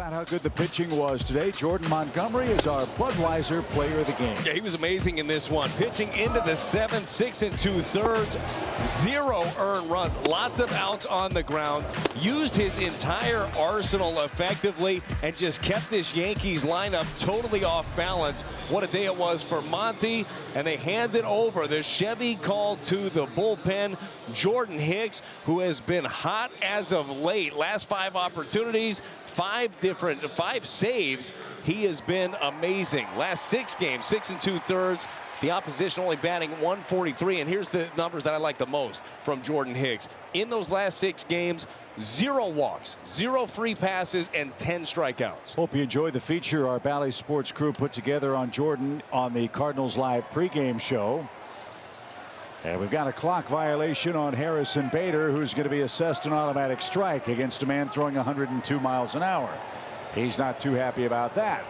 about how good the pitching was today. Jordan Montgomery is our Budweiser player of the game. Yeah, he was amazing in this one. Pitching into the 7th, 6 2/3, 0 earned runs, lots of outs on the ground. Used his entire arsenal effectively and just kept this Yankees lineup totally off balance. What a day it was for Monty, and they handed over the Chevy call to the bullpen. Jordan Hicks, who has been hot as of late, last 5 opportunities, 5 saves. He has been amazing. Last 6 games, 6 2/3. The opposition only batting 143, and here's the numbers that I like the most from Jordan Hicks. In those last 6 games, 0 walks, 0 free passes, and 10 strikeouts. Hope you enjoyed the feature our Bally Sports crew put together on Jordan on the Cardinals Live pregame show. And we've got a clock violation on Harrison Bader, who's going to be assessed an automatic strike against a man throwing 102 miles an hour. He's not too happy about that.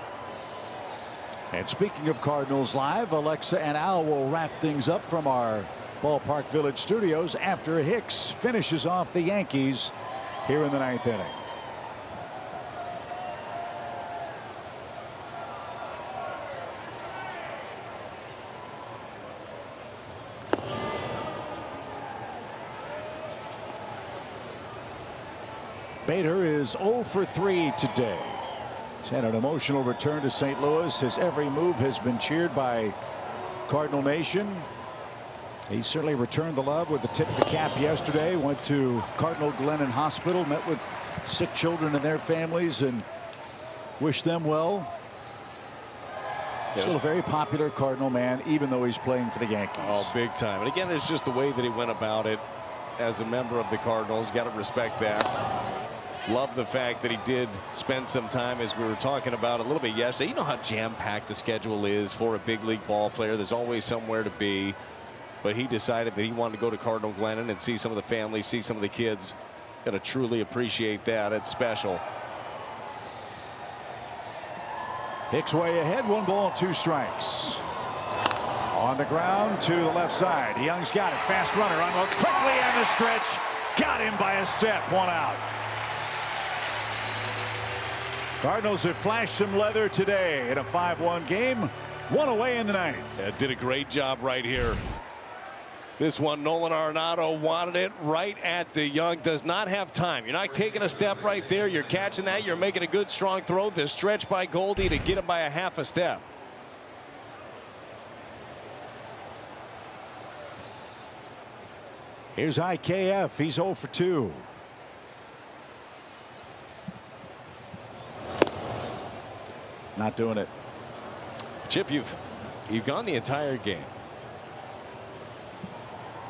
And speaking of Cardinals Live, Alexa and Al will wrap things up from our Ballpark Village studios after Hicks finishes off the Yankees here in the 9th inning. Bader is 0 for 3 today. He's had an emotional return to St. Louis. His every move has been cheered by Cardinal Nation. He certainly returned the love with the tip of the cap yesterday. Went to Cardinal Glennon Hospital, met with sick children and their families, and wished them well. Still a very popular Cardinal man, even though he's playing for the Yankees. Oh, big time. And again, it's just the way that he went about it as a member of the Cardinals. Got to respect that. Love the fact that he did spend some time, as we were talking about a little bit yesterday. You know how jam-packed the schedule is for a big league ball player. There's always somewhere to be. But he decided that he wanted to go to Cardinal Glennon and see some of the family, see some of the kids. Got to truly appreciate that. It's special. Hicks way ahead, 1 ball, 2 strikes. On the ground to the left side. Young's got it. Fast runner unload quickly on the stretch. Got him by a step. 1 out. Cardinals have flashed some leather today in a 5-1 game. 1 away in the 9th. Yeah, did a great job right here. This one, Nolan Arenado wanted it right at the Young. Does not have time. You're not taking a step right there. You're catching that. You're making a good, strong throw. The stretch by Goldie to get him by a half a step. Here's IKF. He's 0 for 2. Not doing it. Chip, you've gone the entire game.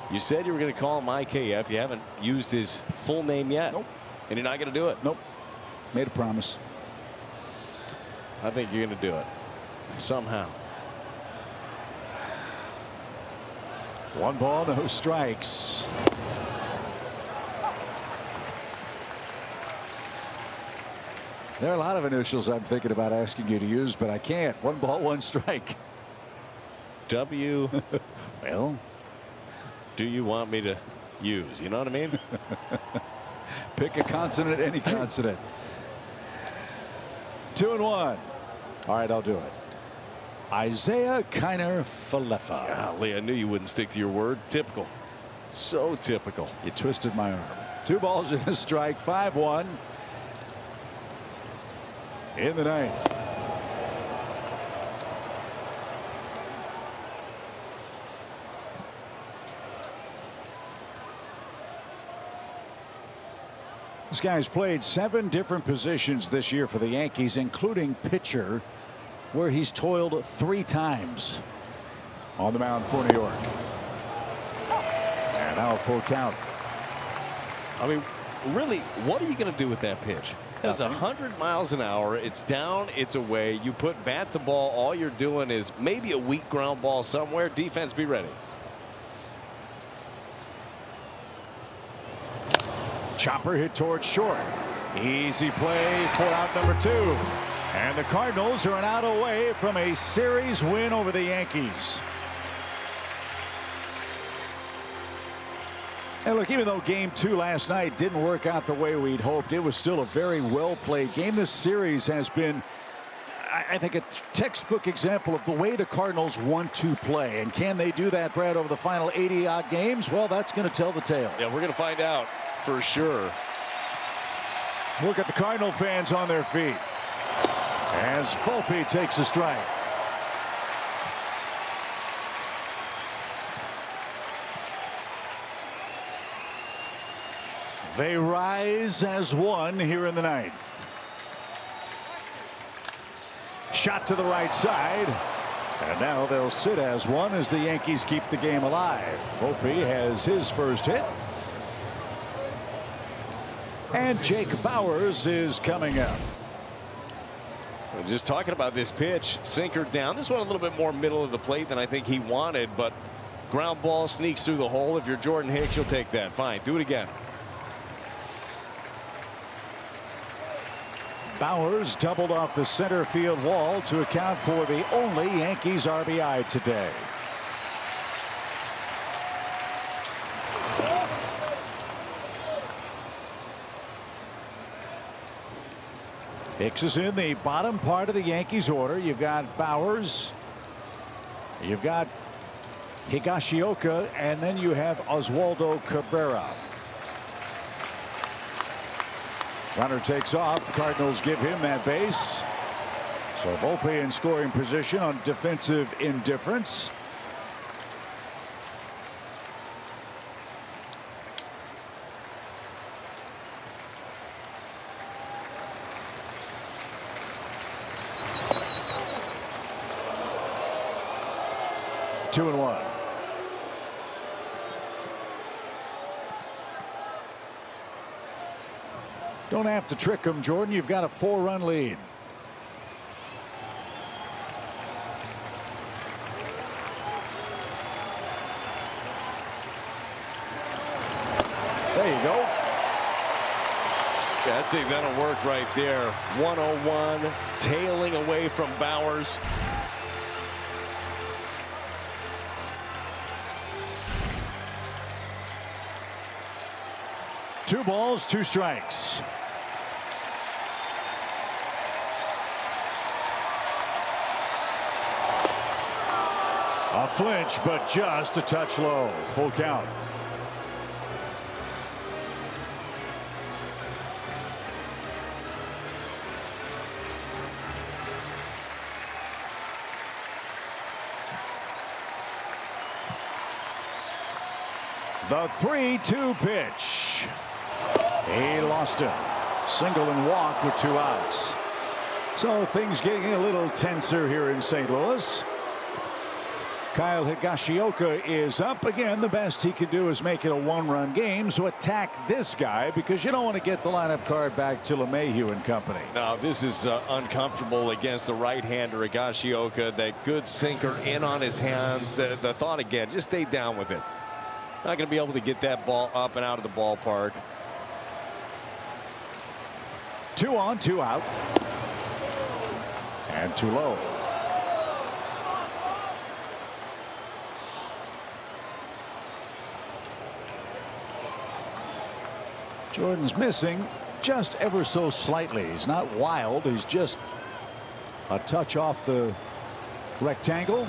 You said you were going to call him IKF. You haven't used his full name yet. Nope. And you're not going to do it. Nope. Made a promise. I think you're going to do it somehow. 1 ball, no strikes. There are a lot of initials I'm thinking about asking you to use, but I can't. 1 ball, 1 strike. W. Well, do you want me to use? You know what I mean? pick a consonant, any consonant. 2-1. All right, I'll do it. Isaiah Kiner-Falefa. Golly, I knew you wouldn't stick to your word. Typical. So typical. You twisted my arm. 2 balls and a strike. 5-1. In the 9th. This guy's played 7 different positions this year for the Yankees, including pitcher, where he's toiled 3 times on the mound for New York. And now a full count. I mean, really, what are you going to do with that pitch? It's 100 miles an hour. It's down. It's away. You put bat to ball. All you're doing is maybe a weak ground ball somewhere. Defense, be ready. Chopper hit towards short. Easy play for out number 2. And the Cardinals are an out away from a series win over the Yankees. And look, even though game 2 last night didn't work out the way we'd hoped, it was still a very well-played game. This series has been, I think, a textbook example of the way the Cardinals want to play. And can they do that, Brad, over the final 80-odd games? Well, that's going to tell the tale. Yeah, we're going to find out for sure. Look at the Cardinal fans on their feet as Volpe takes a strike. They rise as one here in the 9th. Shot to the right side. And now they'll sit as one as the Yankees keep the game alive. Volpe has his first hit. And Jake Bauers is coming up. We're just talking about this pitch. Sinker down. This one a little bit more middle of the plate than I think he wanted. But ground ball sneaks through the hole. If you're Jordan Hicks, you'll take that. Fine. Do it again. Bauers doubled off the center field wall to account for the only Yankees RBI today. Hicks is in the bottom part of the Yankees order. You've got Bauers, you've got Higashioka, and then you have Oswaldo Cabrera. Runner takes off. The Cardinals give him that base. So Volpe in scoring position on defensive indifference. Two and one. Don't have to trick them, Jordan. You've got a 4-run lead. There you go. Yeah, I'd say that'll work right there. 101, tailing away from Bauers. Two balls, two strikes. A flinch, but just a touch low. Full count. The 3-2 pitch. He lost it. Single and walk with 2 outs. So things getting a little tenser here in St. Louis. Kyle Higashioka is up again. The best he can do is make it a 1-run game. So attack this guy because you don't want to get the lineup card back to LeMahieu and company. No, this is uncomfortable against the right-hander Higashioka. That good sinker in on his hands. The thought again, just stay down with it. Not going to be able to get that ball up and out of the ballpark. 2 on, 2 out. And too low. Jordan's missing just ever so slightly. He's not wild. He's just a touch off the rectangle.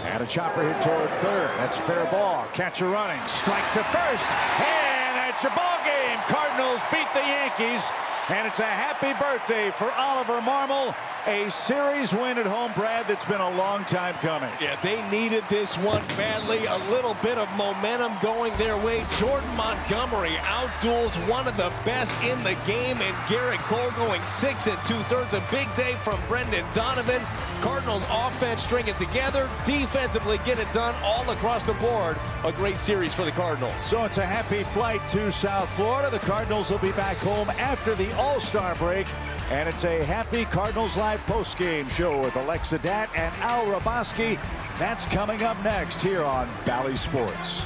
And a chopper hit toward third. That's fair ball. Catcher running. Strike to first. And that's your ball game. Cardinals beat the Yankees. And it's a happy birthday for Oliver Marmol. A series win at home, Brad, that's been a long time coming. Yeah, they needed this one badly. A little bit of momentum going their way. Jordan Montgomery outduels one of the best in the game, and Garrett Cole going 6 2/3. A big day from Brendan Donovan. Cardinals offense string it together, defensively get it done all across the board. A great series for the Cardinals. So it's a happy flight to South Florida. The Cardinals will be back home after the All-Star break. And it's a happy Cardinals Live postgame show with Alexa Datt and Al Raboski. That's coming up next here on Bally Sports.